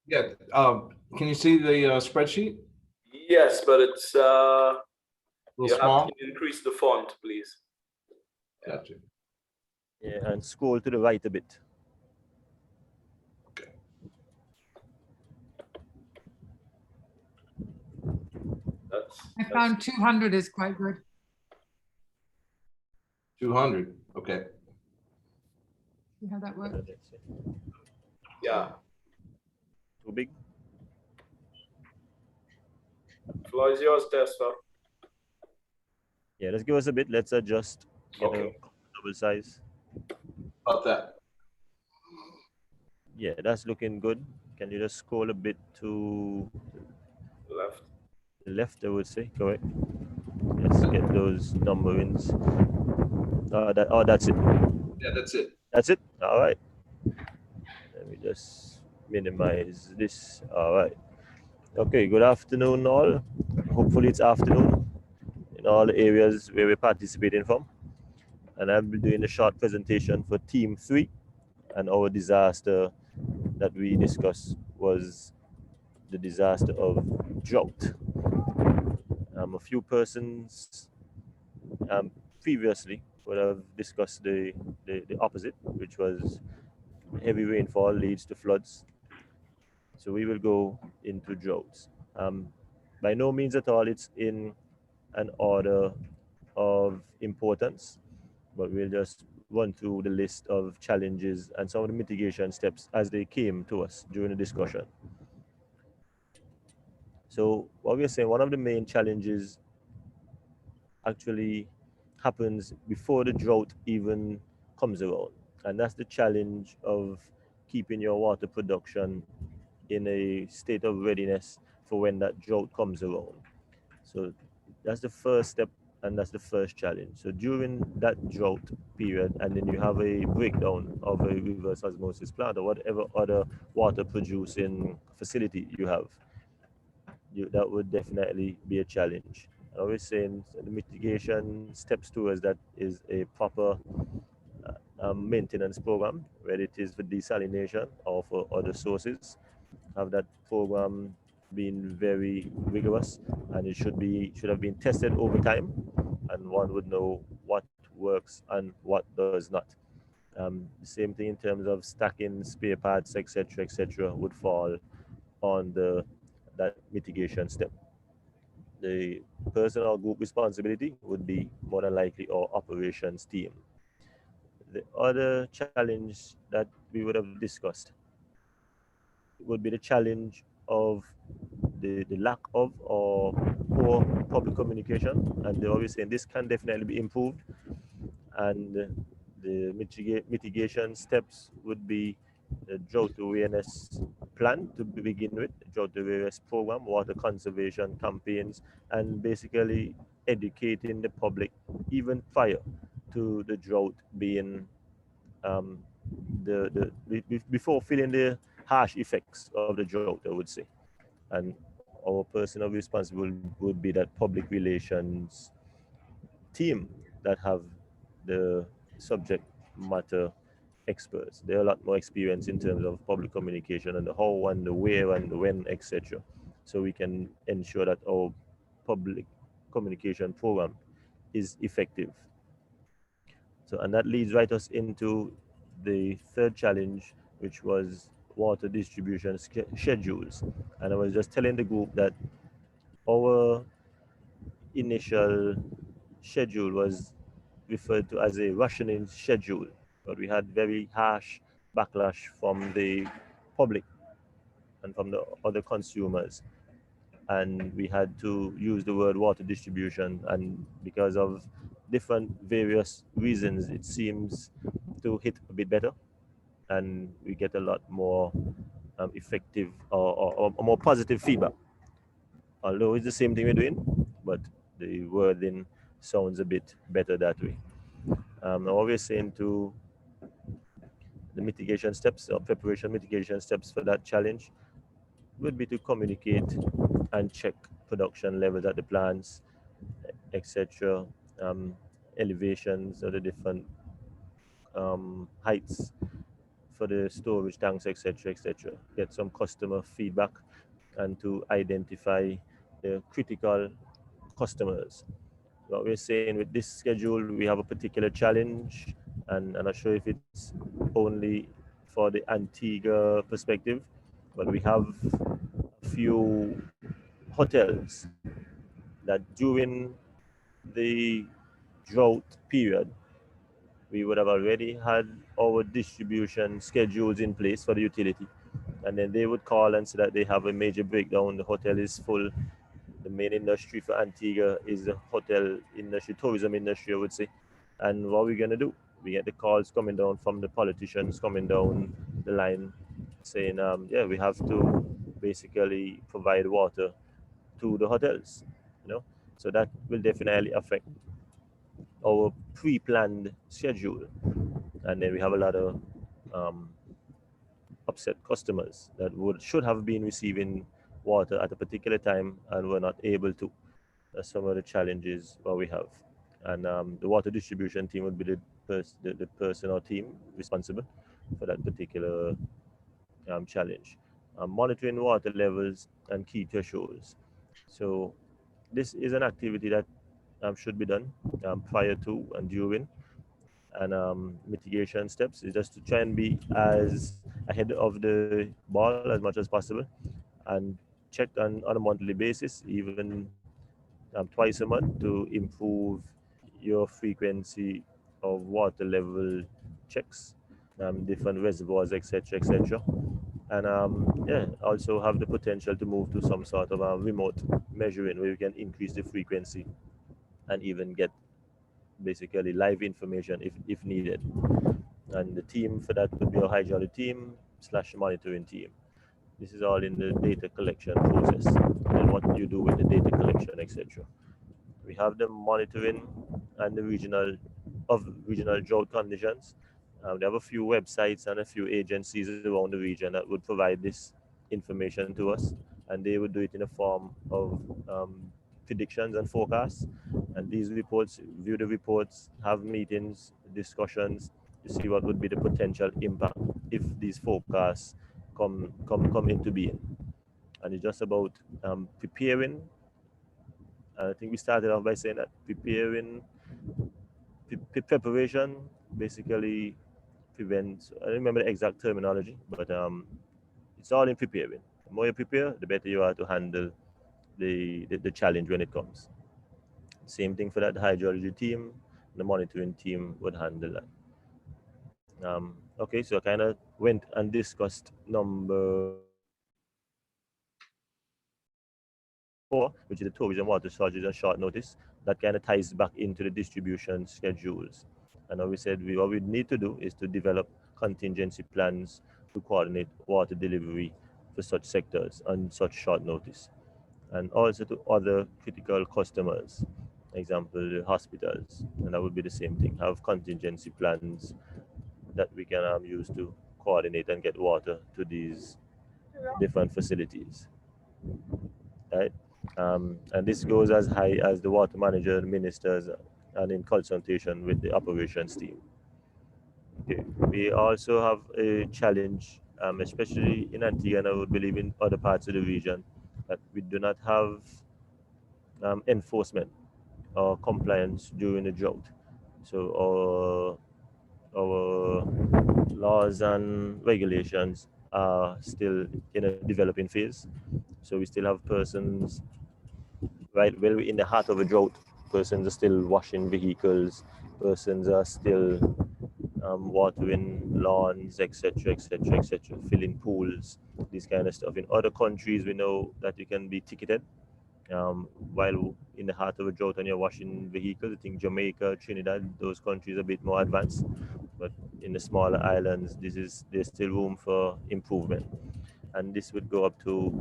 Yeah, can you see the spreadsheet?
Yes, but it's you
small?
have to increase the font, please.
Gotcha.
Yeah, and scroll to the right a bit.
Okay.
I found 200 is quite good.
200, okay.
See how that works?
Yeah.
Too big?
Floor is yours, Tesla.
Yeah, let's give us a bit. Let's adjust. Get a double size.
About that.
Yeah, that's looking good. Can you just scroll a bit to
left?
The left, I would say. Correct. Let's get those numberings. That's it.
Yeah, that's it.
That's it. All right. Let me just minimize this. All right. Okay. Good afternoon, all. Hopefully, it's afternoon in all the areas where we're participating from. And I'll be doing a short presentation for Team 3. And our disaster that we discussed was the disaster of drought. A few persons previously would have discussed the opposite, which was heavy rainfall leads to floods. So we will go into droughts. By no means at all it's in an order of importance, but we'll just run through the list of challenges and some of the mitigation steps as they came to us during the discussion. So what we're saying, one of the main challenges actually happens before the drought even comes around. And that's the challenge of keeping your water production in a state of readiness for when that drought comes around. So that's the first step, and that's the first challenge. So during that drought period, and then you have a breakdown of a reverse osmosis plant or whatever other water producing facility you have, that would definitely be a challenge. I was saying the mitigation steps towards that is a proper maintenance program, whether it is for desalination or for other sources. Have that program been very rigorous, and it should have been tested over time, and one would know what works and what does not. The same thing in terms of stacking spare parts, etc., would fall on that mitigation step. The personal group responsibility would be more than likely our operations team. The other challenge that we would have discussed would be the challenge of the lack of or poor public communication. And they're always saying this can definitely be improved. And the mitigation steps would be the drought awareness plan to begin with, drought awareness program, water conservation campaigns, and basically educating the public even prior to the drought being before feeling the harsh effects of the drought, I would say. And our personal responsibility would be that public relations team that have the subject matter experts. They're a lot more experienced in terms of public communication and the how and the where and the when, etc. So we can ensure that our public communication program is effective. So, and that leads right us into the third challenge, which was water distribution schedules. And I was just telling the group that our initial schedule was referred to as a rationing schedule, but we had very harsh backlash from the public and from the other consumers. And we had to use the word water distribution, and because of different various reasons, it seems to hit a bit better, and we get a lot more effective or more positive feedback. Although it's the same thing we're doing, but the wording sounds a bit better that way. Now what we're saying to the mitigation steps or preparation mitigation steps for that challenge would be to communicate and check production levels at the plants, etc. Elevations of the different heights for the storage tanks, etc., etc. Get some customer feedback and to identify the critical customers. What we're saying with this schedule, we have a particular challenge, and I'm not sure if it's only for the Antigua perspective, but we have a few hotels that during the drought period, we would have already had our distribution schedules in place for the utility. And then they would call and say that they have a major breakdown, the hotel is full. The main industry for Antigua is the hotel industry, tourism industry, I would say. And what we're going to do, we get the calls coming down from the politicians coming down the line saying, yeah, we have to basically provide water to the hotels, you know. So that will definitely affect our pre-planned schedule. And then we have a lot of upset customers that should have been receiving water at a particular time and were not able to. That's some of the challenges what we have. And the water distribution team would be the person or team responsible for that particular challenge. Monitoring water levels and key thresholds. So this is an activity that should be done prior to and during. And mitigation steps is just to try and be as ahead of the ball as much as possible and check on a monthly basis, even twice a month, to improve your frequency of water level checks, different reservoirs, etc., etc. And yeah, also have the potential to move to some sort of remote measuring where you can increase the frequency and even get basically live information if needed. And the team for that would be a hydraulic team / monitoring team. This is all in the data collection process and what you do with the data collection, etc. We have the monitoring and the regional drought conditions. We have a few websites and a few agencies around the region that would provide this information to us, and they would do it in a form of predictions and forecasts. And these reports, view the reports, have meetings, discussions to see what would be the potential impact if these forecasts come into being. And it's just about preparing. I think we started off by saying that preparation basically prevents. I don't remember the exact terminology, but it's all in preparing. The more you prepare, the better you are to handle the challenge when it comes. Same thing for that hydrology team. The monitoring team would handle that. Okay, so I kind of went and discussed number 4, which is the tourism water shortages and short notice. That kind of ties back into the distribution schedules. And what we said, what we need to do is to develop contingency plans to coordinate water delivery for such sectors on such short notice, and also to other critical customers, example, the hospitals. And that would be the same thing, have contingency plans that we can use to coordinate and get water to these different facilities, right? And this goes as high as the water manager, ministers, and in consultation with the operations team. Okay. We also have a challenge, especially in Antigua, and I would believe in other parts of the region, that we do not have enforcement or compliance during the drought. So our laws and regulations are still in a developing phase. So we still have persons, right, well, in the heart of a drought, persons are still washing vehicles, persons are still watering lawns, etc., etc., etc., filling pools, this kind of stuff. In other countries, we know that you can be ticketed while in the heart of a drought and you're washing vehicles. I think Jamaica, Trinidad, those countries are a bit more advanced. But in the smaller islands, there's still room for improvement. And this would go up to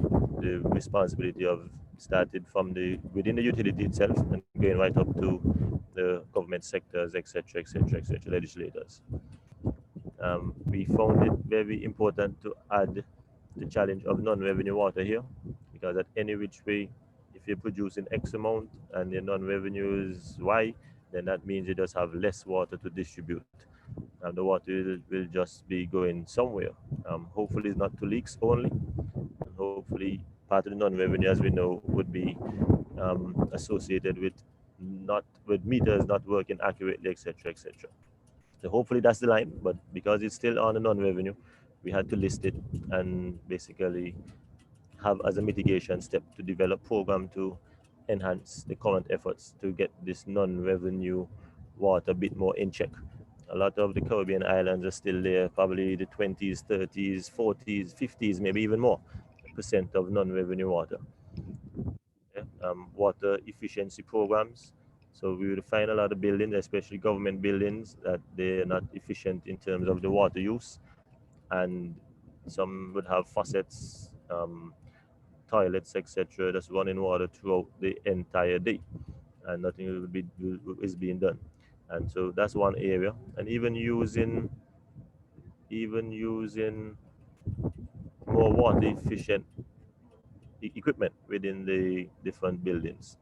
the responsibility of started from within the utility itself and going right up to the government sectors, etc., etc., etc., legislators. We found it very important to add the challenge of non-revenue water here, because at any which way, if you're producing X amount and your non-revenue is Y, then that means you just have less water to distribute. And the water will just be going somewhere. Hopefully it's not to leaks only. And hopefully part of the non-revenue, as we know, would be associated with meters not working accurately, etc., etc. So hopefully that's the line, but because it's still on a non-revenue, we had to list it and basically have as a mitigation step to develop program to enhance the current efforts to get this non-revenue water a bit more in check. A lot of the Caribbean islands are still there, probably the 20s, 30s, 40s, 50s, maybe even more % of non-revenue water. Yeah. Water efficiency programs. So we will find a lot of buildings, especially government buildings, that they're not efficient in terms of the water use. And some would have faucets, toilets, etc., that's running water throughout the entire day, and nothing is being done. And so that's one area. And even using more water efficient equipment within the different buildings,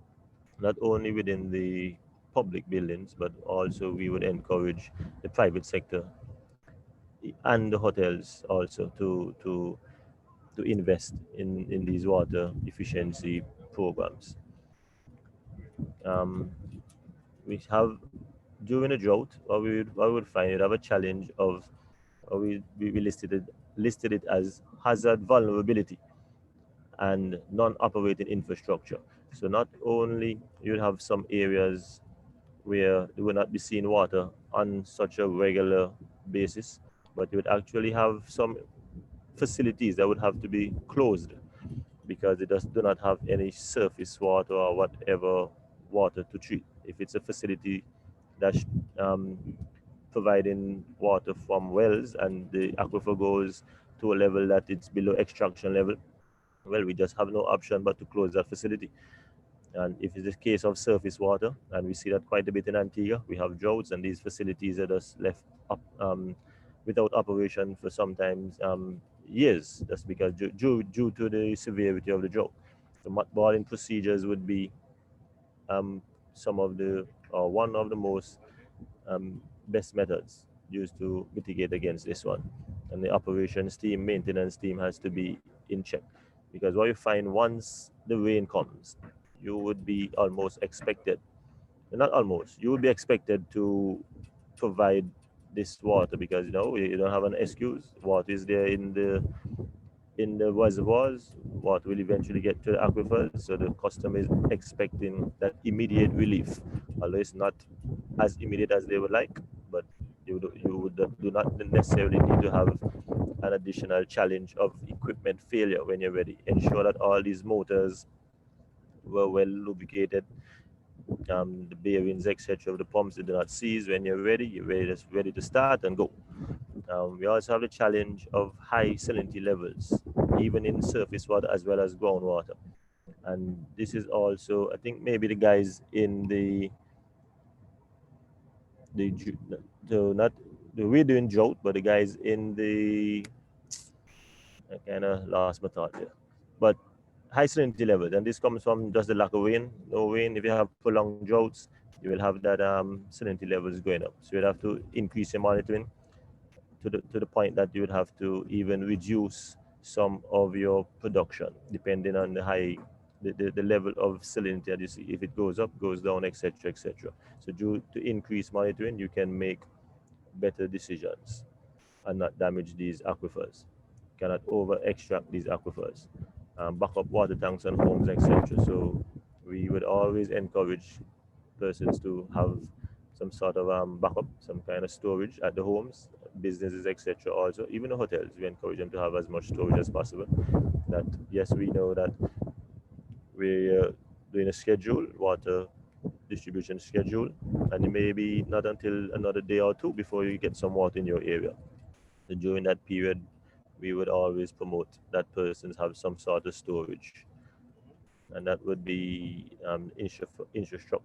not only within the public buildings, but also we would encourage the private sector and the hotels also to invest in these water efficiency programs. We have, during a drought, or we would find it have a challenge of, or we listed it as hazard vulnerability and non-operating infrastructure. So not only you'd have some areas where they would not be seeing water on such a regular basis, but you would actually have some facilities that would have to be closed because they just do not have any surface water or whatever water to treat. If it's a facility that's providing water from wells and the aquifer goes to a level that it's below extraction level, well, we just have no option but to close that facility. And if it's the case of surface water, and we see that quite a bit in Antigua, we have droughts and these facilities are just left up without operation for sometimes years. That's because due to the severity of the drought. The mothballing procedures would be some of the, or one of the most best methods used to mitigate against this one. And the operations team, maintenance team has to be in check, because what you find once the rain comes, you would be almost expected, not almost, you would be expected to provide this water, because you don't have an excuse. Water is there in the reservoirs. Water will eventually get to the aquifers, so the customer is expecting that immediate relief, although it's not as immediate as they would like. But you do not necessarily need to have an additional challenge of equipment failure when you're ready. Ensure that all these motors were well lubricated, the bearings, etc. of the pumps, they do not seize. When you're ready to start and go. We also have the challenge of high salinity levels, even in surface water as well as groundwater. And this is also, I think maybe the guys in not we're doing drought, but the guys in the, I kind of lost my thought there. But high salinity levels, and this comes from just the lack of rain. No rain. If you have prolonged droughts, you will have that salinity levels going up. So you'd have to increase your monitoring to the point that you would have to even reduce some of your production depending on the level of salinity that you see. If it goes up, goes down, etc., etc. So due to increased monitoring, you can make better decisions and not damage these aquifers. Cannot over extract these aquifers. Back up water tanks and homes, etc. So we would always encourage persons to have some sort of backup, some kind of storage at the homes, businesses, etc. Also, even the hotels, we encourage them to have as much storage as possible. That yes, we know that we're doing a schedule, water distribution schedule, and it may be not until another day or two before you get some water in your area. So during that period, we would always promote that persons have some sort of storage, and that would be instruct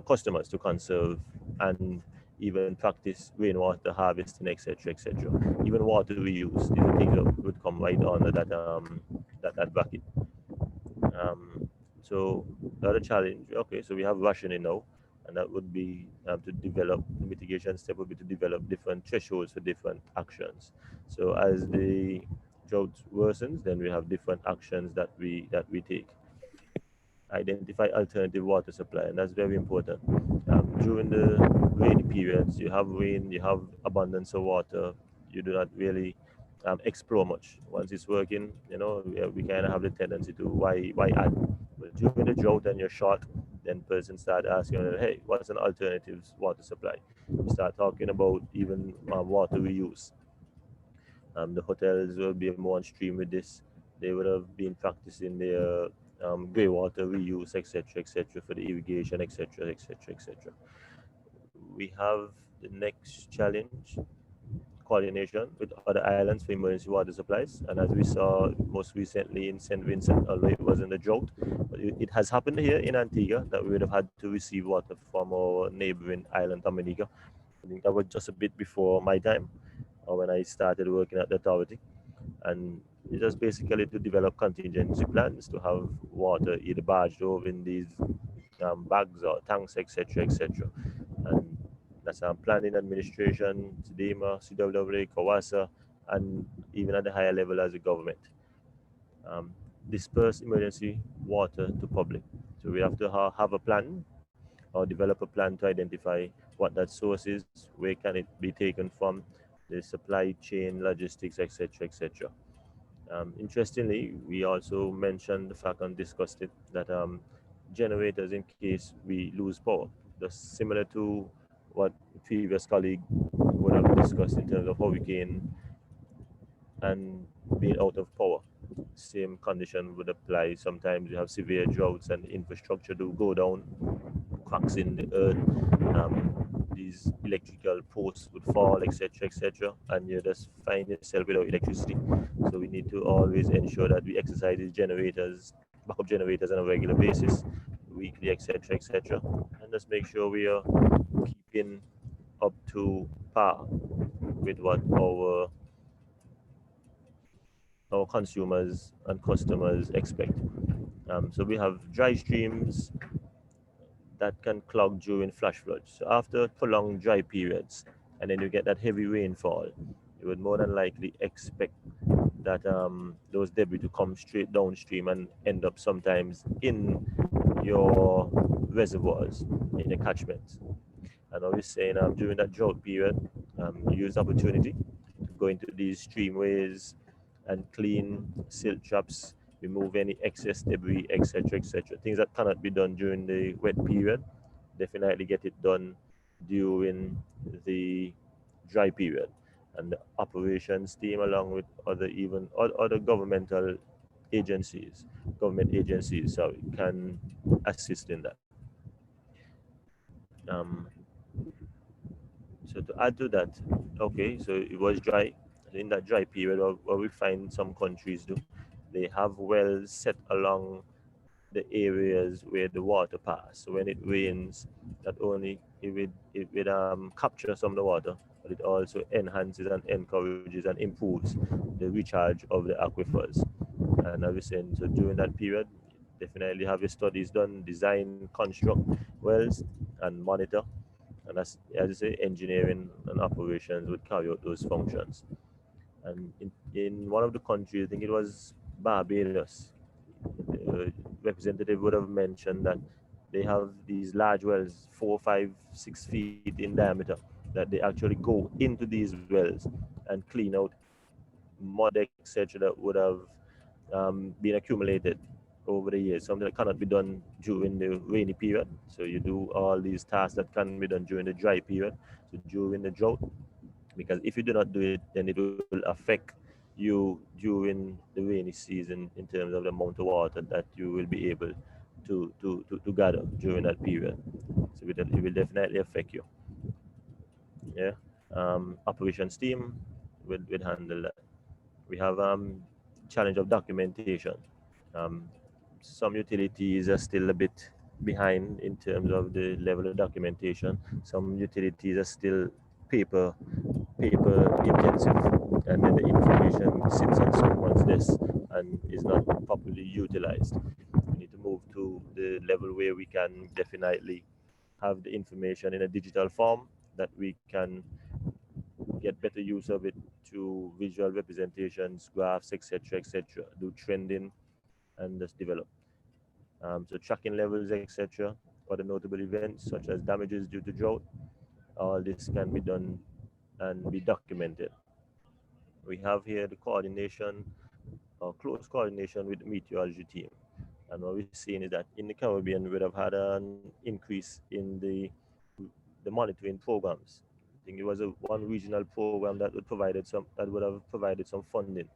customers to conserve and even practice rainwater harvesting, etc., etc. Even water reuse, these are things that would come right under that bracket. So the other challenge, okay, so we have rationing now, and that would be to develop the mitigation step would be to develop different thresholds for different actions. So as the drought worsens, then we have different actions that we take. Identify alternative water supply, and that's very important. During the rainy periods, you have rain, you have abundance of water, you do not really explore much. Once it's working, we kind of have the tendency to why add. But during the drought and you're short, then persons start asking, hey, what's an alternative water supply? We start talking about even water reuse. The hotels will be more on stream with this. They would have been practicing their grey water reuse, etc., for the irrigation, etc., etc., etc. We have the next challenge, coordination with other islands for emergency water supplies. And as we saw most recently in St. Vincent, although it wasn't a drought, but it has happened here in Antigua that we would have had to receive water from our neighboring island, Dominica. I think that was just a bit before my time, or when I started working at the authority. And it's just basically to develop contingency plans to have water either barged over in these bags or tanks, etc., etc. And that's planning administration, SEDEMA, CWA, CAWASA, and even at the higher level as a government. Disperse emergency water to public. So we have to have a plan or develop a plan to identify what that source is, where can it be taken from, the supply chain, logistics, etc., etc. Interestingly, we also mentioned the fact and discussed it that generators in case we lose power. That's similar to what previous colleague would have discussed in terms of hurricane and being out of power. Same condition would apply. Sometimes you have severe droughts and infrastructure do go down, cracks in the earth, these electrical posts would fall, etc., etc., and you just find yourself without electricity. So we need to always ensure that we exercise these generators, backup generators on a regular basis, weekly, etc., etc., and just make sure we are keeping up to par with what our consumers and customers expect. So we have dry streams that can clog during flash floods. So after prolonged dry periods, and then you get that heavy rainfall, you would more than likely expect that those debris to come straight downstream and end up sometimes in your reservoirs, in the catchments. And I was saying during that drought period, you use the opportunity to go into these streamways and clean silt traps, remove any excess debris, etc., etc. Things that cannot be done during the wet period, definitely get it done during the dry period. And the operations team, along with other government agencies, can assist in that. So to add to that, okay, so it was dry. In that dry period, what we find some countries do, they have wells set along the areas where the water pass. So when it rains, not only it will capture some of the water, but it also enhances and encourages and improves the recharge of the aquifers. And as we saying, so during that period, definitely have your studies done, design, construct wells, and monitor. And as you say, engineering and operations would carry out those functions. And in one of the countries, I think it was Barbados, the representative would have mentioned that they have these large wells, 4, 5, 6 feet in diameter, that they actually go into these wells and clean out mud, etc., that would have been accumulated over the years, something that cannot be done during the rainy period. So you do all these tasks that can be done during the dry period. So during the drought, because if you do not do it, then it will affect you during the rainy season in terms of the amount of water that you will be able to gather during that period. So it will definitely affect you. Yeah. Operations team will handle that. We have challenge of documentation. Some utilities are still a bit behind in terms of the level of documentation. Some utilities are still paper intensive, and then the information sits on someone's desk and is not properly utilized. We need to move to the level where we can definitely have the information in a digital form that we can get better use of it to visual representations, graphs, etc., do trending and just develop. So tracking levels, etc., other notable events such as damages due to drought, all this can be done and be documented. We have here the coordination, or close coordination with the meteorology team. And what we're seeing is that in the Caribbean, we would have had an increase in the monitoring programs. I think it was one regional program that would have provided some funding.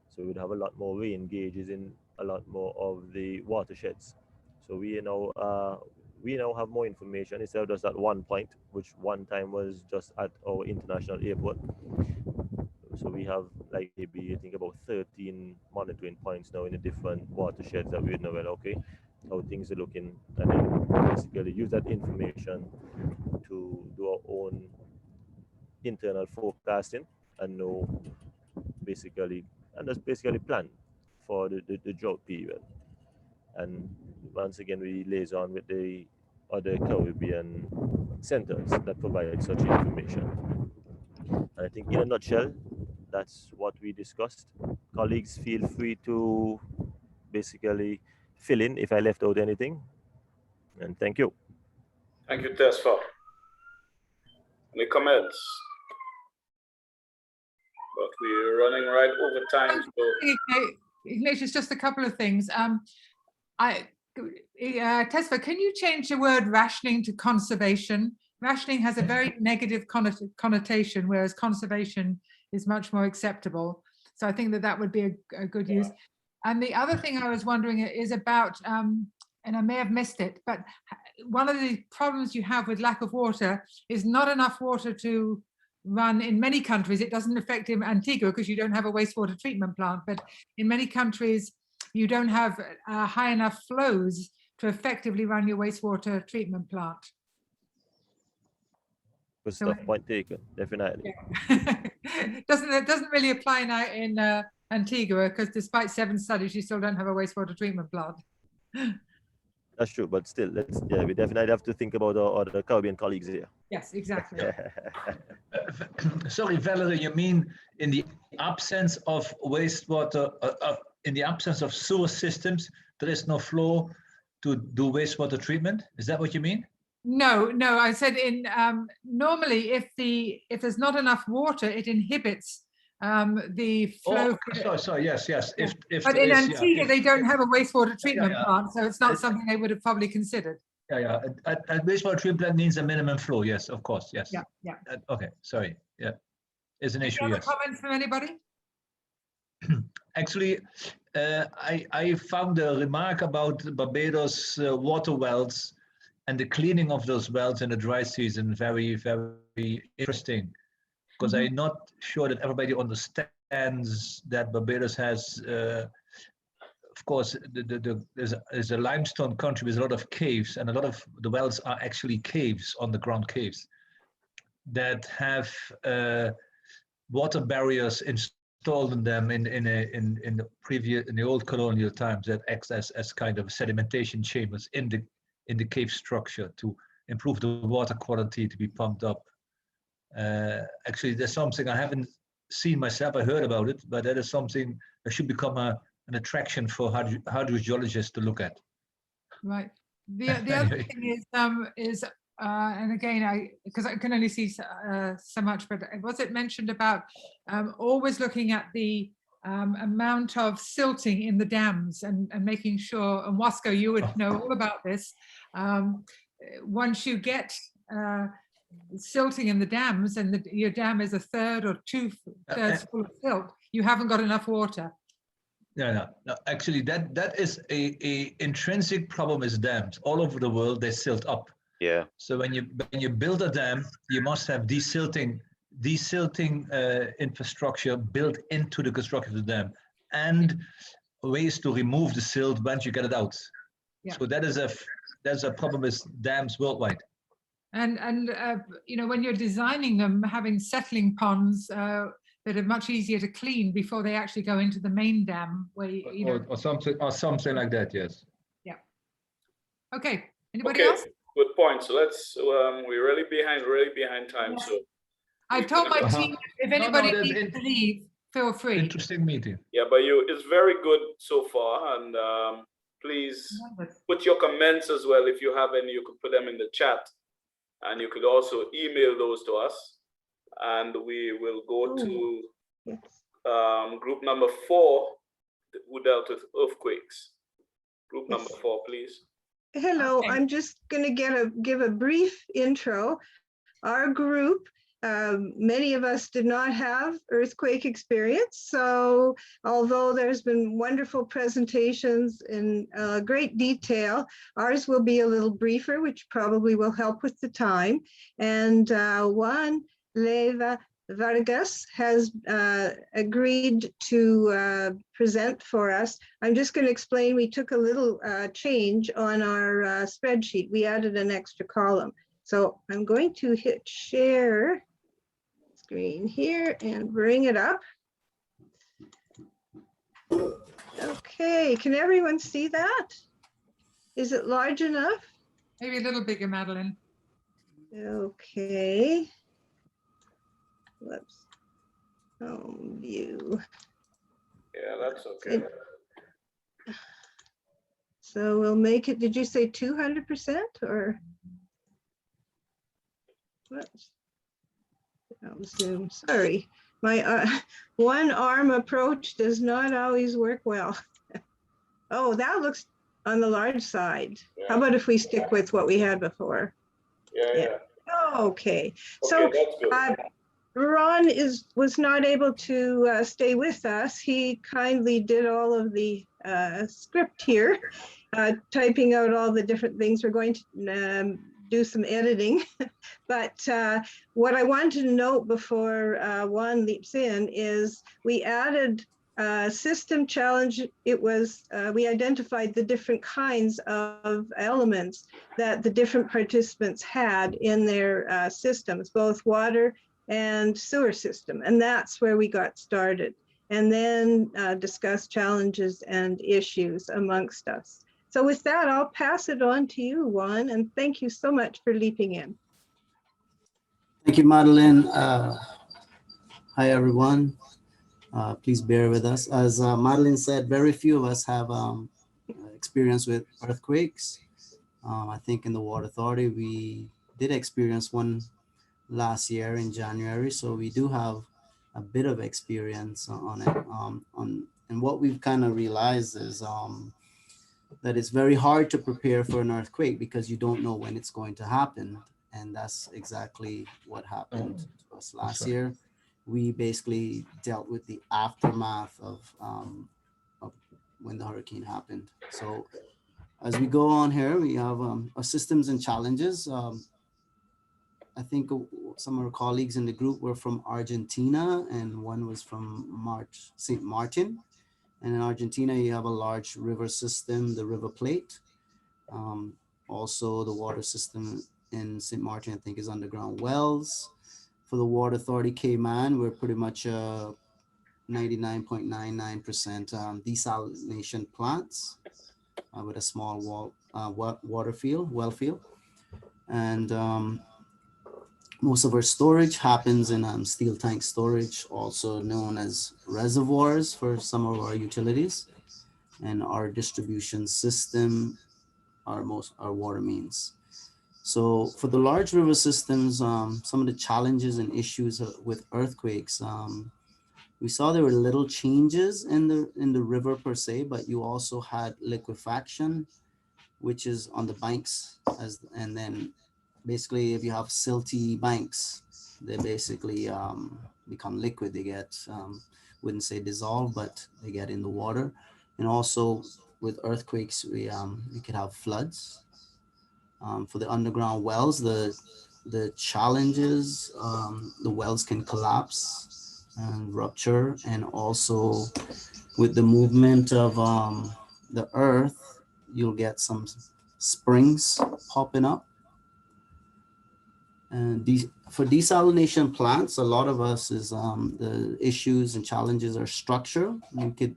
So we would have a lot more re-engages in a lot more of the watersheds. So we now have more information instead of just at one point, which one time was just at our international airport. So we have like maybe I think about 13 monitoring points now in the different watersheds that we know, well, okay, how things are looking, and then basically use that information to do our own internal forecasting and know basically, and just basically plan for the drought period. And once again, we liaison with the other Caribbean centers that provide such information. And I think in a nutshell, that's what we discussed. Colleagues, feel free to basically fill in if I left out anything. And thank you.
Thank you, Tesfa. Any comments? But we're running right over time. So.
Ignatius, just a couple of things. Tesfa, can you change the word rationing to conservation? Rationing has a very negative connotation, whereas conservation is much more acceptable. So I think that would be a good use. And the other thing I was wondering is about, and I may have missed it, but one of the problems you have with lack of water is not enough water to run in many countries. It doesn't affect in Antigua because you don't have a wastewater treatment plant, but in many countries you don't have high enough flows to effectively run your wastewater treatment plant.
Good stuff, point taken, definitely.
Yeah. It doesn't really apply now in Antigua because despite 7 studies, you still don't have a wastewater treatment plant.
That's true, but still, we definitely have to think about our other Caribbean colleagues here.
Yes, exactly.
Sorry, Valerie, you mean in the absence of wastewater, in the absence of sewer systems, there is no flow to do wastewater treatment? Is that what you mean?
No, I said normally if there's not enough water, it inhibits the flow.
Oh, sorry, yes.
But in Antigua, they don't have a wastewater treatment plant, so it's not something they would have probably considered.
Yeah. A wastewater treatment plant needs a minimum flow. Yes, of course. Yes.
Yeah.
Okay. Sorry. Yeah, is an issue.
Any other
yes.
comments from anybody?
Actually, I found a remark about Barbados water wells And the cleaning of those wells in the dry season, very, very interesting, because I'm not sure that everybody understands that Barbados has, of course, there's a limestone country with a lot of caves, and a lot of the wells are actually caves, underground caves, that have water barriers installed in them in the old colonial times that acts as kind of sedimentation chambers in the cave structure to improve the water quality to be pumped up. Actually, there's something I haven't seen myself. I heard about it, but that is something that should become an attraction for hydrogeologists to look at.
Right. The other thing is and again, because I can only see so much, but was it mentioned about always looking at the amount of silting in the dams and making sure, and Wasco, you would know all about this, once you get silting in the dams and your dam is a third or two-thirds full of silt, you haven't got enough water.
No. Actually, that is a intrinsic problem with dams. All over the world, they silt up.
Yeah.
So when you build a dam, you must have desilting infrastructure built into the construction of the dam, and ways to remove the silt once you get it out. Yeah. So that's a problem with dams worldwide.
And you know, when you're designing them, having settling ponds that are much easier to clean before they actually go into the main dam, where you know,
or something like that. Yes.
Yeah. Okay. Anybody else?
Good point. So let's. We're really behind time. Yes. So
I've told my team if anybody needs to leave, feel free.
Interesting meeting.
Yeah, but it's very good so far, and please put your comments as well. If you have any, you could put them in the chat, and you could also email those to us, and we will go to group number 4, who dealt with earthquakes. Group number 4, please.
Hello, okay. I'm just going to give a brief intro. Our group, many of us did not have earthquake experience. So although there's been wonderful presentations in great detail, ours will be a little briefer, which probably will help with the time. And Juan Leva Vargas has agreed to present for us. I'm just going to explain, we took a little change on our spreadsheet. We added an extra column. So I'm going to hit share screen here and bring it up. Okay, can everyone see that? Is it large enough?
Maybe a little bigger, Madeline.
Okay. Whoops. Home view.
Yeah, that's okay.
So we'll make it, did you say 200% or? Whoops. Zoom, sorry. My one arm approach does not always work well. Oh, that looks on the large side. Yeah. How about if we stick with what we had before?
Yeah.
Okay. So Ron was not able to stay with us. He kindly did all of the script here, typing out all the different things. We're going to do some editing. But what I wanted to note before Juan leaps in is we added system challenge. It was, we identified the different kinds of elements that the different participants had in their systems, both water and sewer system. And that's where we got started. And then discuss challenges and issues amongst us. So with that, I'll pass it on to you, Juan, and thank you so much for leaping in.
Thank you, Madeline. Hi, everyone. Please bear with us. As Madeline said, very few of us have experience with earthquakes. I think in the Water Authority, we did experience one last year in January. So we do have a bit of experience on it. And what we've kind of realized is that it's very hard to prepare for an earthquake because you don't know when it's going to happen. And that's exactly what happened to us last year. We basically dealt with the aftermath of when the hurricane happened. So As we go on here, we have our systems and challenges. I think some of our colleagues in the group were from Argentina, and one was from St. Martin. And in Argentina, you have a large river system, the River Plate. Also, the water system in St. Martin, I think, is underground wells. For the Water Authority Cayman, we're pretty much 99.99% desalination plants with a small well field. And most of our storage happens in steel tank storage, also known as reservoirs for some of our utilities. And our distribution system are our water means. So for the large river systems, some of the challenges and issues with earthquakes, we saw there were little changes in the river per se, but you also had liquefaction, which is on the banks, and then basically if you have silty banks, they basically become liquid. They get, wouldn't say dissolve, but they get in the water. And also with earthquakes, we could have floods. For the underground wells, the challenges, the wells can collapse and rupture, and also with the movement of the earth, you'll get some springs popping up. And for desalination plants, a lot of us is the issues and challenges are structural. You could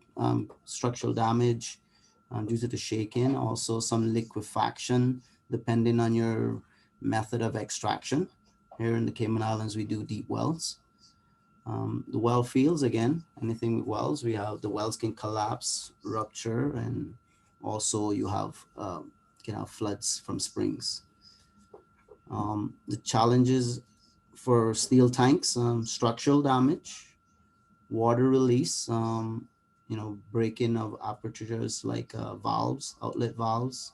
structural damage due to the shaking, also some liquefaction, depending on your method of extraction. Here in the Cayman Islands, we do deep wells. The well fields, again, anything with wells, we have the wells can collapse, rupture, and also you can have floods from springs. The challenges for steel tanks, structural damage, water release, breaking of apertures like valves, outlet valves.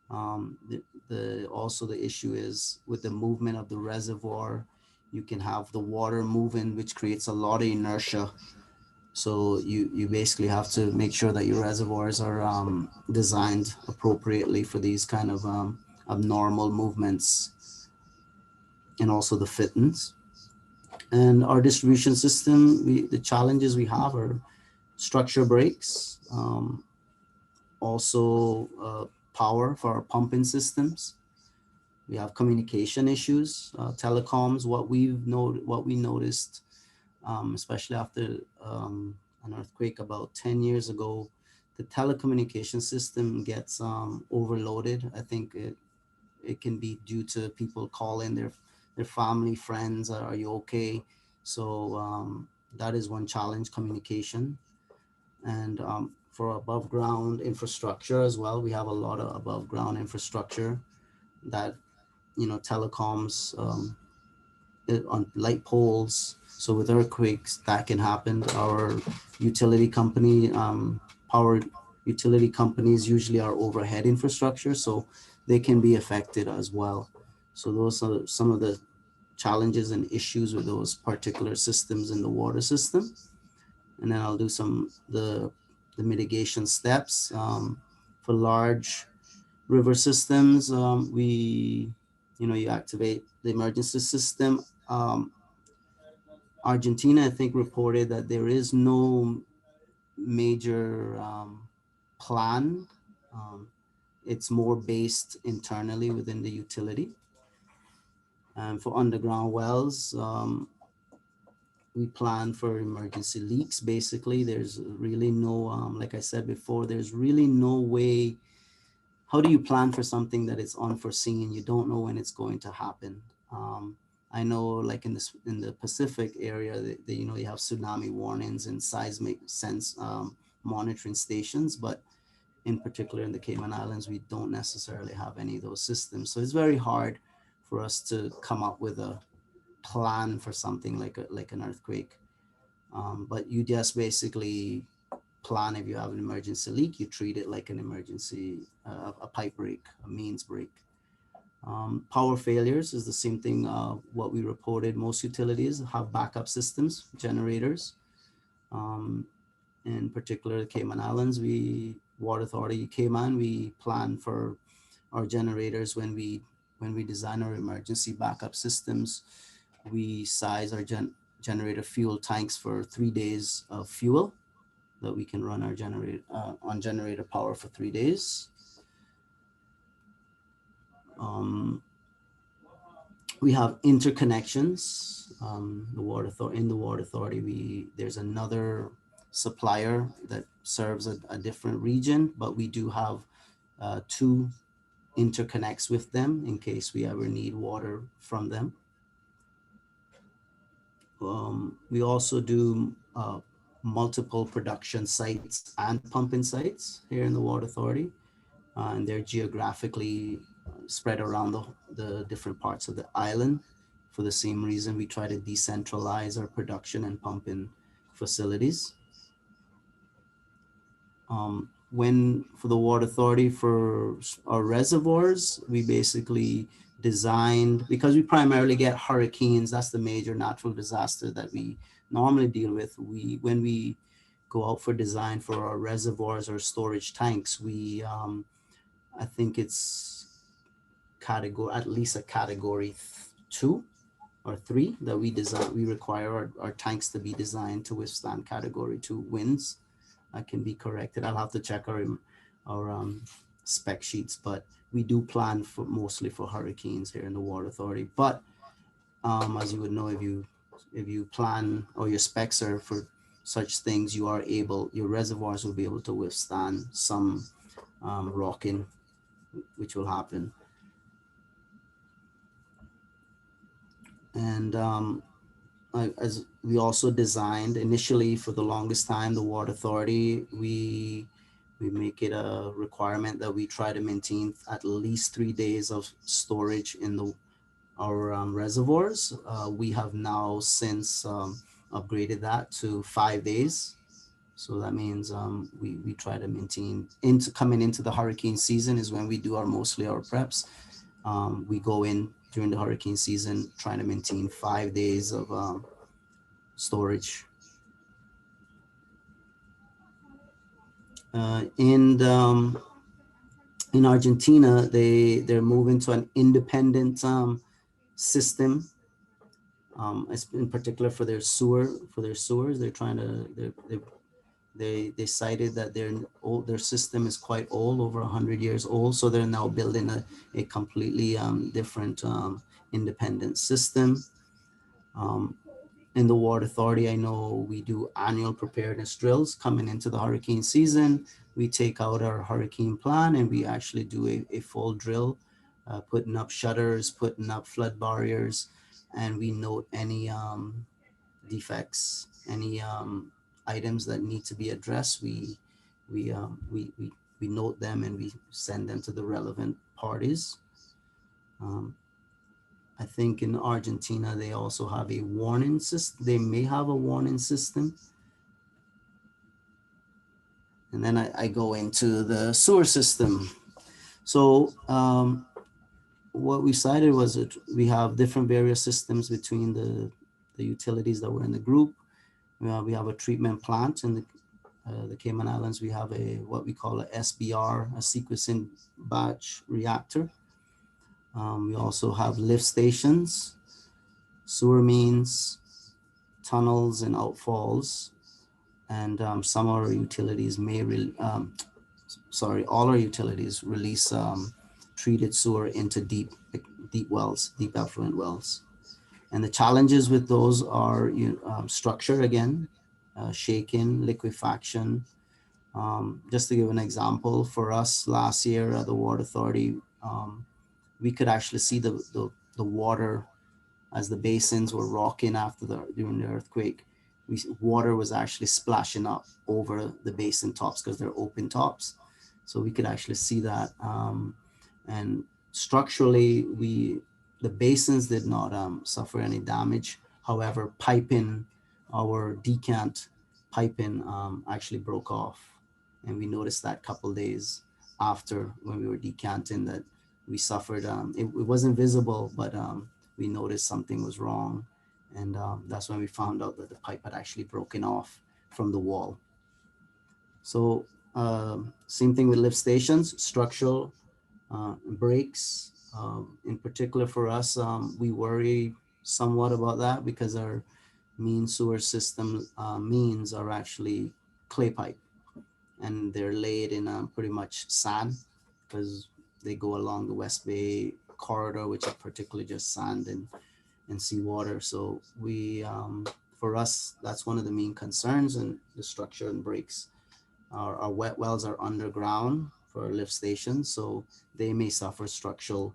Also the issue is with the movement of the reservoir, you can have the water moving, which creates a lot of inertia. So you basically have to make sure that your reservoirs are designed appropriately for these kind of abnormal movements, and also the fittings. And our distribution system, the challenges we have are structure breaks, also power for our pumping systems. We have communication issues, telecoms. What we noticed, especially after an earthquake about 10 years ago, the telecommunication system gets overloaded. I think it can be due to people calling their family, friends, are you okay? So that is one challenge, communication. And for above ground infrastructure as well, we have a lot of above ground infrastructure that, telecoms, on light poles. So with earthquakes, that can happen. Our utility company, power utility companies usually are overhead infrastructure, so they can be affected as well. So those are some of the challenges and issues with those particular systems in the water system. And then I'll do the mitigation steps. For large river systems, you activate the emergency system. Argentina, I think, reported that there is no major plan. It's more based internally within the utility. And for underground wells, we plan for emergency leaks. Basically, there's really no, like I said before, there's really no way. How do you plan for something that is unforeseen? You don't know when it's going to happen. I know, like in the Pacific area, you have tsunami warnings and seismic sense monitoring stations, but in particular in the Cayman Islands, we don't necessarily have any of those systems. So it's very hard for us to come up with a plan for something like an earthquake. But you just basically plan. If you have an emergency leak, you treat it like an emergency, a pipe break, a mains break. Power failures is the same thing. What we reported, most utilities have backup systems, generators. In particular, the Cayman Islands, we Water Authority Cayman, we plan for our generators when we design our emergency backup systems. We size our generator fuel tanks for 3 days of fuel that we can run our generator on generator power for 3 days. We have interconnections. In the Water Authority, there's another supplier that serves a different region, but we do have 2 interconnects with them in case we ever need water from them. We also do multiple production sites and pumping sites here in the Water Authority, and they're geographically spread around the different parts of the island. For the same reason, we try to decentralize our production and pumping facilities. For the Water Authority, for our reservoirs, we basically designed, because we primarily get hurricanes, that's the major natural disaster that we normally deal with. When we go out for design for our reservoirs or storage tanks, I think it's at least a category 2 or 3 that we require our tanks to be designed to withstand category 2 winds. I can be corrected. I'll have to check our spec sheets, but we do plan mostly for hurricanes here in the Water Authority. But as you would know, if you plan or your specs are for such things, your reservoirs will be able to withstand some rocking, which will happen. And as we also designed initially, for the longest time, the Water Authority, we make it a requirement that we try to maintain at least 3 days of storage in our reservoirs. We have now since upgraded that to 5 days. So that means we try to maintain, coming into the hurricane season is when we do mostly our preps. We go in during the hurricane season trying to maintain 5 days of storage. In Argentina, they're moving to an independent system. In particular for their sewers, they're trying to they cited that their system is quite old, over 100 years old. So they're now building a completely different independent system. In the Water Authority, I know we do annual preparedness drills coming into the hurricane season. We take out our hurricane plan and we actually do a full drill, putting up shutters, putting up flood barriers, and we note any defects, any items that need to be addressed. We note them and we send them to the relevant parties. I think in Argentina, they also have a warning system. They may have a warning system. And then I go into the sewer system. So what we cited was that we have different various systems between the utilities that were in the group. We have a treatment plant in the Cayman Islands. We have what we call a SBR, a sequencing batch reactor. We also have lift stations, sewer mains, tunnels, and outfalls. And some of our utilities all our utilities release treated sewer into deep wells, deep effluent wells. And the challenges with those are structure again, shaking, liquefaction. Just to give an example, for us last year at the Water Authority, we could actually see the water as the basins were rocking during the earthquake. Water was actually splashing up over the basin tops because they're open tops. So we could actually see that. And structurally, the basins did not suffer any damage. However, our decant piping actually broke off. And we noticed that a couple days after when we were decanting that we suffered. It wasn't visible, but we noticed something was wrong. And that's when we found out that the pipe had actually broken off from the wall. So Same thing with lift stations, structural breaks. In particular for us, we worry somewhat about that because our mean sewer system means are actually clay pipe, and they're laid in pretty much sand because they go along the West Bay corridor, which are particularly just sand and seawater. So we, for us, that's one of the main concerns, and the structure and breaks. Our wet wells are underground for lift stations, so they may suffer structural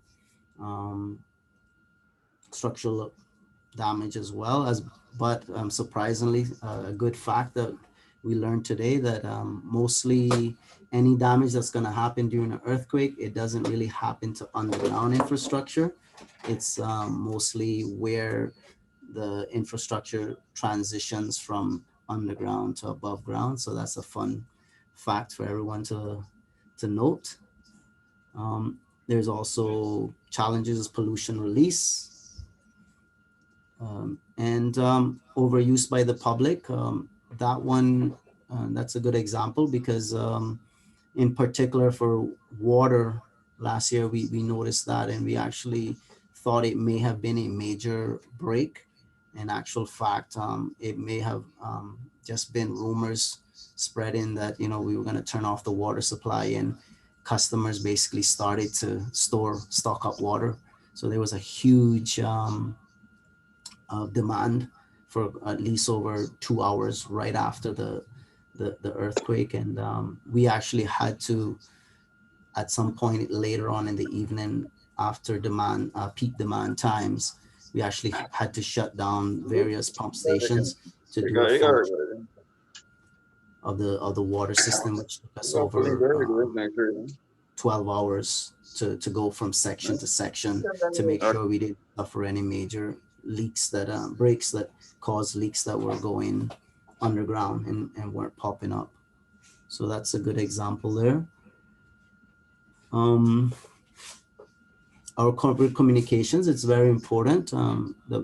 damage as well as, but surprisingly, a good fact that we learned today that mostly any damage that's going to happen during an earthquake, it doesn't really happen to underground infrastructure. It's mostly where the infrastructure transitions from underground to above ground. So that's a fun fact for everyone to note. There's also challenges, pollution release, and overuse by the public. That one, that's a good example because in particular for water, last year we noticed that, and we actually thought it may have been a major break. In actual fact, it may have just been rumors spreading that, you know, we were going to turn off the water supply, and customers basically started to stock up water. So there was a huge demand for at least over 2 hours right after the earthquake. And we actually had to, at some point later on in the evening after demand, peak demand times, we actually had to shut down various pump stations to do a function of the water system, which took us over 12 hours to go from section to section to make sure we didn't suffer any major leaks that breaks that caused leaks that were going underground and weren't popping up. So that's a good example there. Our corporate communications, it's very important that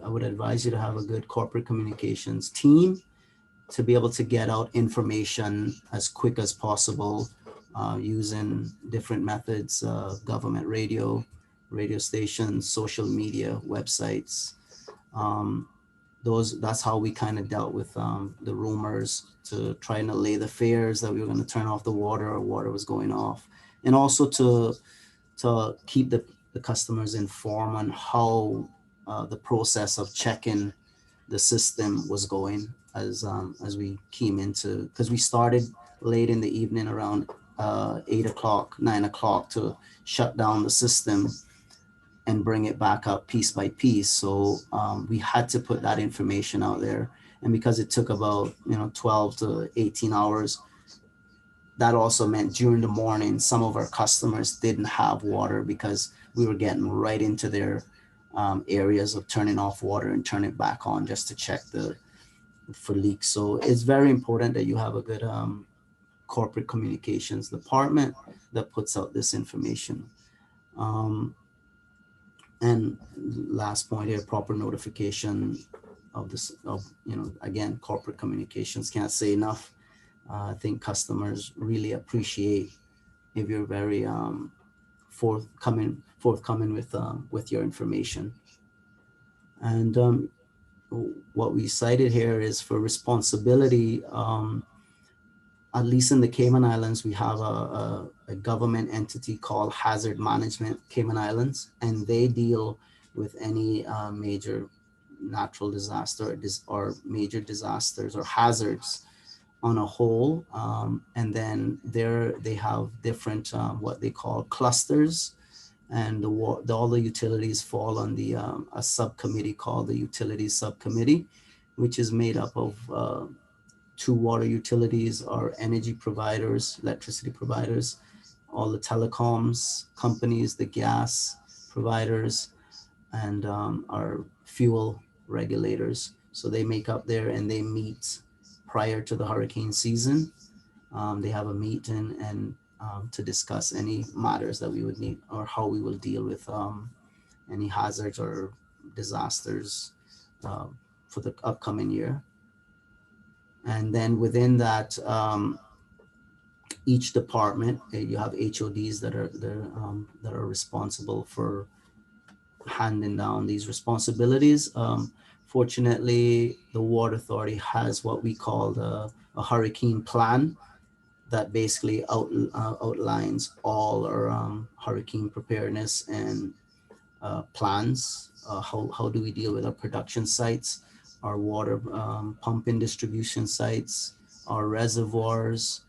I would advise you to have a good corporate communications team to be able to get out information as quick as possible using different methods, government radio stations, social media, websites. That's how we kind of dealt with the rumors to try and allay the fears that we were going to turn off the water or water was going off. And also to keep the customers informed on how the process of checking the system was going as we came into, because we started late in the evening around 8 o'clock, 9 o'clock to shut down the system and bring it back up piece by piece. So we had to put that information out there. And because it took about 12 to 18 hours, that also meant during the morning, some of our customers didn't have water because we were getting right into their areas of turning off water and turning it back on just to check for leaks. So it's very important that you have a good corporate communications department that puts out this information. And last point here, proper notification of this, again, corporate communications, can't say enough. I think customers really appreciate if you're very forthcoming with your information. And what we cited here is for responsibility. At least in the Cayman Islands, we have a government entity called Hazard Management Cayman Islands, and they deal with any major natural disaster or major disasters or hazards on a whole. And then they have different what they call clusters, and all the utilities fall on the a subcommittee called the Utilities Subcommittee, which is made up of 2 water utilities, our energy providers, electricity providers, all the telecoms companies, the gas providers, and our fuel regulators. So they make up there, and they meet prior to the hurricane season. They have a meeting and to discuss any matters that we would need or how we will deal with any hazards or disasters for the upcoming year. And then within that each department, you have HODs that are responsible for handing down these responsibilities. Fortunately, the Water Authority has what we call a hurricane plan that basically outlines all our hurricane preparedness and plans. How do we deal with our production sites, our water pumping distribution sites, our reservoirs.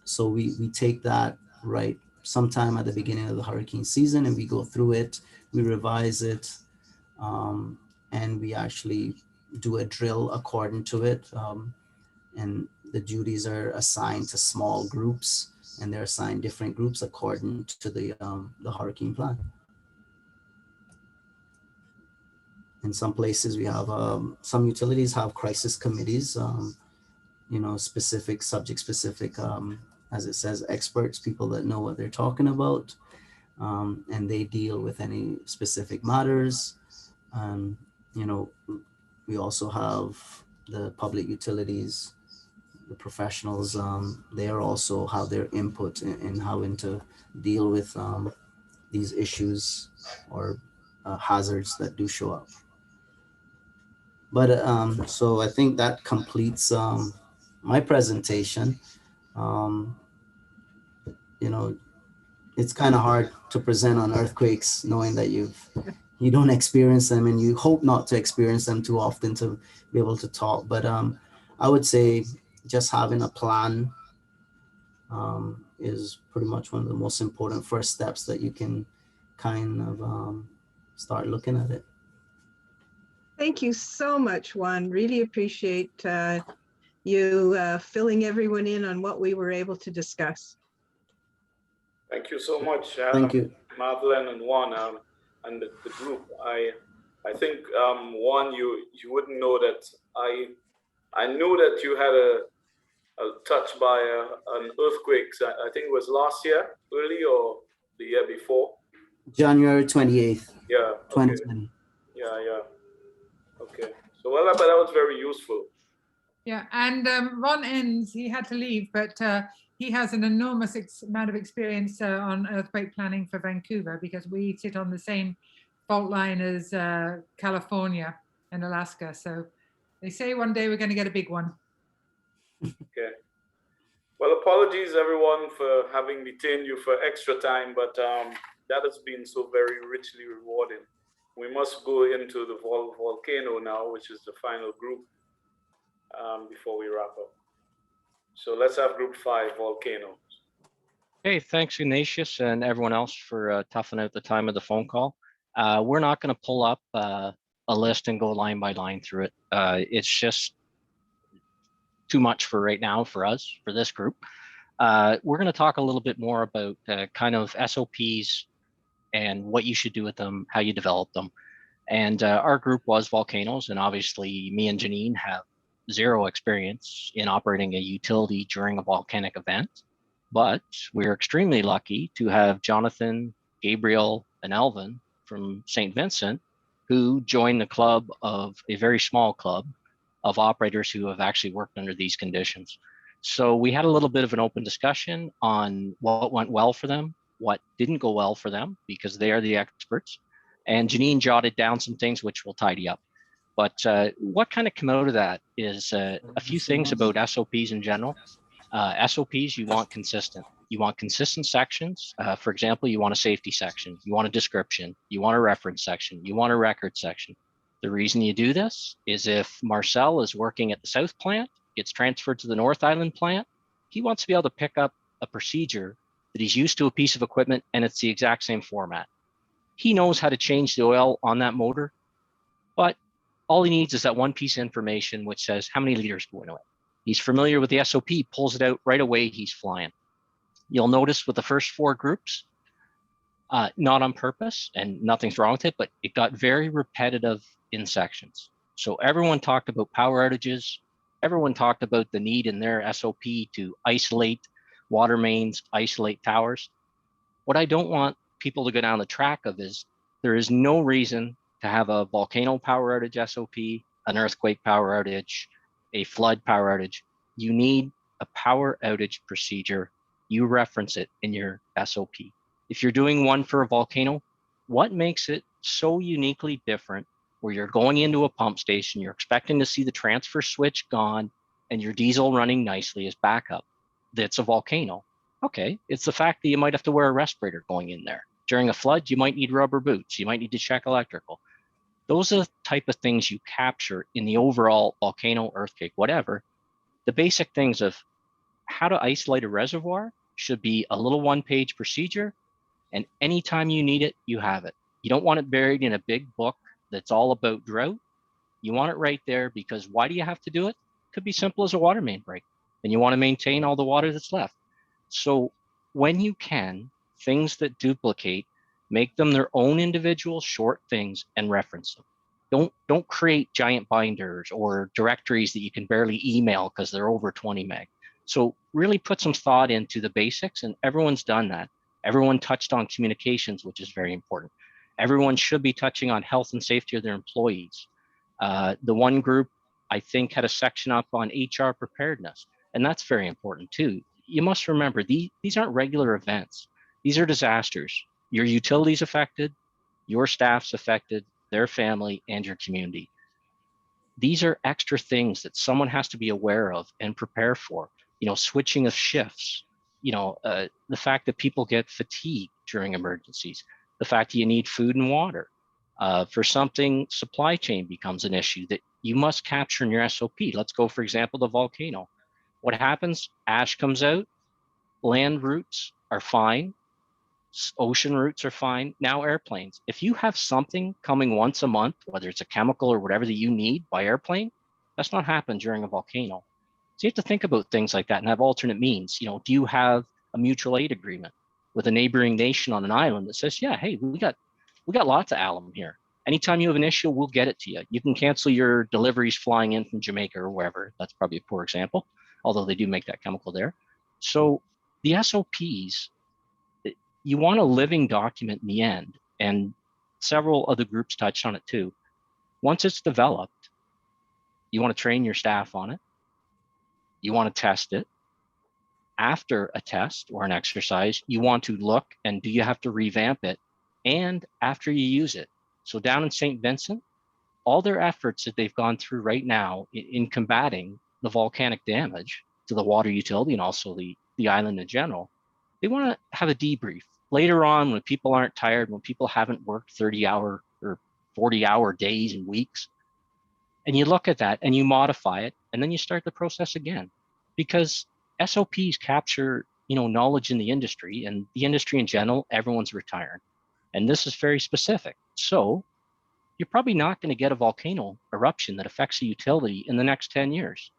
So we take that right sometime at the beginning of the hurricane season, and we go through it, we revise it, and we actually do a drill according to it. And the duties are assigned to small groups, and they're assigned different groups according to the hurricane plan. In some places we have, some utilities have crisis committees, you know, specific, subject specific, as it says, experts, people that know what they're talking about, and they deal with any specific matters. You know, we also have the public utilities, the professionals, they are also have their input in having to deal with these issues or hazards that do show up. But so I think that completes my presentation. You know, it's kind of hard to present on earthquakes knowing that you don't experience them, and you hope not to experience them too often to be able to talk. But I would say just having a plan is pretty much one of the most important first steps that you can kind of start looking at it.
Thank you so much, Juan. Really appreciate you filling everyone in on what we were able to discuss.
Thank you so much,
Thank you,
Madeleine and Juan, and the group. I think Juan, you wouldn't know that I knew that you had a touch by an earthquake. I think it was last year, early, or the year before.
January 28th,
yeah,
2020.
Yeah. Okay. So well, but that was very useful.
Yeah, and Ron Enns, he had to leave, but he has an enormous amount of experience on earthquake planning for Vancouver, because we sit on the same fault line as California and Alaska. So they say one day we're going to get a big one.
Okay. Well, apologies everyone for having detained you for extra time, but that has been so very richly rewarding. We must go into the volcano now, which is the final group, before we wrap up. So let's have group 5, volcano.
Hey, thanks Ignatius and everyone else for toughing out the time of the phone call. We're not going to pull up a list and go line by line through it. It's just too much for right now for us, for this group. We're going to talk a little bit more about kind of SOPs and what you should do with them, how you develop them. And our group was volcanoes, and obviously me and Janine have zero experience in operating a utility during a volcanic event, but we're extremely lucky to have Jonathan, Gabriel, and Alvin from St. Vincent, who joined the club of a very small club of operators who have actually worked under these conditions. So we had a little bit of an open discussion on what went well for them, what didn't go well for them, because they are the experts. And Janine jotted down some things which we'll tidy up. But what kind of came out of that is a few things about SOPs in general. SOPs, you want consistent. You want consistent sections. For example, you want a safety section, you want a description, you want a reference section, you want a record section. The reason you do this is if Marcel is working at the South plant, gets transferred to the North Island plant, he wants to be able to pick up a procedure that he's used to a piece of equipment and it's the exact same format. He knows how to change the oil on that motor, but all he needs is that one piece of information which says how many liters go into it. He's familiar with the SOP, pulls it out right away, he's flying. You'll notice with the first 4 groups, not on purpose and nothing's wrong with it, but it got very repetitive in sections. So everyone talked about power outages. Everyone talked about the need in their SOP to isolate water mains, isolate towers. What I don't want people to go down the track of is there is no reason to have a volcano power outage SOP, an earthquake power outage, a flood power outage. You need a power outage procedure, you reference it in your SOP. If you're doing one for a volcano, what makes it so uniquely different where you're going into a pump station, you're expecting to see the transfer switch gone and your diesel running nicely as backup? That's a volcano. Okay, it's the fact that you might have to wear a respirator going in there. During a flood, you might need rubber boots. You might need to check electrical. Those are the type of things you capture in the overall volcano, earthquake, whatever. The basic things of how to isolate a reservoir should be a little one-page procedure, and anytime you need it, you have it. You don't want it buried in a big book that's all about drought. You want it right there, because why do you have to do it? It could be simple as a water main break, and you want to maintain all the water that's left. So when you can, things that duplicate, make them their own individual short things and reference them. Don't create giant binders or directories that you can barely email because they're over 20 meg. So really put some thought into the basics, and everyone's done that. Everyone touched on communications, which is very important. Everyone should be touching on health and safety of their employees. The one group, I think, had a section up on HR preparedness, and that's very important too. You must remember, these aren't regular events. These are disasters. Your utility's affected, your staff's affected, their family, and your community. These are extra things that someone has to be aware of and prepare for. You know, switching of shifts, you know, the fact that people get fatigued during emergencies, the fact that you need food and water. For something, supply chain becomes an issue that you must capture in your SOP. Let's go, for example, the volcano. What happens? Ash comes out, land routes are fine, ocean routes are fine, now airplanes. If you have something coming once a month, whether it's a chemical or whatever that you need by airplane, that's not happened during a volcano. So you have to think about things like that and have alternate means. You know, do you have a mutual aid agreement with a neighboring nation on an island that says, yeah, hey, we got lots of alum here. Anytime you have an issue, we'll get it to you. You can cancel your deliveries flying in from Jamaica or wherever. That's probably a poor example, although they do make that chemical there. So the SOPs, you want a living document in the end, and several other groups touched on it too. Once it's developed, you want to train your staff on it. You want to test it. After a test or an exercise, you want to look and do you have to revamp it? And after you use it. So down in St. Vincent, all their efforts that they've gone through right now in combating the volcanic damage to the water utility and also the island in general, they want to have a debrief later on when people aren't tired, when people haven't worked 30-hour or 40-hour days and weeks. And you look at that and you modify it, and then you start the process again. Because SOPs capture, you know, knowledge in the industry, and the industry in general, everyone's retiring. And this is very specific. So you're probably not going to get a volcano eruption that affects a utility in the next 10 years.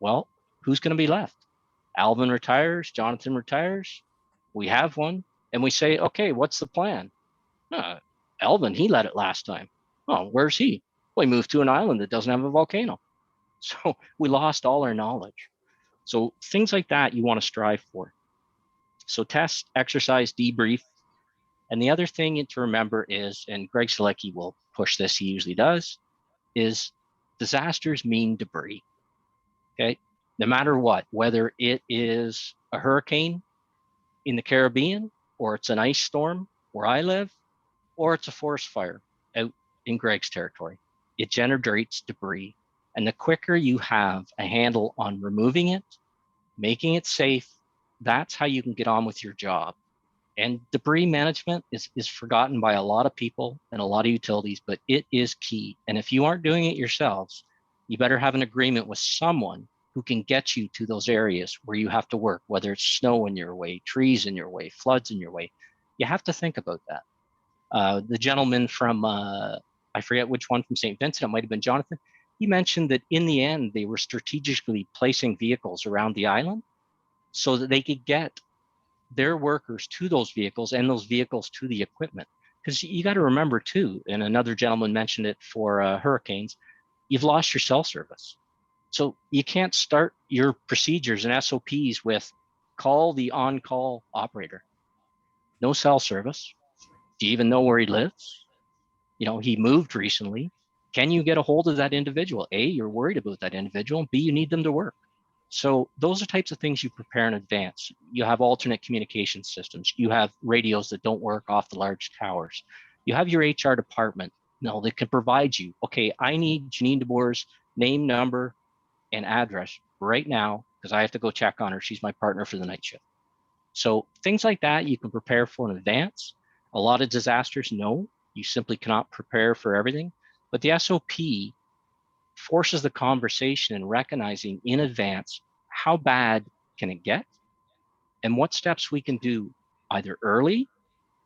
Well, who's going to be left? Alvin retires, Jonathan retires, we have one, and we say, okay, what's the plan? Alvin, he led it last time. Oh, where's he? Well, he moved to an island that doesn't have a volcano. So we lost all our knowledge. So things like that you want to strive for. So test, exercise, debrief. And the other thing to remember is, and Greg Selecki will push this, he usually does, is disasters mean debris. Okay, no matter what, whether it is a hurricane in the Caribbean, or it's an ice storm where I live, or it's a forest fire out in Greg's territory, it generates debris. And the quicker you have a handle on removing it, making it safe, that's how you can get on with your job. And debris management is forgotten by a lot of people and a lot of utilities, but it is key. And if you aren't doing it yourselves, you better have an agreement with someone who can get you to those areas where you have to work, whether it's snow in your way, trees in your way, floods in your way. You have to think about that. The gentleman from, I forget which one from St. Vincent, it might have been Jonathan, he mentioned that in the end, they were strategically placing vehicles around the island so that they could get their workers to those vehicles and those vehicles to the equipment. Because you got to remember too, and another gentleman mentioned it for hurricanes, you've lost your cell service. So you can't start your procedures and SOPs with call the on-call operator. No cell service. Do you even know where he lives? You know, he moved recently. Can you get a hold of that individual? A, you're worried about that individual. B, you need them to work. So those are types of things you prepare in advance. You have alternate communication systems. You have radios that don't work off the large towers. You have your HR department. No, they can provide you, okay, I need Janine DeBoer's name, number, and address right now because I have to go check on her. She's my partner for the night shift. So things like that you can prepare for in advance. A lot of disasters, no, you simply cannot prepare for everything. But the SOP forces the conversation and recognizing in advance how bad can it get and what steps we can do either early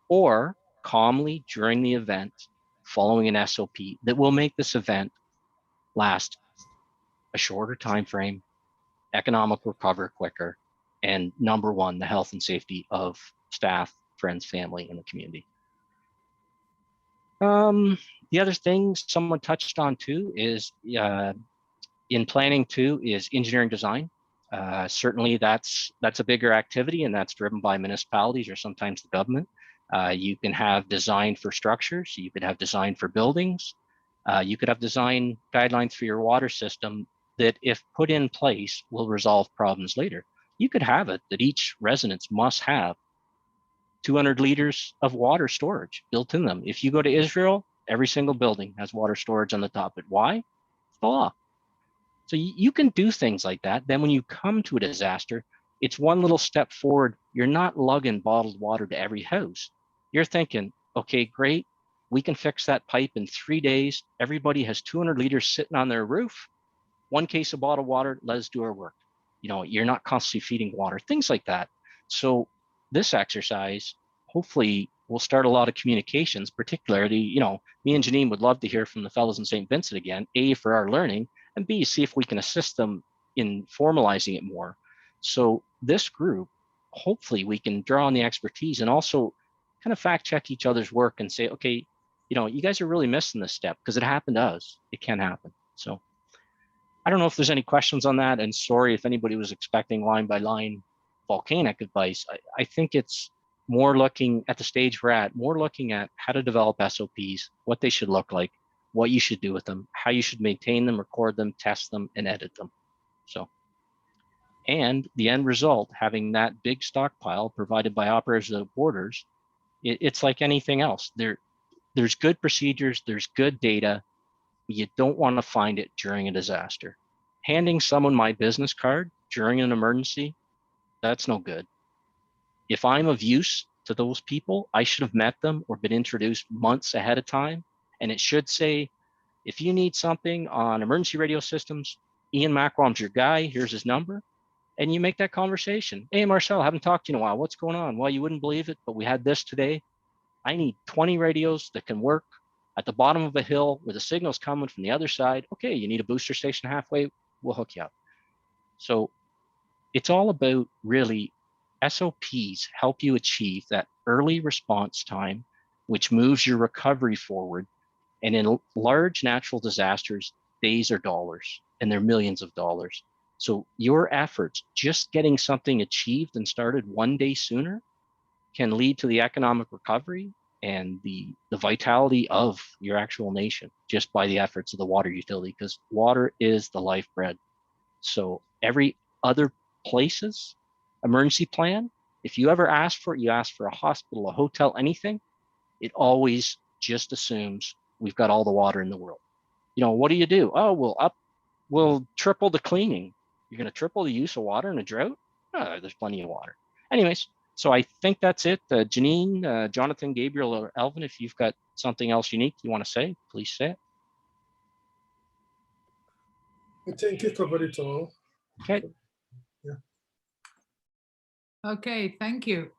or calmly during the event following an SOP that will make this event last a shorter time frame, economic recovery quicker, and number one, the health and safety of staff, friends, family, and the community. The other thing someone touched on too is in planning too is engineering design. Certainly that's a bigger activity and that's driven by municipalities or sometimes the government. You can have design for structures, you could have design for buildings, you could have design guidelines for your water system that if put in place will resolve problems later. You could have it that each residence must have 200 liters of water storage built in them. If you go to Israel, every single building has water storage on the top. But why? It's the law. So you can do things like that. Then when you come to a disaster, it's one little step forward. You're not lugging bottled water to every house. You're thinking, okay, great. We can fix that pipe in 3 days. Everybody has 200 liters sitting on their roof. One case of bottled water, let us do our work. You know, you're not constantly feeding water, things like that. So this exercise, hopefully will start a lot of communications, particularly, you know, me and Janine would love to hear from the fellows in St. Vincent again, A, for our learning, and B, see if we can assist them in formalizing it more. So this group, hopefully we can draw on the expertise and also kind of fact check each other's work and say, okay, you know, you guys are really missing this step because it happened to us. It can happen. So I don't know if there's any questions on that, and sorry if anybody was expecting line by line volcanic advice. I think it's more looking at the stage we're at, more looking at how to develop SOPs, what they should look like, what you should do with them, how you should maintain them, record them, test them, and edit them. So, and the end result, having that big stockpile provided by Operators Without Borders, it's like anything else. There's good procedures, there's good data. You don't want to find it during a disaster. Handing someone my business card during an emergency, that's no good. If I'm of use to those people, I should have met them or been introduced months ahead of time. And it should say, if you need something on emergency radio systems, Ian Macrom's your guy, here's his number. And you make that conversation. Hey, Marcel, haven't talked to you in a while. What's going on? Well, you wouldn't believe it, but we had this today. I need 20 radios that can work at the bottom of a hill where the signal's coming from the other side. Okay, you need a booster station halfway, we'll hook you up. So it's all about really SOPs help you achieve that early response time, which moves your recovery forward. And in large natural disasters, days are dollars and they're millions of dollars. So your efforts, just getting something achieved and started one day sooner can lead to the economic recovery and the vitality of your actual nation just by the efforts of the water utility, because water is the lifeblood. So every other place's emergency plan, if you ever ask for it, you ask for a hospital, a hotel, anything, it always just assumes we've got all the water in the world. You know, what do? Oh, we'll triple the cleaning. You're going to triple the use of water in a drought? Oh, there's plenty of water. Anyways, so I think that's it. Janine, Jonathan, Gabriel, or Elvin, if you've got something else unique you want to say, please say it.
I think you covered it all.
Okay.
Yeah.
Okay, thank you.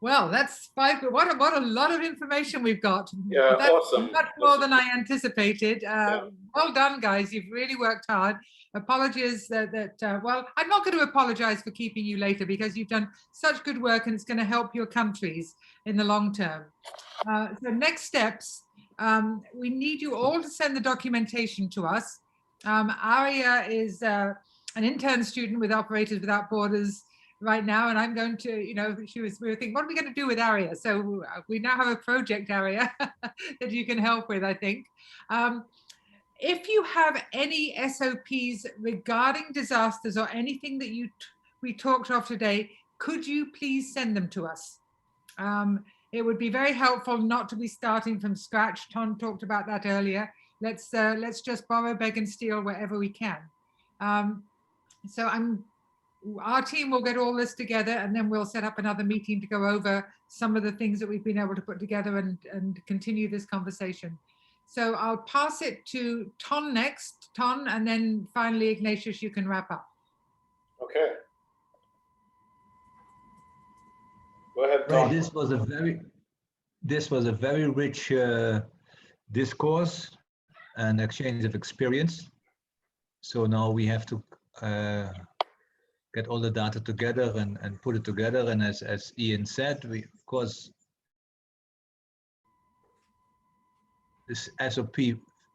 Well, that's five. What a lot of information we've got.
Yeah,
that's
awesome.
Much more than I anticipated. Well done, guys. You've really worked hard. Apologies well, I'm not going to apologize for keeping you later because you've done such good work and it's going to help your countries in the long term. So next steps, we need you all to send the documentation to us. Aria is an intern student with Operators Without Borders right now, and I'm going to, we were thinking, what are we going to do with Aria? So we now have a project area that you can help with, I think. if you have any SOPs regarding disasters or anything that we talked of today, could you please send them to us? It would be very helpful not to be starting from scratch. Ton talked about that earlier. Let's just borrow, beg, and steal wherever we can. So our team will get all this together, and then we'll set up another meeting to go over some of the things that we've been able to put together and continue this conversation. So I'll pass it to Ton next, Ton, and then finally, Ignatius, you can wrap up.
Okay. Go ahead, Ton.
Right, this was a very rich discourse and exchange of experience. So now we have to get all the data together and put it together. And as Ian said, we, of course, this SOP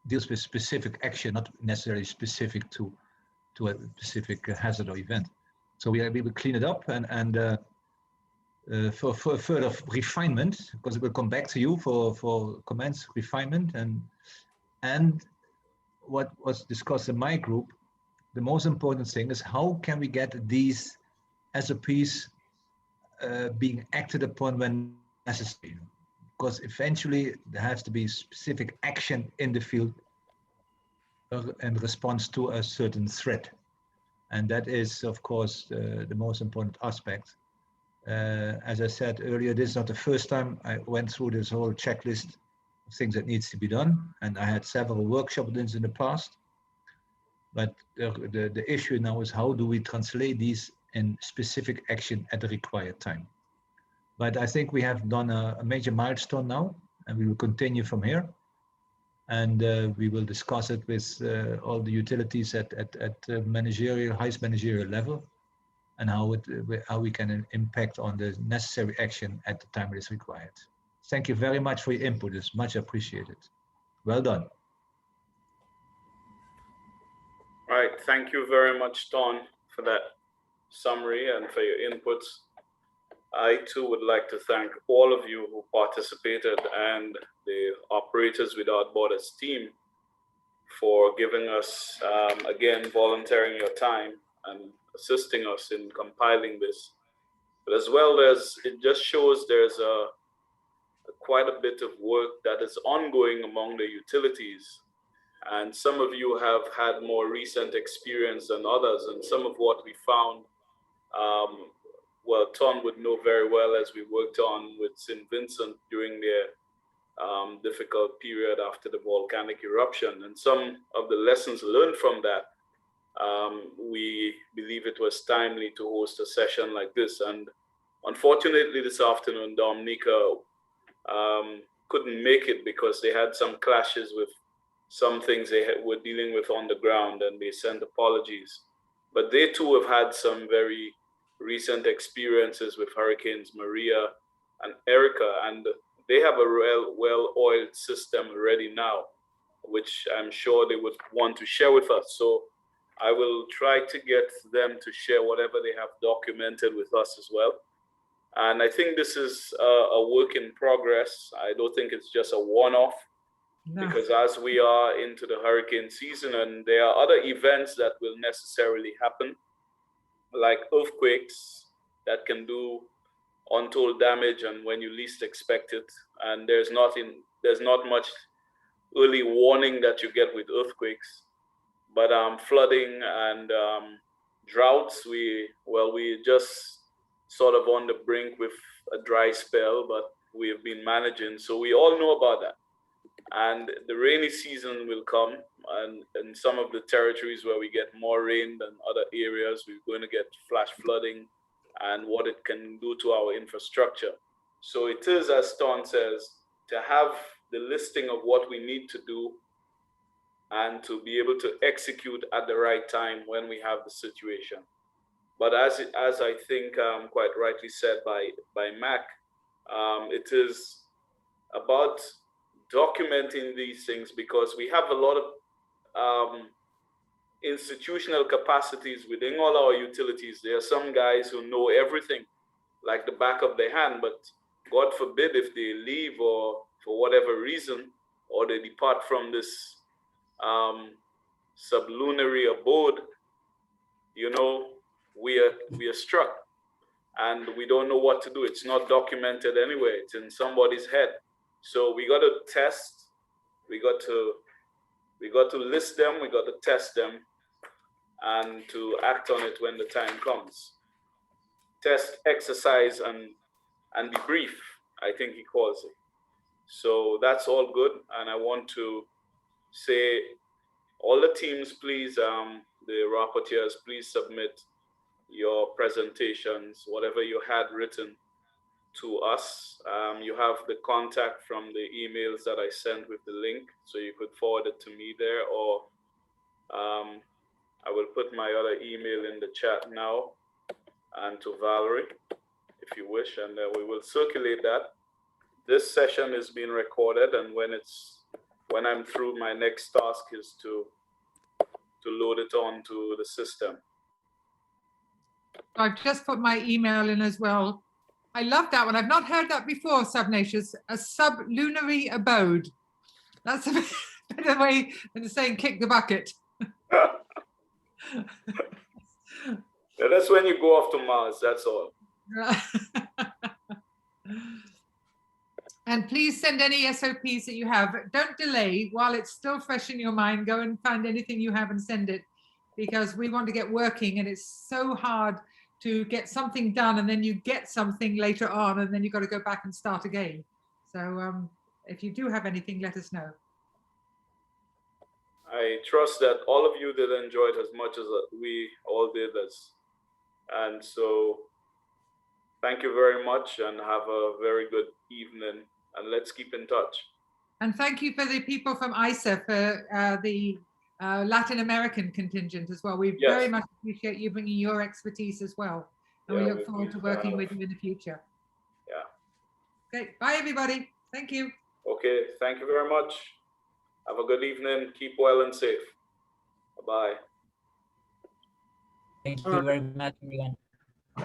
deals with specific action, not necessarily specific to a specific hazard or event. So we will clean it up and for further refinement, because it will come back to you for comments, refinement, and what was discussed in my group. The most important thing is how can we get these SOPs being acted upon when necessary? Because eventually there has to be specific action in the field in response to a certain threat. And that is, of course, the most important aspect. As I said earlier, this is not the first time I went through this whole checklist of things that needs to be done. And I had several workshops in the past. But the issue now is how do we translate these in specific action at the required time? But I think we have done a major milestone now, and we will continue from here. And we will discuss it with all the utilities at managerial, highest managerial level, and how we can impact on the necessary action at the time it is required. Thank you very much for your input. It's much appreciated. Well done.
All right, thank you very much, Ton, for that summary and for your inputs. I too would like to thank all of you who participated and the Operators Without Borders team for giving us, again, volunteering your time and assisting us in compiling this. But as well as it just shows there's quite a bit of work that is ongoing among the utilities. And some of you have had more recent experience than others. And some of what we found, well, Tom would know very well as we worked on with St. Vincent during their difficult period after the volcanic eruption. And some of the lessons learned from that, we believe it was timely to host a session like this. And unfortunately, this afternoon, Dominica couldn't make it because they had some clashes with some things they were dealing with on the ground, and they sent apologies. But they too have had some very recent experiences with Hurricanes Maria and Erica, and they have a well-oiled system already now, which I'm sure they would want to share with us. So I will try to get them to share whatever they have documented with us as well. And I think this is a work in progress. I don't think it's just a one-off. No. Because as we are into the hurricane season, and there are other events that will necessarily happen, like earthquakes that can do untold damage and when you least expect it. And there's not much early warning that you get with earthquakes. But flooding and droughts, we're just sort of on the brink with a dry spell, but we have been managing. So we all know about that. And the rainy season will come, and in some of the territories where we get more rain than other areas, we're going to get flash flooding and what it can do to our infrastructure. So it is, as Ton says, to have the listing of what we need to do and to be able to execute at the right time when we have the situation. But as I think quite rightly said by Mac, it is about documenting these things, because we have a lot of institutional capacities within all our utilities. There are some guys who know everything like the back of their hand, but God forbid if they leave or for whatever reason, or they depart from this sublunary abode, you know, we are struck and we don't know what to do. It's not documented anywhere. It's in somebody's head. So we got to test. We got to list them. We got to test them, and to act on it when the time comes. Test, exercise, and be brief, I think he calls it. So that's all good. And I want to say, all the teams, please, the rapporteurs, please submit your presentations, whatever you had written, to us. You have the contact from the emails that I sent with the link, so you could forward it to me there, or I will put my other email in the chat now, and to Valerie, if you wish, and we will circulate that. This session is being recorded, and when I'm through, my next task is to load it onto the system.
I've just put my email in as well. I love that one. I've not heard that before, Subnacious. A sublunary abode. That's a better way than saying kick the bucket.
Yeah, that's when you go off to Mars, that's all.
And please send any SOPs that you have. Don't delay. While it's still fresh in your mind, go and find anything you have and send it, because we want to get working, and it's so hard to get something done and then you get something later on and then you've got to go back and start again. So if you do have anything, let us know.
I trust that all of you did enjoy it as much as we all did. And so thank you very much and have a very good evening, and let's keep in touch.
And thank you for the people from ISA for the Latin American contingent as well. We very much appreciate you bringing your expertise as well. And we look forward to working with you in the future.
Yeah.
Okay, bye everybody. Thank you.
Okay, thank you very much. Have a good evening. Keep well and safe. Bye-bye.
Thank you very much, everyone.